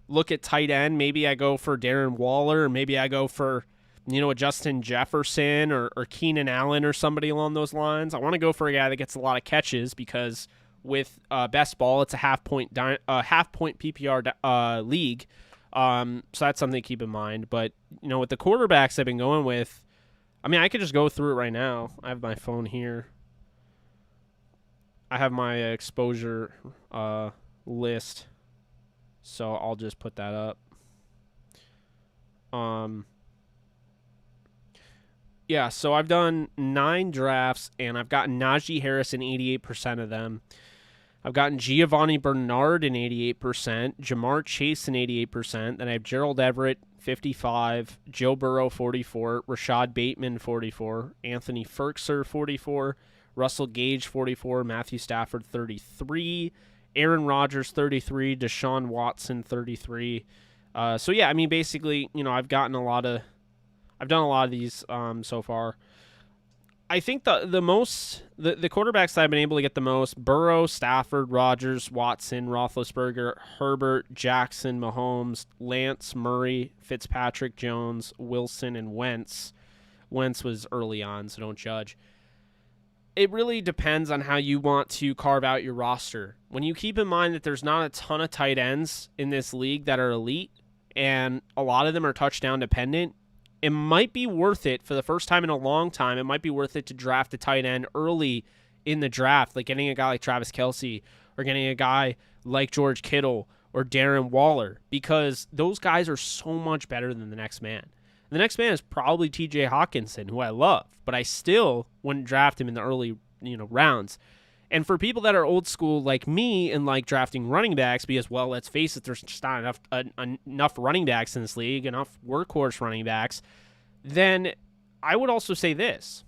Speaker 1: look at tight end. Maybe I go for Darren Waller, or maybe I go for, a Justin Jefferson or Keenan Allen or somebody along those lines. I want to go for a guy that gets a lot of catches because with best ball, it's a half point PPR league. So that's something to keep in mind. But, with the quarterbacks I've been going with, I could just go through it right now. I have my phone here. I have my exposure list. So I'll just put that up. Yeah, so I've done 9 drafts, and I've gotten Najee Harris in 88% of them. I've gotten Giovanni Bernard in 88%, Jamar Chase in 88%, then I have Gerald Everett, 55, Joe Burrow, 44, Rashad Bateman, 44, Anthony Ferkser, 44, Russell Gage, 44, Matthew Stafford, 33, Aaron Rodgers, 33, Deshaun Watson, 33. So, yeah, basically, I've done a lot of these so far. I think the quarterbacks that I've been able to get the most: Burrow, Stafford, Rodgers, Watson, Roethlisberger, Herbert, Jackson, Mahomes, Lance, Murray, Fitzpatrick, Jones, Wilson, and Wentz. Wentz was early on, so don't judge. It really depends on how you want to carve out your roster. When you keep in mind that there's not a ton of tight ends in this league that are elite, and a lot of them are touchdown dependent, it might be worth it for the first time in a long time. It might be worth it to draft a tight end early in the draft, like getting a guy like Travis Kelce or getting a guy like George Kittle or Darren Waller, because those guys are so much better than the next man. The next man is probably TJ Hawkinson, who I love, but I still wouldn't draft him in the early rounds. And for people that are old school like me and like drafting running backs, because, well, let's face it, there's just not enough running backs in this league, enough workhorse running backs, then I would also say this.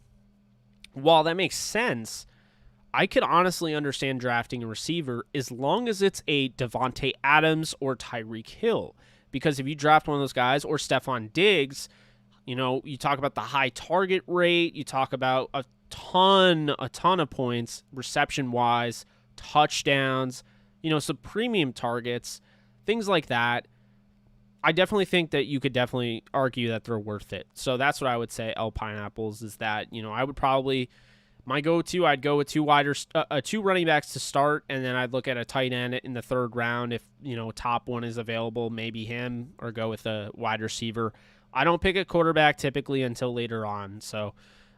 Speaker 1: While that makes sense, I could honestly understand drafting a receiver as long as it's a Devontae Adams or Tyreek Hill. Because if you draft one of those guys, or Stephon Diggs, you talk about the high target rate, you talk about a ton of points, reception-wise, touchdowns, some premium targets, things like that. I definitely think that you could definitely argue that they're worth it. So that's what I would say, L Pineapples, is that, I would probably, my go-to, I'd go with 2 running backs to start, and then I'd look at a tight end in the third round if, top one is available, maybe him, or go with a wide receiver. I don't pick a quarterback typically until later on. So,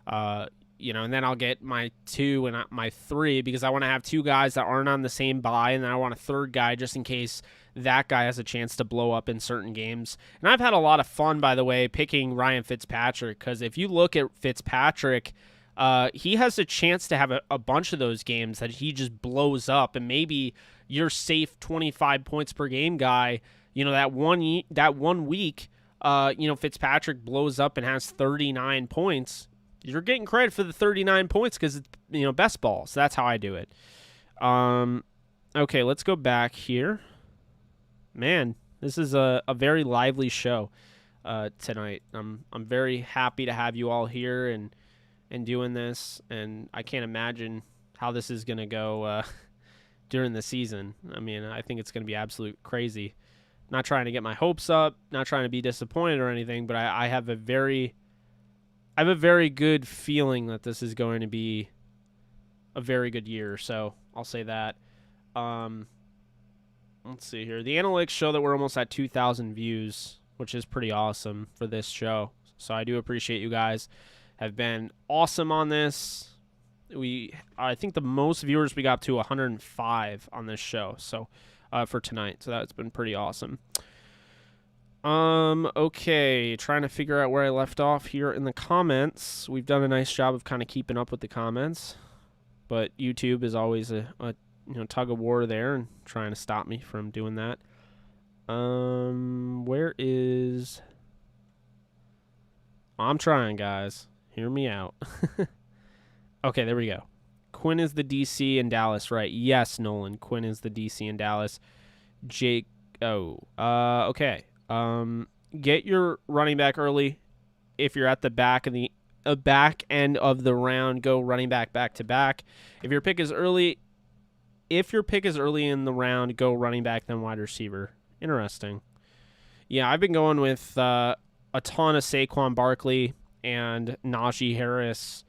Speaker 1: and then I'll get my 2 and my 3 because I want to have 2 guys that aren't on the same bye, and then I want a third guy just in case that guy has a chance to blow up in certain games. And I've had a lot of fun, by the way, picking Ryan Fitzpatrick, because if you look at Fitzpatrick, he has a chance to have a bunch of those games that he just blows up, and maybe your safe 25 points per game guy, that one week, Fitzpatrick blows up and has 39 points. You're getting credit for the 39 points because it's, best ball. So that's how I do it. Okay, let's go back here. Man, this is a very lively show tonight. I'm very happy to have you all here and doing this, and I can't imagine how this is going to go during the season. I think it's going to be absolute crazy. Not trying to get my hopes up, not trying to be disappointed or anything, but I have a very good feeling that this is going to be a very good year. So I'll say that. Let's see here. The analytics show that we're almost at 2,000 views, which is pretty awesome for this show. So I do appreciate you guys. Have been awesome on this. I think the most viewers we got up to 105 on this show. So for tonight. So that's been pretty awesome. Okay, trying to figure out where I left off here in the comments. We've done a nice job of kind of keeping up with the comments, but YouTube is always a tug of war there and trying to stop me from doing that. Where is... I'm trying, guys. Hear me out. Okay, there we go. Quinn is the DC in Dallas, right? Yes, Nolan. Quinn is the DC in Dallas. Jake... Oh. Okay. Get your running back early. If you're at the back end of the round, go running back to back. If your pick is early in the round, go running back then wide receiver. Interesting. Yeah, I've been going with a ton of Saquon Barkley and Najee Harris.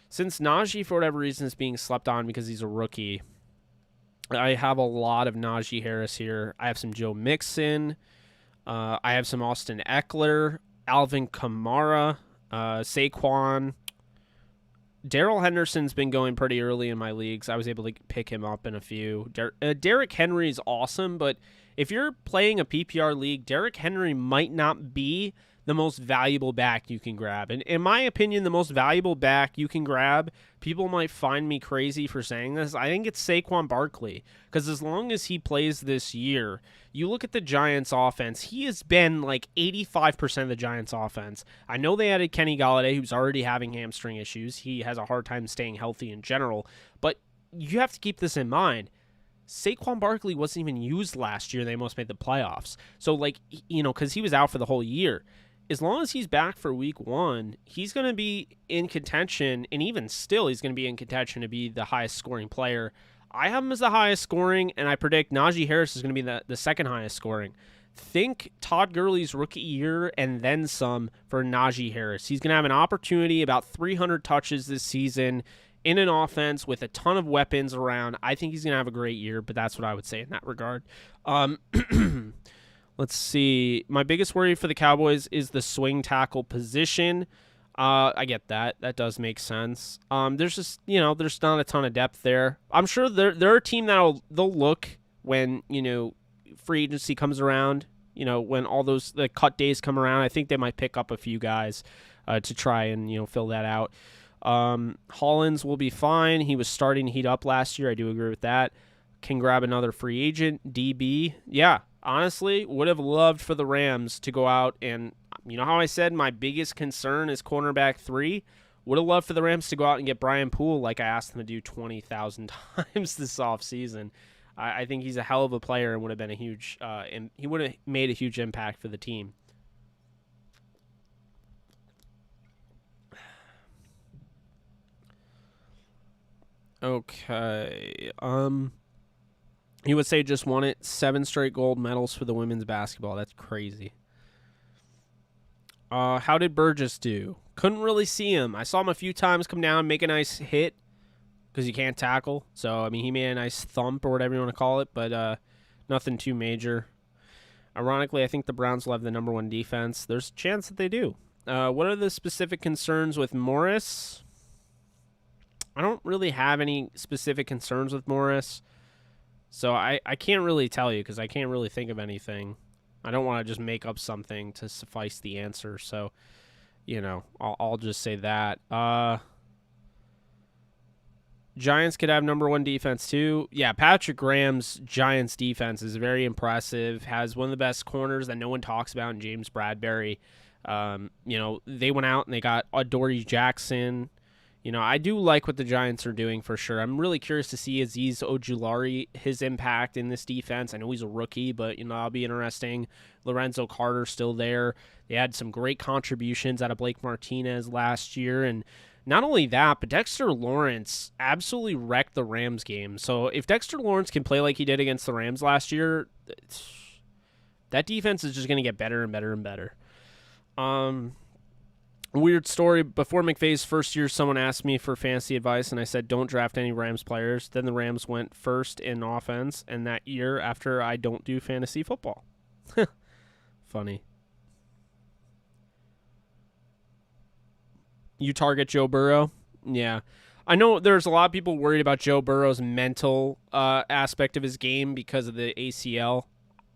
Speaker 1: Since Najee, for whatever reason, is being slept on because he's a rookie, I have a lot of Najee Harris here. I have some Joe Mixon. I have some Austin Eckler, Alvin Kamara, Saquon. Darrell Henderson's been going pretty early in my leagues. I was able to pick him up in a few. Derrick Henry is awesome, but if you're playing a PPR league, Derrick Henry might not be the most valuable back you can grab. And in my opinion, the most valuable back you can grab, people might find me crazy for saying this, I think it's Saquon Barkley. Because as long as he plays this year, you look at the Giants offense, he has been like 85% of the Giants offense. I know they added Kenny Golladay, who's already having hamstring issues. He has a hard time staying healthy in general. But you have to keep this in mind. Saquon Barkley wasn't even used last year. They almost made the playoffs. So, because he was out for the whole year. As long as he's back for week 1, he's going to be in contention, and even still, he's going to be in contention to be the highest scoring player. I have him as the highest scoring, and I predict Najee Harris is going to be the second highest scoring. Think Todd Gurley's rookie year and then some for Najee Harris. He's going to have an opportunity, about 300 touches this season in an offense with a ton of weapons around. I think he's going to have a great year, but that's what I would say in that regard. Let's see. My biggest worry for the Cowboys is the swing tackle position. I get that. That does make sense. There's just, there's not a ton of depth there. I'm sure they're a team they'll look when, free agency comes around, when all the cut days come around. I think they might pick up a few guys to try and, fill that out. Hollins will be fine. He was starting to heat up last year. I do agree with that. Can grab another free agent. DB. Yeah. Honestly, would have loved for the Rams to go out and, how I said my biggest concern is cornerback 3? Would have loved for the Rams to go out and get Brian Poole like I asked them to do 20,000 times this offseason. I think he's a hell of a player and would have been a huge and he would have made a huge impact for the team. Okay. He would say just won it. 7 straight gold medals for the women's basketball. That's crazy. How did Burgess do? Couldn't really see him. I saw him a few times come down, make a nice hit because he can't tackle. So, he made a nice thump or whatever you want to call it, but nothing too major. Ironically, I think the Browns will have the number 1 defense. There's a chance that they do. What are the specific concerns with Morris? I don't really have any specific concerns with Morris. So I can't really tell you because I can't really think of anything. I don't want to just make up something to suffice the answer. So, I'll just say that. Giants could have number 1 defense too. Yeah, Patrick Graham's Giants defense is very impressive. Has one of the best corners that no one talks about in James Bradbury. They went out and they got Adoree Jackson. I do like what the Giants are doing for sure. I'm really curious to see Azeez Ojulari, his impact in this defense. I know he's a rookie, but, that'll be interesting. Lorenzo Carter still there. They had some great contributions out of Blake Martinez last year. And not only that, but Dexter Lawrence absolutely wrecked the Rams game. So if Dexter Lawrence can play like he did against the Rams last year, that defense is just going to get better and better and better. Weird story. Before McVay's first year, someone asked me for fantasy advice, and I said, don't draft any Rams players. Then the Rams went first in offense, and that year after, I don't do fantasy football. Funny. You target Joe Burrow? Yeah. I know there's a lot of people worried about Joe Burrow's mental aspect of his game because of the ACL.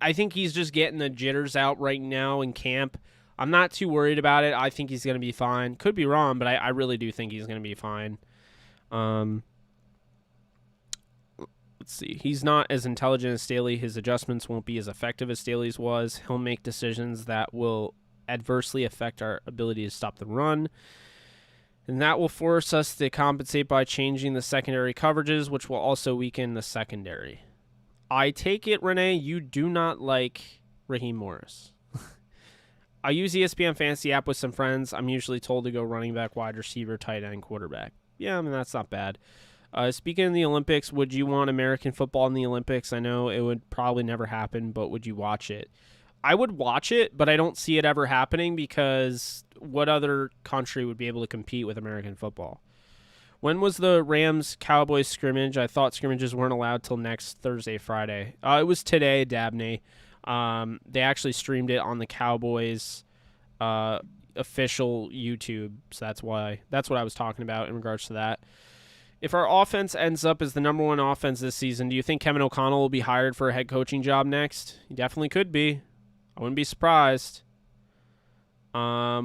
Speaker 1: I think he's just getting the jitters out right now in camp. I'm not too worried about it. I think he's going to be fine. Could be wrong, but I really do think he's going to be fine. Let's see. He's not as intelligent as Staley. His adjustments won't be as effective as Staley's was. He'll make decisions that will adversely affect our ability to stop the run. And that will force us to compensate by changing the secondary coverages, which will also weaken the secondary. I take it, Renee, you do not like Raheem Morris. I use ESPN Fantasy app with some friends. I'm usually told to go running back, wide receiver, tight end, quarterback. Yeah, I mean, that's not bad. Speaking of the Olympics, would you want American football in the Olympics? I know it would probably never happen, but would you watch it? I would watch it, but I don't see it ever happening because what other country would be able to compete with American football? When was the Rams-Cowboys scrimmage? I thought scrimmages weren't allowed till next Thursday, Friday. It was today, Dabney. They actually streamed it on the Cowboys official YouTube, so that's what I was talking about in regards to that. If our offense ends up as the number one offense this season, do you think Kevin O'Connell will be hired for a head coaching job next? He definitely could be. I wouldn't be surprised. Why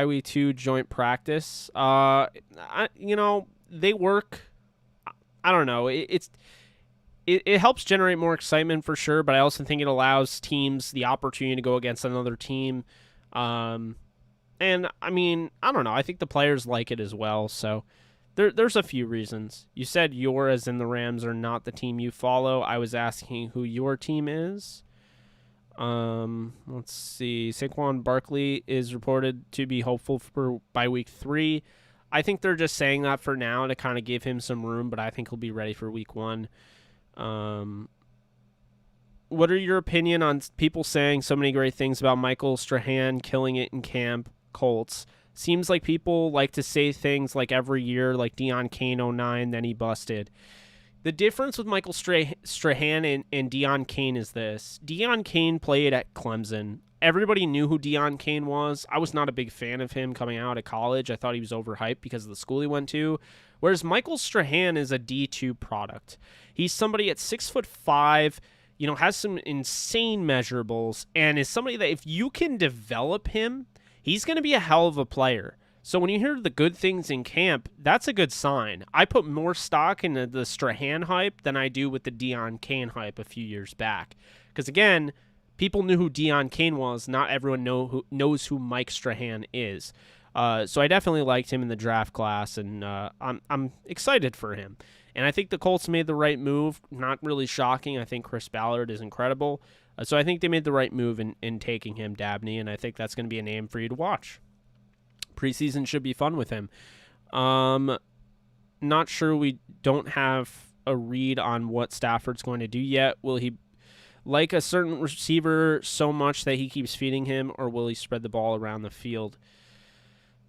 Speaker 1: we two joint practice? They work. I don't know. It helps generate more excitement for sure, but I also think it allows teams the opportunity to go against another team. And I mean, I don't know. I think the players like it as well. So there's a few reasons. You said your, as in the Rams, are not the team you follow. I was asking who your team is. Let's see. Saquon Barkley is reported to be hopeful by week 3. I think they're just saying that for now to kind of give him some room, but I think he'll be ready for week 1. What are your opinion on people saying so many great things about Michael Strahan killing it in camp, Colts? Seems like people like to say things like every year, like Deion Kane 09, then he busted. The difference with Michael Strahan and Deion Kane is this. Deion Kane played at Clemson. Everybody knew who Deion Kane was. I was not a big fan of him coming out of college. I thought he was overhyped because of the school he went to. Whereas Michael Strahan is a D2 product. He's somebody at 6'5", has some insane measurables, and is somebody that if you can develop him, he's going to be a hell of a player. So when you hear the good things in camp, that's a good sign. I put more stock in the Strahan hype than I do with the Deion Kane hype a few years back. Because again, people knew who Deion Kane was. Not everyone knows who Mike Strahan is. So I definitely liked him in the draft class, and I'm excited for him. And I think the Colts made the right move. Not really shocking. I think Chris Ballard is incredible. So I think they made the right move in taking him, Dabney, and I think that's going to be a name for you to watch. Preseason should be fun with him. Not sure, we don't have a read on what Stafford's going to do yet. Will he like a certain receiver so much that he keeps feeding him, or will he spread the ball around the field?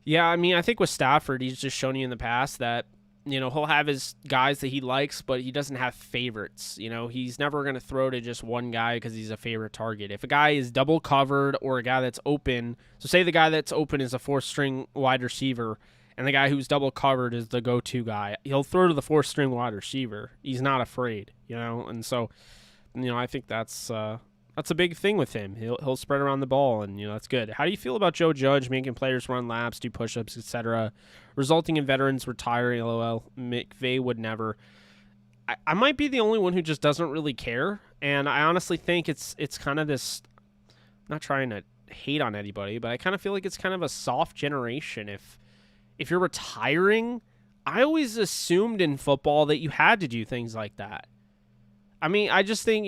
Speaker 1: Yeah, I mean, I think with Stafford, he's just shown you in the past that, he'll have his guys that he likes, but he doesn't have favorites. He's never going to throw to just one guy because he's a favorite target. If a guy is double covered or a guy that's open, so say the guy that's open is a 4th-string wide receiver, and the guy who's double covered is the go-to guy, he'll throw to the 4th-string wide receiver. He's not afraid, and so, I think that's a big thing with him. He'll spread around the ball, and that's good. How do you feel about Joe Judge making players run laps, do push-ups, etc., resulting in veterans retiring? LOL. McVay would never. I might be the only one who just doesn't really care, and I honestly think it's kind of this. I'm not trying to hate on anybody, but I kind of feel like it's kind of a soft generation. If you're retiring, I always assumed in football that you had to do things like that. I mean, I just think,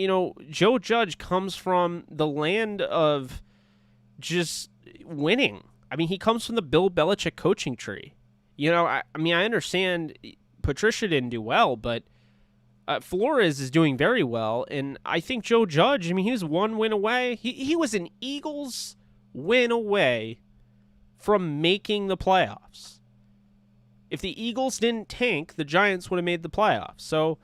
Speaker 1: Joe Judge comes from the land of just winning. I mean, he comes from the Bill Belichick coaching tree. I understand Patricia didn't do well, but Flores is doing very well. And I think Joe Judge, he was one win away. He was an Eagles win away from making the playoffs. If the Eagles didn't tank, the Giants would have made the playoffs. So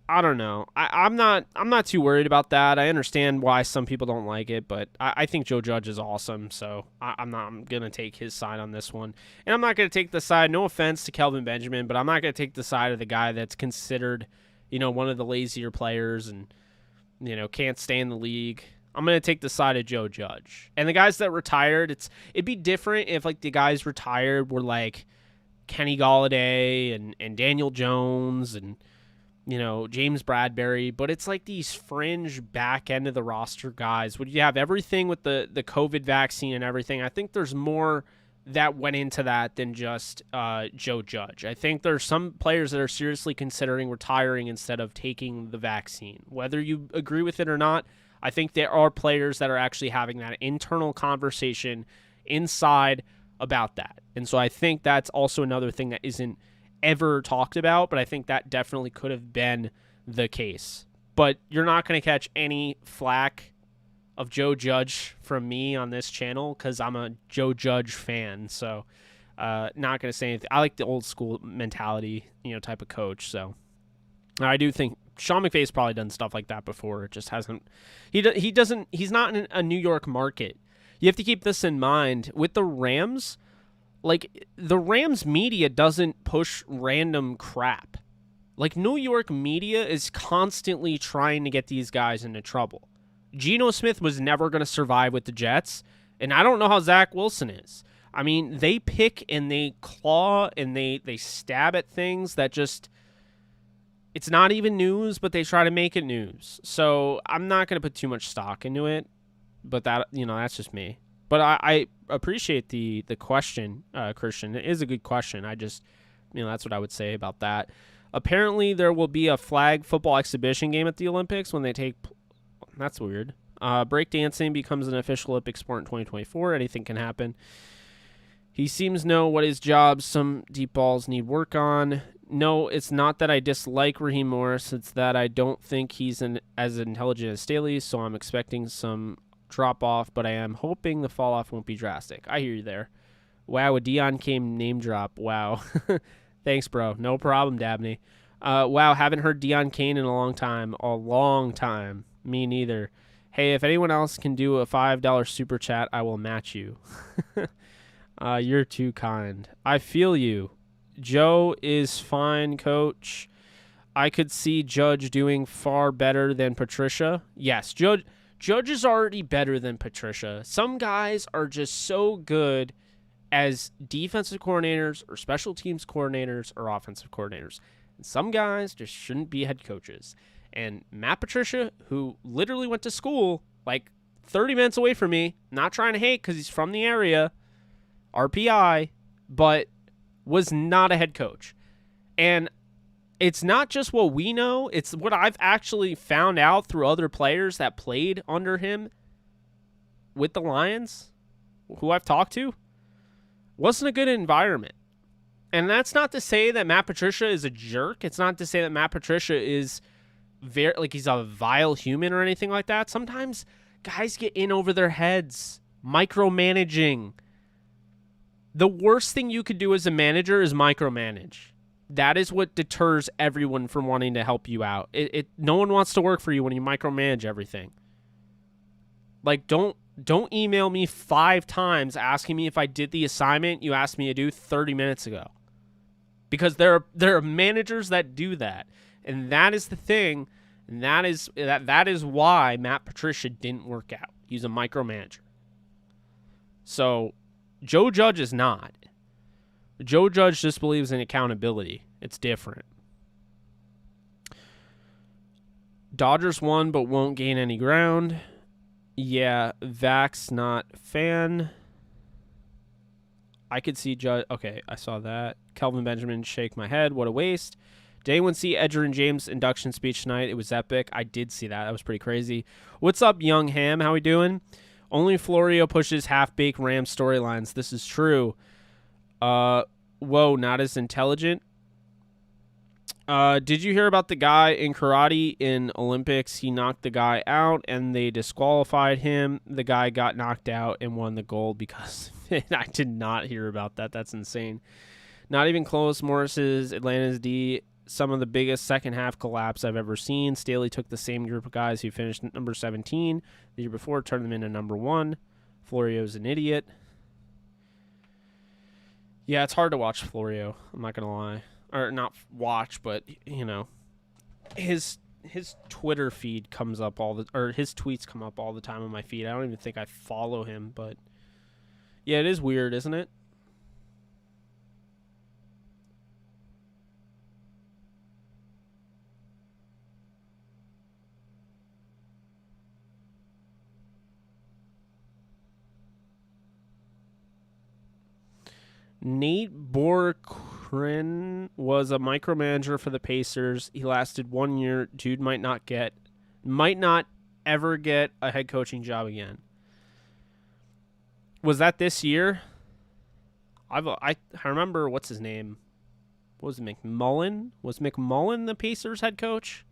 Speaker 1: I don't know. I'm not too worried about that. I understand why some people don't like it, but I think Joe Judge is awesome. So I'm gonna take his side on this one, and I'm not gonna take the side. No offense to Kelvin Benjamin, but I'm not gonna take the side of the guy that's considered, one of the lazier players and can't stay in the league. I'm going to take the side of Joe Judge. And the guys that retired, it'd be different if the guys retired were Kenny Golladay and Daniel Jones and James Bradbury, but it's these fringe back end of the roster guys. Would you have everything with the COVID vaccine and everything? I think there's more that went into that than just Joe Judge. I think there's some players that are seriously considering retiring instead of taking the vaccine. Whether you agree with it or not, I think there are players that are actually having that internal conversation inside about that. And so I think that's also another thing that isn't ever talked about, but I think that definitely could have been the case. But you're not going to catch any flack of Joe Judge from me on this channel because I'm a Joe Judge fan. So not going to say anything. I like the old school mentality, type of coach. So I do think Sean McVay's probably done stuff like that before. It just hasn't. He's not in a New York market. You have to keep this in mind with the Rams. The Rams media doesn't push random crap. New York media is constantly trying to get these guys into trouble. Geno Smith was never going to survive with the Jets, and I don't know how Zach Wilson is. I mean, they pick and they claw and they stab at things that just. It's not even news, but they try to make it news. So I'm not going to put too much stock into it, but that's just me. But I appreciate the question, Christian. It is a good question. I just, that's what I would say about that. Apparently, there will be a flag football exhibition game at the Olympics when they take. That's weird. Breakdancing becomes an official Olympic sport in 2024. Anything can happen. He seems to know what his job. Some deep balls need work on. No, it's not that I dislike Raheem Morris. It's that I don't think he's as intelligent as Staley, so I'm expecting some drop-off, but I am hoping the fall-off won't be drastic. I hear you there. Wow, a Dion came name drop. Wow. Thanks, bro. No problem, Dabney. Wow, haven't heard Dion Kane in a long time. A long time. Me neither. Hey, if anyone else can do a $5 super chat, I will match you. You're too kind. I feel you. Joe is fine, coach. I could see Judge doing far better than Patricia. Yes, Judge is already better than Patricia. Some guys are just so good as defensive coordinators or special teams coordinators or offensive coordinators. And some guys just shouldn't be head coaches. And Matt Patricia, who literally went to school 30 minutes away from me, not trying to hate because he's from the area, RPI, but was not a head coach. And it's not just what we know, it's what I've actually found out through other players that played under him with the Lions, who I've talked to. Wasn't a good environment. And that's not to say that Matt Patricia is a jerk. It's not to say that Matt Patricia is he's a vile human or anything like that. Sometimes guys get in over their heads, micromanaging. The worst thing you could do as a manager is micromanage. That is what deters everyone from wanting to help you out. No one wants to work for you when you micromanage everything. Don't email me 5 times asking me if I did the assignment you asked me to do 30 minutes ago. Because there are managers that do that. And that is the thing. And that is why Matt Patricia didn't work out. He's a micromanager. So Joe Judge is not. Joe Judge just believes in accountability. It's different. Dodgers won but won't gain any ground. Yeah, Vax not fan. I could see Judge. Okay, I saw that. Kelvin Benjamin shake my head. What a waste. Did anyone see Edgerrin James' induction speech tonight? It was epic. I did see that. That was pretty crazy. What's up, Young Ham? How we doing? Only Florio pushes half-baked Rams storylines. This is true. Whoa, not as intelligent. Did you hear about the guy in karate in Olympics? He knocked the guy out and they disqualified him. The guy got knocked out and won the gold because I did not hear about that. That's insane. Not even close. Morris's Atlanta's D, some of the biggest second half collapse I've ever seen. Staley took the same group of guys who finished number 17 the year before, turned them into number 1. Florio's an idiot. Yeah, it's hard to watch Florio. I'm not going to lie. Or not watch, but you know, his Twitter feed comes up his tweets come up all the time on my feed. I don't even think I follow him, but yeah, it is weird, isn't it? Nate Borkrin was a micromanager for the Pacers. He lasted 1 year. Dude might not ever get a head coaching job again. Was that this year? I remember, what's his name? What was it, McMullen? Was McMullen the Pacers head coach?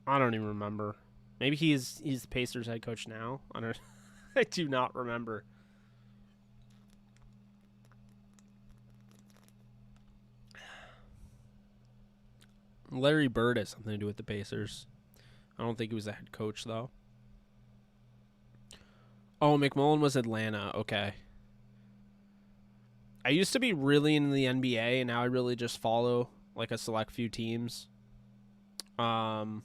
Speaker 1: I don't even remember. Maybe he's the Pacers head coach now. I do not remember. Larry Bird has something to do with the Pacers. I don't think he was the head coach, though. Oh, McMullen was Atlanta. Okay. I used to be really into the NBA, and now I really just follow like a select few teams. But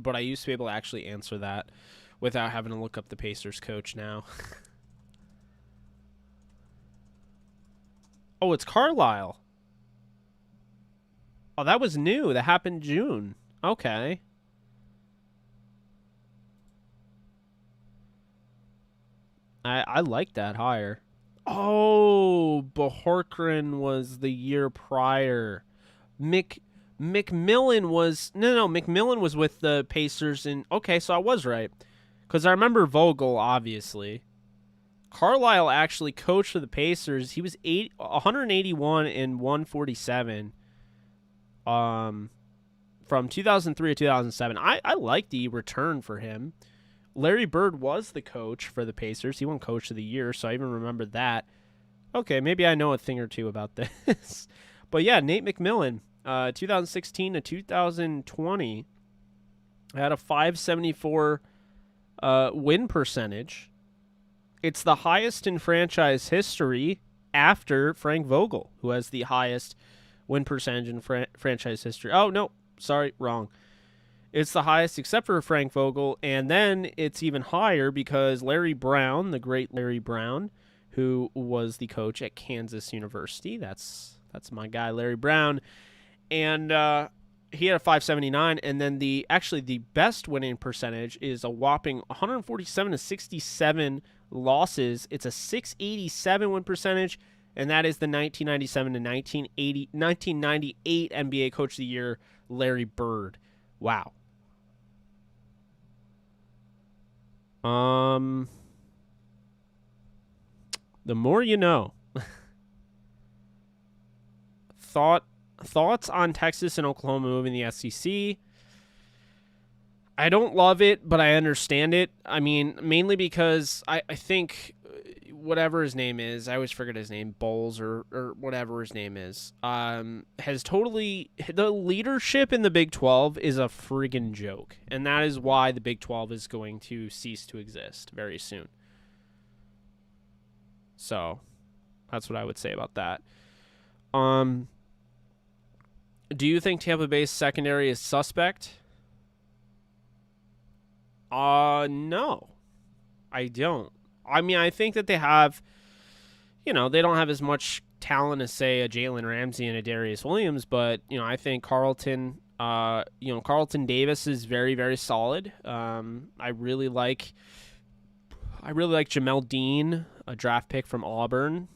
Speaker 1: I used to be able to actually answer that without having to look up the Pacers coach now. Oh, it's Carlisle. Oh, that was new. That happened June. Okay. I like that hire. Oh, Bahorkran was the year prior. McMillan was... No, McMillan was with the Pacers. Okay, so I was right. Because I remember Vogel, obviously. Carlisle actually coached for the Pacers. He was 181 and 147. From 2003 to 2007. I like the return for him. Larry Bird was the coach for the Pacers. He won Coach of the Year, so I even remember that. Okay, maybe I know a thing or two about this. But yeah, Nate McMillan, 2016 to 2020, had a 574 win percentage. It's the highest in franchise history after Frank Vogel, who has the highest win percentage in franchise history. Oh, no. Sorry, wrong. It's the highest except for Frank Vogel, and then it's even higher because Larry Brown, the great Larry Brown, who was the coach at Kansas University. That's my guy, Larry Brown. And he had a 579, and then the best winning percentage is a whopping 147 to 67 losses. It's a 687 win percentage. And that is the 1997 to 1998 NBA Coach of the Year, Larry Bird. Wow. The more you know. Thoughts on Texas and Oklahoma moving the SEC? I don't love it, but I understand it. I mean, mainly because I think whatever his name is, I always forget his name, Bowles or whatever his name is, has totally... The leadership in the Big 12 is a friggin' joke, and that is why the Big 12 is going to cease to exist very soon. So, that's what I would say about that. Do you think Tampa Bay's secondary is suspect? No, I don't. I mean, I think that they have, they don't have as much talent as, say, a Jalen Ramsey and a Darius Williams, but, I think Carlton Davis is very, very solid. I really like Jamel Dean, a draft pick from Auburn.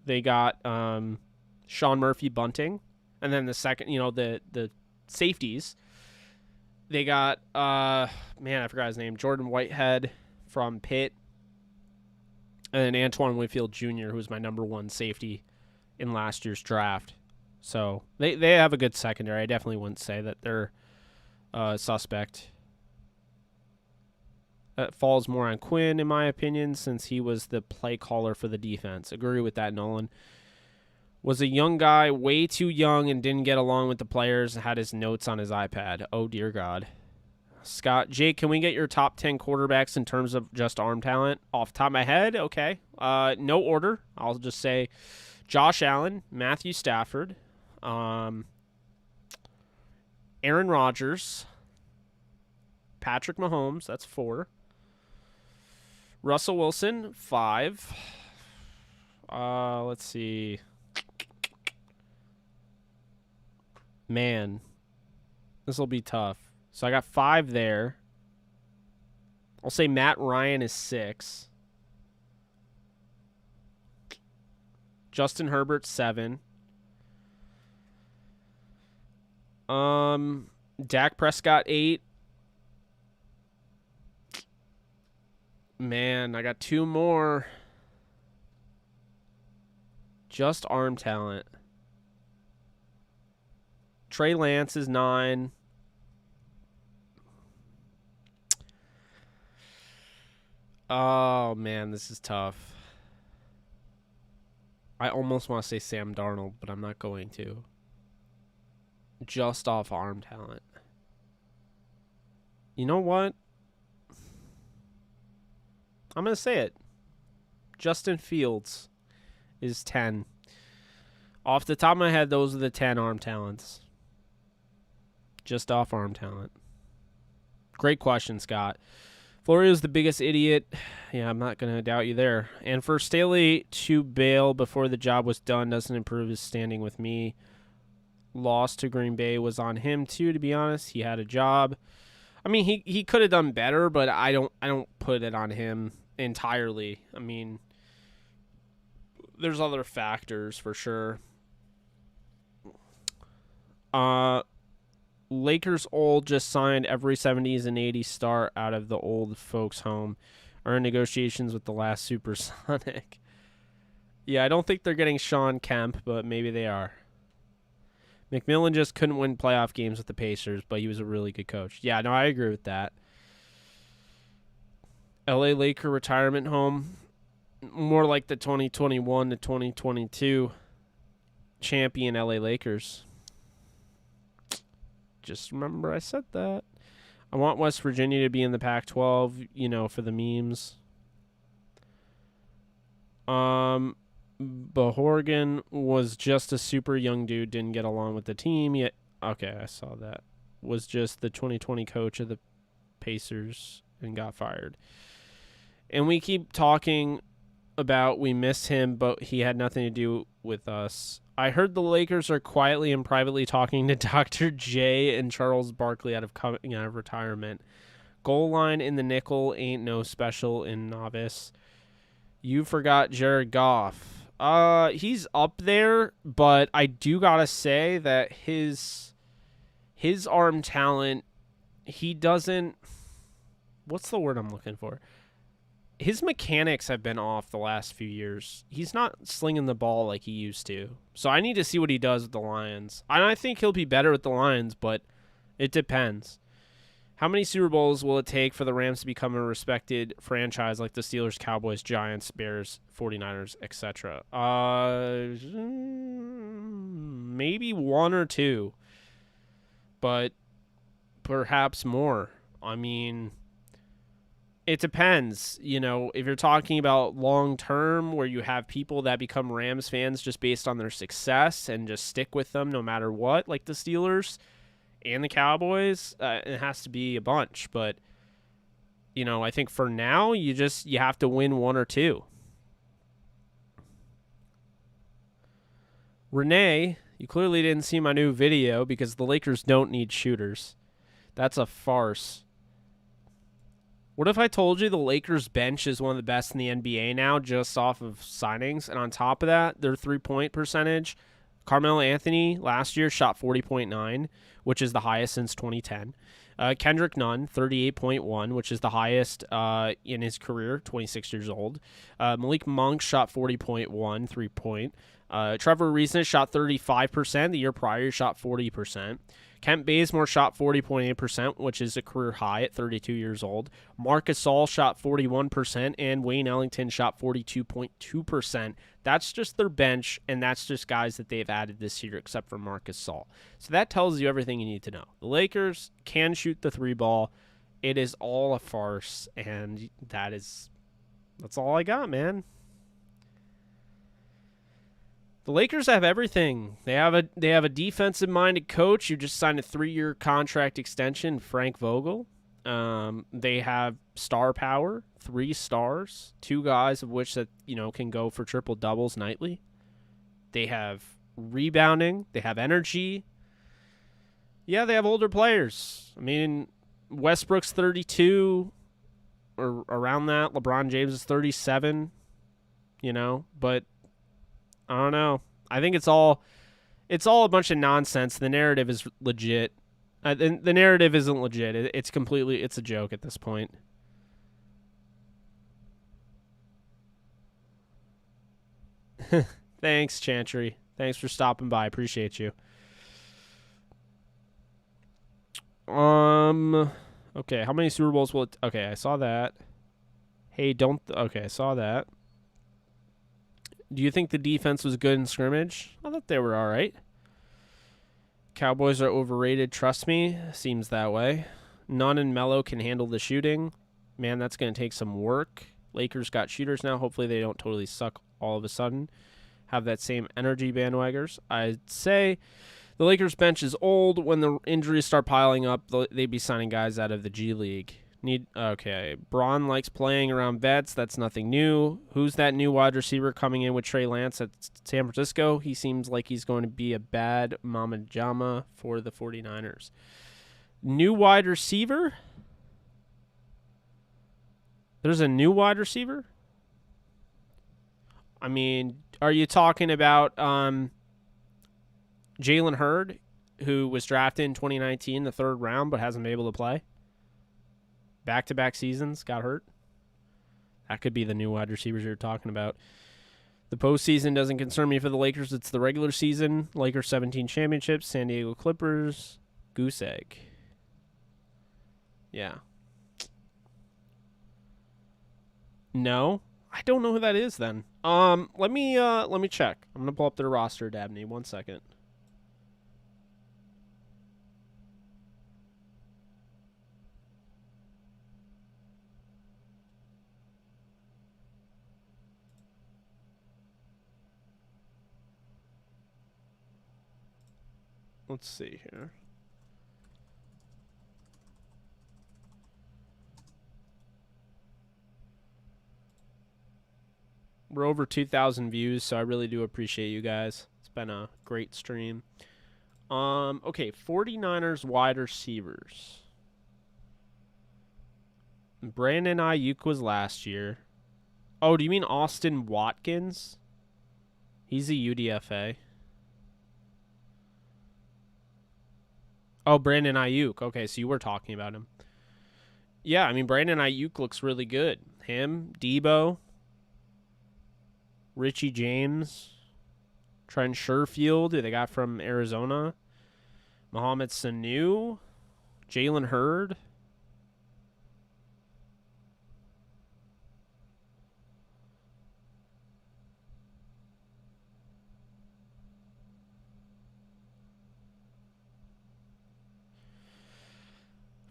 Speaker 1: They got Sean Murphy Bunting, and then the second, the safeties. They got, I forgot his name, Jordan Whitehead from Pitt, and Antoine Winfield Jr., who's my number one safety in last year's draft. So they have a good secondary. I definitely wouldn't say that they're suspect. That falls more on Quinn, in my opinion, since he was the play caller for the defense. Agree with that, Nolan. Was a young guy, way too young, and didn't get along with the players and had his notes on his iPad. Oh, dear God. Scott, Jake, can we get your top 10 quarterbacks in terms of just arm talent? Off the top of my head, okay. No order. I'll just say Josh Allen, Matthew Stafford, Aaron Rodgers, Patrick Mahomes, that's 4. Russell Wilson, 5. Let's see. Man, this will be tough. So I got 5 there. I'll say Matt Ryan is 6. Justin Herbert, 7. Dak Prescott, 8. Man, I got 2 more. Just arm talent. Trey Lance is 9. Oh, man, this is tough. I almost want to say Sam Darnold, but I'm not going to. Just off arm talent. You know what? I'm going to say it. Justin Fields is 10. Off the top of my head, those are the 10 arm talents. Just off arm talent. Great question, Scott. Florio's the biggest idiot. Yeah, I'm not going to doubt you there. And for Staley to bail before the job was done doesn't improve his standing with me. Loss to Green Bay was on him too, to be honest. He had a job. I mean, he could have done better, but I don't put it on him entirely. I mean, there's other factors for sure. Lakers old just signed every 70s and 80s star out of the old folks home. Are in negotiations with the last Supersonic. Yeah, I don't think they're getting Sean Kemp, but maybe they are. McMillan just couldn't win playoff games with the Pacers, but he was a really good coach. Yeah, no, I agree with that. LA Laker retirement home. More like the 2021 to 2022 champion LA Lakers. Just remember I said that. I want West Virginia to be in the Pac-12, you know, for the memes. Bahorgan was just a super young dude, didn't get along with the team yet. Okay, I saw that. Was just the 2020 coach of the Pacers and got fired. And we keep talking about we miss him, but he had nothing to do with us. I heard the Lakers are quietly and privately talking to Dr. J and Charles Barkley out of retirement. Goal line in the nickel ain't no special in novice. You forgot Jared Goff. He's up there, but I do gotta say that his arm talent, he doesn't. What's the word I'm looking for? His mechanics have been off the last few years. He's not slinging the ball like he used to. So I need to see what he does with the Lions. And I think he'll be better with the Lions, but it depends. How many Super Bowls will it take for the Rams to become a respected franchise like the Steelers, Cowboys, Giants, Bears, 49ers, etc.? Maybe 1 or 2. But perhaps more. I mean, it depends. You know, if you're talking about long term where you have people that become Rams fans just based on their success and just stick with them no matter what, like the Steelers and the Cowboys, it has to be a bunch. But, you know, I think for now, you have to win 1 or 2. Renee, you clearly didn't see my new video because the Lakers don't need shooters. That's a farce. What if I told you the Lakers bench is one of the best in the NBA now just off of signings? And on top of that, their three-point percentage, Carmelo Anthony last year shot 40.9, which is the highest since 2010. Kendrick Nunn, 38.1, which is the highest in his career, 26 years old. Malik Monk shot 40.1, 3-point. Trevor Reason shot 35%. The year prior, he shot 40%. Kent Bazemore shot 40.8%, which is a career high at 32 years old. Marcus All shot 41%, and Wayne Ellington shot 42.2%. That's just their bench, and that's just guys that they've added this year, except for Marcus All. So that tells you everything you need to know. The Lakers can shoot the three ball. It is all a farce, and that's all I got, man. The Lakers have everything. They have a defensive-minded coach who just signed a 3-year contract extension, Frank Vogel. They have star power, 3 stars, 2 guys of which that can go for triple doubles nightly. They have rebounding. They have energy. Yeah, they have older players. I mean, Westbrook's 32 or around that. LeBron James is 37. But I don't know. I think it's all a bunch of nonsense. The narrative is legit. The narrative isn't legit. It's a joke at this point. Thanks, Chantry. Thanks for stopping by. Appreciate you. Okay, how many Super Bowls will it... Okay, I saw that. Hey, don't... Okay, I saw that. Do you think the defense was good in scrimmage? I thought they were all right. Cowboys are overrated. Trust me. Seems that way. Nunn and Melo can handle the shooting. Man, that's going to take some work. Lakers got shooters now. Hopefully they don't totally suck all of a sudden. Have that same energy, bandwaggers. I'd say the Lakers bench is old. When the injuries start piling up, they'd be signing guys out of the G League. Okay. Braun likes playing around vets. That's nothing new. Who's that new wide receiver coming in with Trey Lance at San Francisco? He seems like he's going to be a bad mama jama for the 49ers. New wide receiver? There's a new wide receiver? I mean, are you talking about Jalen Hurd, who was drafted in 2019, the 3rd round, but hasn't been able to play? Back-to-back seasons, got hurt. That could be the new wide receivers you're talking about. The postseason doesn't concern me for the Lakers. It's the regular season. Lakers 17 championships. San Diego Clippers. Goose egg. Yeah. No. I don't know who that is then. Let me check. I'm gonna pull up their roster, Dabney. 1 second. Let's see here. We're over 2,000 views, so I really do appreciate you guys. It's been a great stream. Okay, 49ers wide receivers. Brandon Ayuk was last year. Oh, do you mean Austin Watkins? He's a UDFA. Oh, Brandon Ayuk. Okay, so you were talking about him. Yeah, I mean, Brandon Ayuk looks really good. Him, Debo, Richie James, Trent Sherfield, who they got from Arizona, Mohamed Sanu, Jalen Hurd.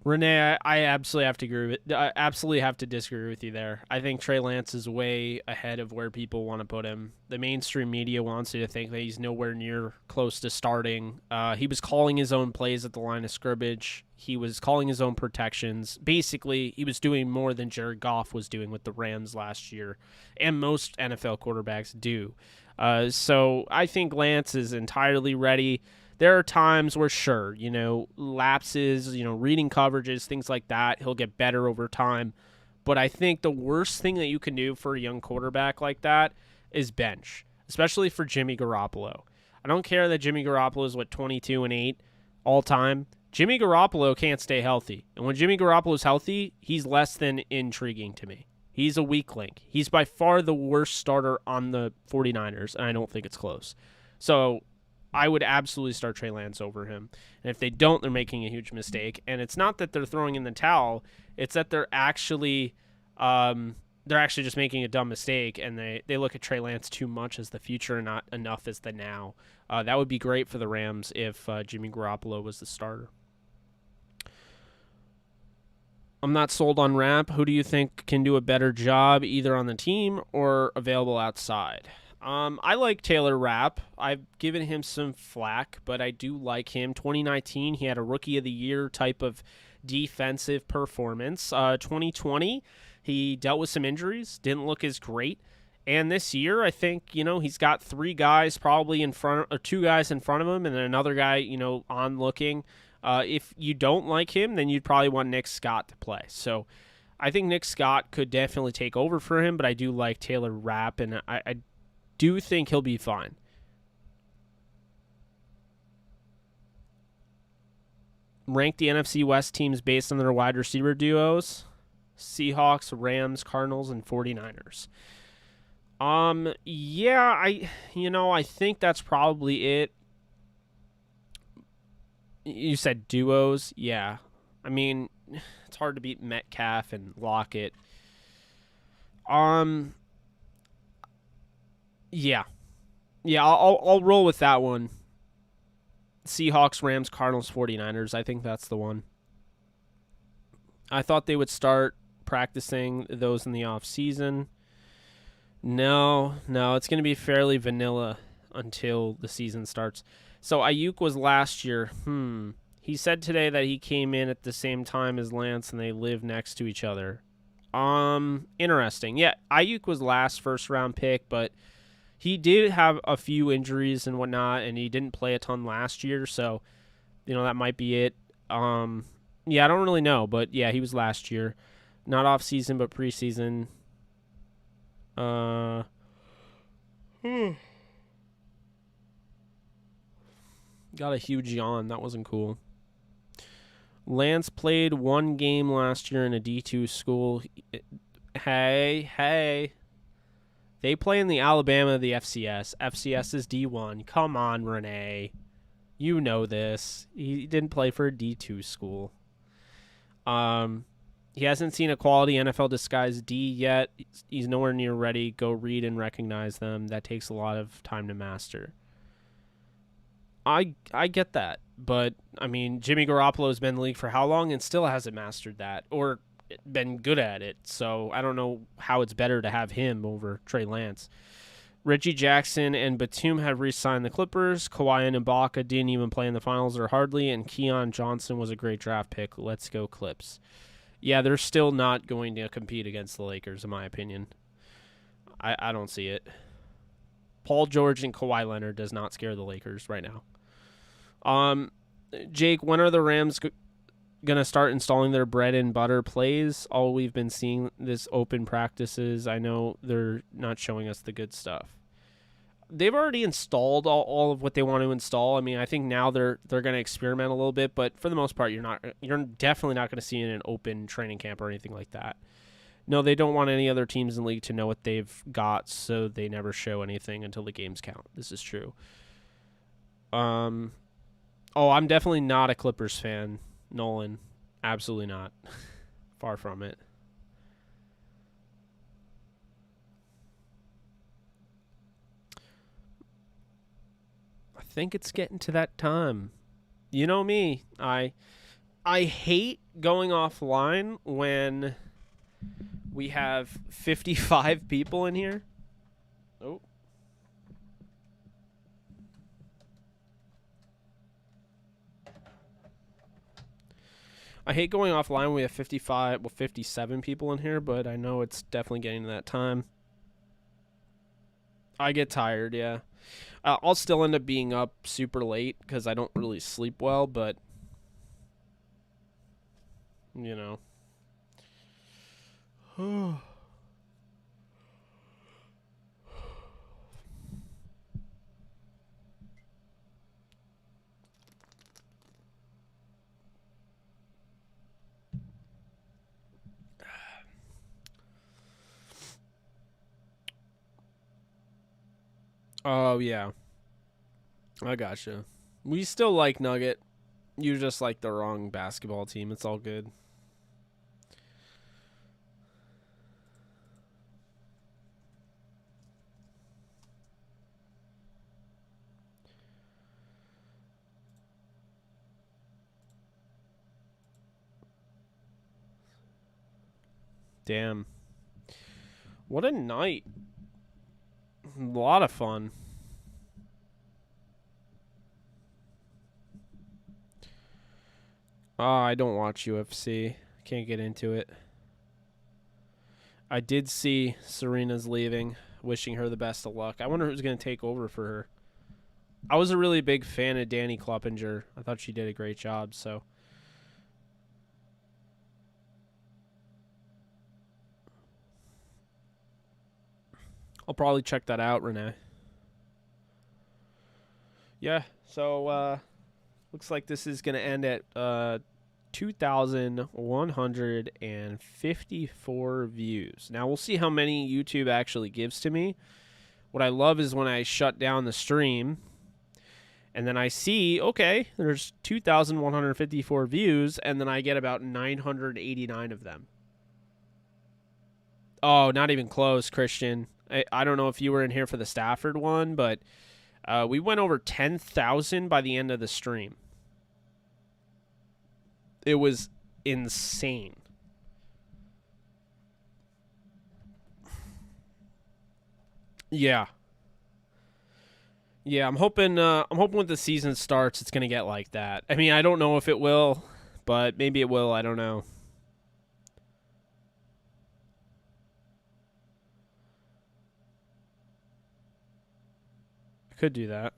Speaker 1: Renee, I absolutely have to disagree with you there. I think Trey Lance is way ahead of where people want to put him. The mainstream media wants you to think that he's nowhere near close to starting. He was calling his own plays at the line of scrimmage. He was calling his own protections. Basically, he was doing more than Jared Goff was doing with the Rams last year, and most NFL quarterbacks do. So I think Lance is entirely ready. There are times where, sure, lapses, reading coverages, things like that, he'll get better over time. But I think the worst thing that you can do for a young quarterback like that is bench, especially for Jimmy Garoppolo. I don't care that Jimmy Garoppolo is, 22-8 all time. Jimmy Garoppolo can't stay healthy. And when Jimmy Garoppolo is healthy, he's less than intriguing to me. He's a weak link. He's by far the worst starter on the 49ers, and I don't think it's close. So I would absolutely start Trey Lance over him. And if they don't, they're making a huge mistake. And it's not that they're throwing in the towel. It's that they're actually just making a dumb mistake, and they look at Trey Lance too much as the future and not enough as the now. That would be great for the Rams if Jimmy Garoppolo was the starter. I'm not sold on Rapp. Who do you think can do a better job either on the team or available outside? I like Taylor Rapp. I've given him some flack, but I do like him. 2019, he had a Rookie of the Year type of defensive performance. 2020, he dealt with some injuries, didn't look as great. And this year, I think, he's got 3 guys probably in front, or 2 guys in front of him, and then another guy, on looking. If you don't like him, then you'd probably want Nick Scott to play. So I think Nick Scott could definitely take over for him, but I do like Taylor Rapp, and I do think he'll be fine. Rank the NFC West teams based on their wide receiver duos: Seahawks, Rams, Cardinals, and 49ers. I think that's probably it. You said duos? Yeah. I mean, it's hard to beat Metcalf and Lockett. Yeah. Yeah, I'll roll with that one. Seahawks, Rams, Cardinals, 49ers. I think that's the one. I thought they would start practicing those in the off season. No, it's going to be fairly vanilla until the season starts. So Ayuk was last year. He said today that he came in at the same time as Lance and they live next to each other. Interesting. Yeah, Ayuk was last first round pick, but he did have a few injuries and whatnot, and he didn't play a ton last year, so that might be it. I don't really know, but yeah, he was last year. Not off season, but preseason. Got a huge yawn. That wasn't cool. Lance played 1 game last year in a D2 school. Hey. They play in the Alabama, the FCS. FCS is D1. Come on, Renee. You know this. He didn't play for a D2 school. He hasn't seen a quality NFL disguise D yet. He's nowhere near ready. Go read and recognize them. That takes a lot of time to master. I get that, but I mean, Jimmy Garoppolo's been in the league for how long and still hasn't mastered that or been good at it. So I don't know how it's better to have him over Trey Lance. Reggie Jackson and Batum have re-signed the Clippers. Kawhi and Ibaka didn't even play in the finals or hardly, and Keon Johnson was a great draft pick. Let's go Clips. Yeah, they're still not going to compete against the Lakers, in my opinion. I don't see it. Paul George and Kawhi Leonard does not scare the Lakers right now. Jake, when are the Rams going to start installing their bread and butter plays? All we've been seeing this open practices. I know they're not showing us the good stuff. They've already installed all of what they want to install. I mean, I think now they're going to experiment a little bit, but for the most part, you're definitely not going to see it in an open training camp or anything like that. No, they don't want any other teams in the league to know what they've got, so they never show anything until the games count. This is true. I'm definitely not a Clippers fan, Nolan. Absolutely not. Far from it. I think it's getting to that time. You know me. I hate going offline when we have 55 people in here. Oh. I hate going offline when we have 57 people in here, but I know it's definitely getting to that time. I get tired, yeah. I'll still end up being up super late because I don't really sleep well, but, Oh, yeah. I gotcha. We still like Nugget. You just like the wrong basketball team. It's all good. Damn. What a night. A lot of fun. I don't watch UFC. Can't get into it. I did see Serena's leaving. Wishing her the best of luck. I wonder who's going to take over for her. I was a really big fan of Danny Kloppinger. I thought she did a great job, so. I'll probably check that out, Renee. Yeah, so looks like this is going to end at 2,154 views. Now, we'll see how many YouTube actually gives to me. What I love is when I shut down the stream, and then I see, okay, there's 2,154 views, and then I get about 989 of them. Oh, not even close, Christian. I don't know if you were in here for the Stafford one, but we went over 10,000 by the end of the stream. It was insane. Yeah. Yeah, I'm hoping when the season starts it's going to get like that. I mean, I don't know if it will, but maybe it will, I don't know. Could do that.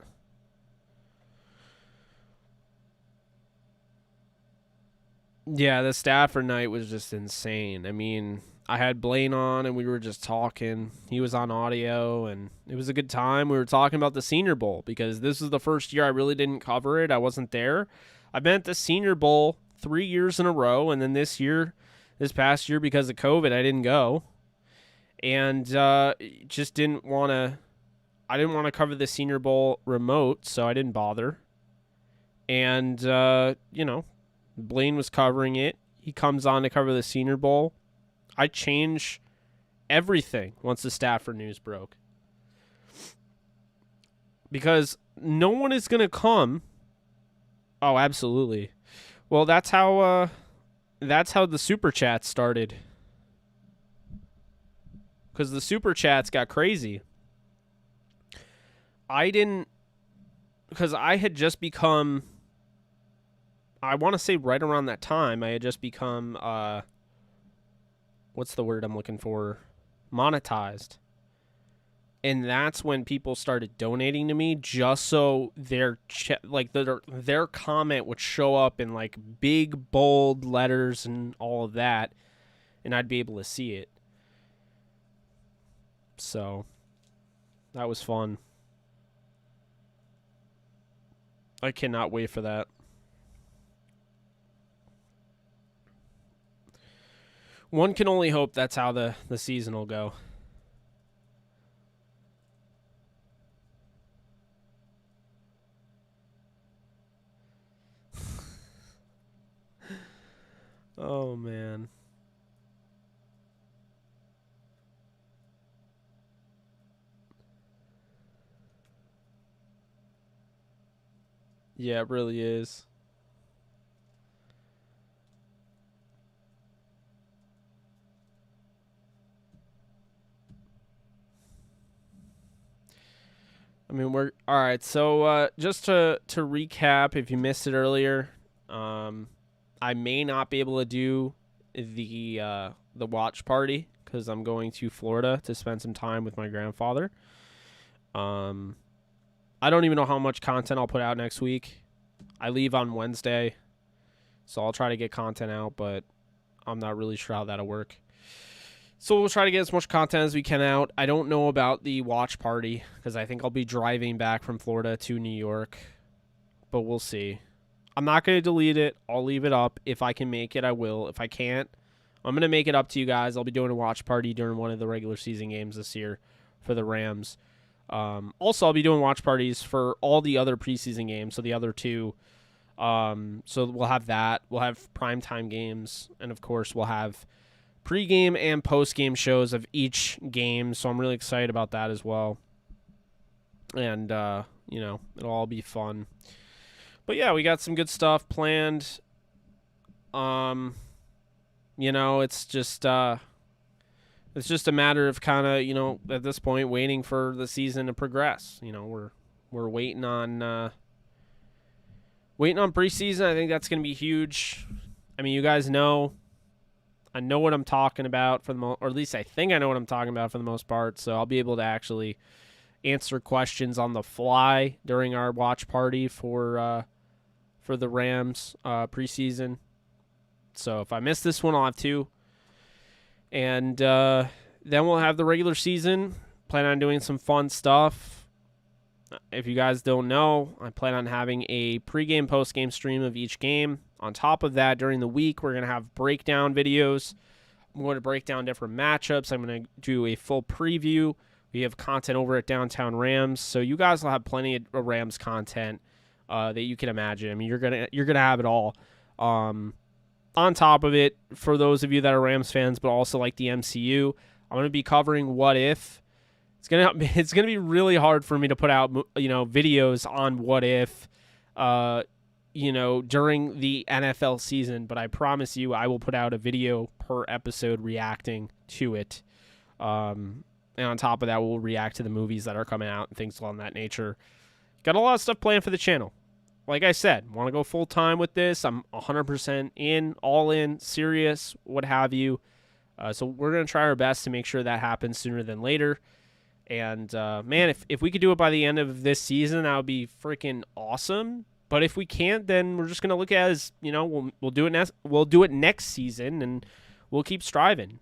Speaker 1: Yeah, the Stafford night was just insane. I mean, I had Blaine on and we were just talking. He was on audio and it was a good time. We were talking about the Senior Bowl because this is the first year I really didn't cover it. I wasn't there. I've been at the Senior Bowl 3 years in a row, and then this past year because of COVID, I didn't go. And just didn't want to. I didn't want to cover the Senior Bowl remote, so I didn't bother. And, Blaine was covering it. He comes on to cover the Senior Bowl. I change everything once the Stafford news broke. Because no one is going to come. Oh, absolutely. Well, that's how the Super Chats started. Because the Super Chats got crazy. Because I had just become, I want to say right around that time, I had just become, what's the word I'm looking for? Monetized. And that's when people started donating to me just so their comment would show up in like big, bold letters and all of that, and I'd be able to see it. So, that was fun. I cannot wait for that. One can only hope that's how the season will go. Oh, man. Yeah, it really is. I mean, we're all right. So, just to recap, if you missed it earlier, I may not be able to do the watch party because I'm going to Florida to spend some time with my grandfather. I don't even know how much content I'll put out next week. I leave on Wednesday, so I'll try to get content out, but I'm not really sure how that'll work. So we'll try to get as much content as we can out. I don't know about the watch party because I think I'll be driving back from Florida to New York, but we'll see. I'm not going to delete it. I'll leave it up. If I can make it, I will. If I can't, I'm going to make it up to you guys. I'll be doing a watch party during one of the regular season games this year for the Rams. Also, I'll be doing watch parties for all the other preseason games, so the other two. So we'll have that. We'll have primetime games, and of course, we'll have pregame and postgame shows of each game. So I'm really excited about that as well. And it'll all be fun. But yeah, we got some good stuff planned. It's just a matter of kind of, at this point, waiting for the season to progress. We're waiting on preseason. I think that's going to be huge. I mean, you guys know, I know what I'm talking about or at least I think I know what I'm talking about for the most part. So I'll be able to actually answer questions on the fly during our watch party for the Rams preseason. So if I miss this one, I'll have two. And then we'll have the regular season. Plan on doing some fun stuff. If you guys don't know, I plan on having a pregame, postgame stream of each game. On top of that, during the week, we're going to have breakdown videos. I'm going to break down different matchups. I'm going to do a full preview. We have content over at Downtown Rams, so you guys will have plenty of Rams content that you can imagine. I mean, you're gonna have it all. On top of it, for those of you that are Rams fans but also like the MCU, I'm going to be covering What If. It's gonna be really hard for me to put out videos on What If during the NFL season, but I promise you I will put out a video per episode reacting to it. And on top of that, we'll react to the movies that are coming out and things along that nature. Got a lot of stuff planned for the channel. Like I said, want to go full time with this. I'm 100% in, all in, serious, what have you. So we're going to try our best to make sure that happens sooner than later. And, man, if we could do it by the end of this season, that would be freaking awesome. But if we can't, then we're just going to look at it as, we'll do it next season, and we'll keep striving.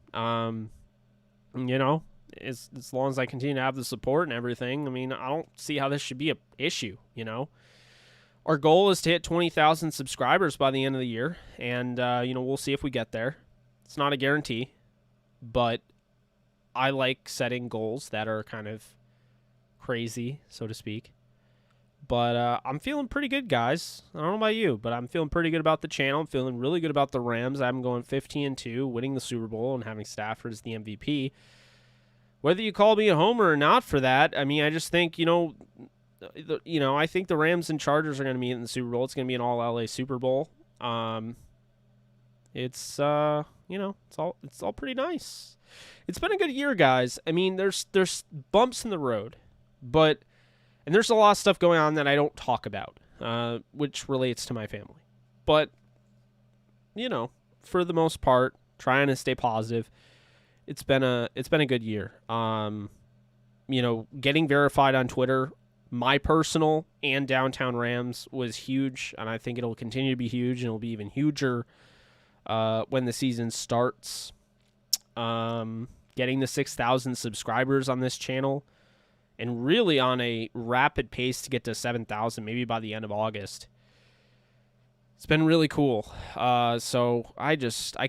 Speaker 1: As long as I continue to have the support and everything, I mean, I don't see how this should be an issue, Our goal is to hit 20,000 subscribers by the end of the year, and, we'll see if we get there. It's not a guarantee, but I like setting goals that are kind of crazy, so to speak. But I'm feeling pretty good, guys. I don't know about you, but I'm feeling pretty good about the channel. I'm feeling really good about the Rams. I'm going 15-2, winning the Super Bowl, and having Stafford as the MVP. Whether you call me a homer or not for that, I mean, I just think, I think the Rams and Chargers are going to meet in the Super Bowl. It's going to be an all-LA Super Bowl. It's all pretty nice. It's been a good year, guys. I mean, there's bumps in the road, and there's a lot of stuff going on that I don't talk about, which relates to my family. But, for the most part, trying to stay positive. It's been a good year. Getting verified on Twitter, my personal and Downtown Rams, was huge, and I think it'll continue to be huge, and it'll be even huger when the season starts. Getting the 6,000 subscribers on this channel, and really on a rapid pace to get to 7,000, maybe by the end of August. It's been really cool. So I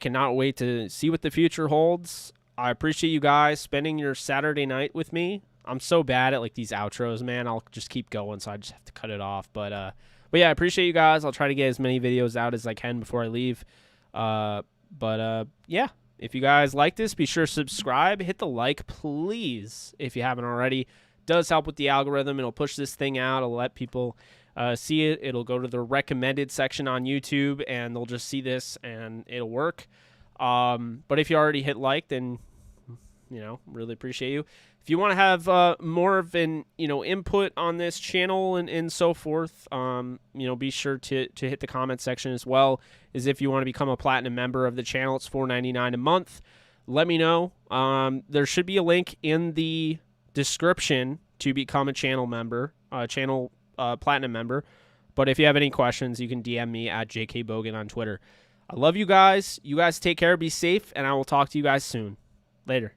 Speaker 1: cannot wait to see what the future holds. I appreciate you guys spending your Saturday night with me. I'm so bad at these outros, man. I'll just keep going, so I just have to cut it off. But yeah, I appreciate you guys. I'll try to get as many videos out as I can before I leave. Yeah, if you guys like this, be sure to subscribe. Hit the like, please, if you haven't already. It does help with the algorithm. It'll push this thing out. It'll let people see it. It'll go to the recommended section on YouTube, and they'll just see this, and it'll work. But if you already hit like, then really appreciate you. If you want to have more of an input on this channel and so forth, be sure to hit the comment section as well. As if you want to become a platinum member of the channel, it's $4.99 a month. Let me know. There should be a link in the description to become a channel member, platinum member. But if you have any questions, you can DM me at JKBogan on Twitter. I love you guys. You guys take care, be safe, and I will talk to you guys soon. Later.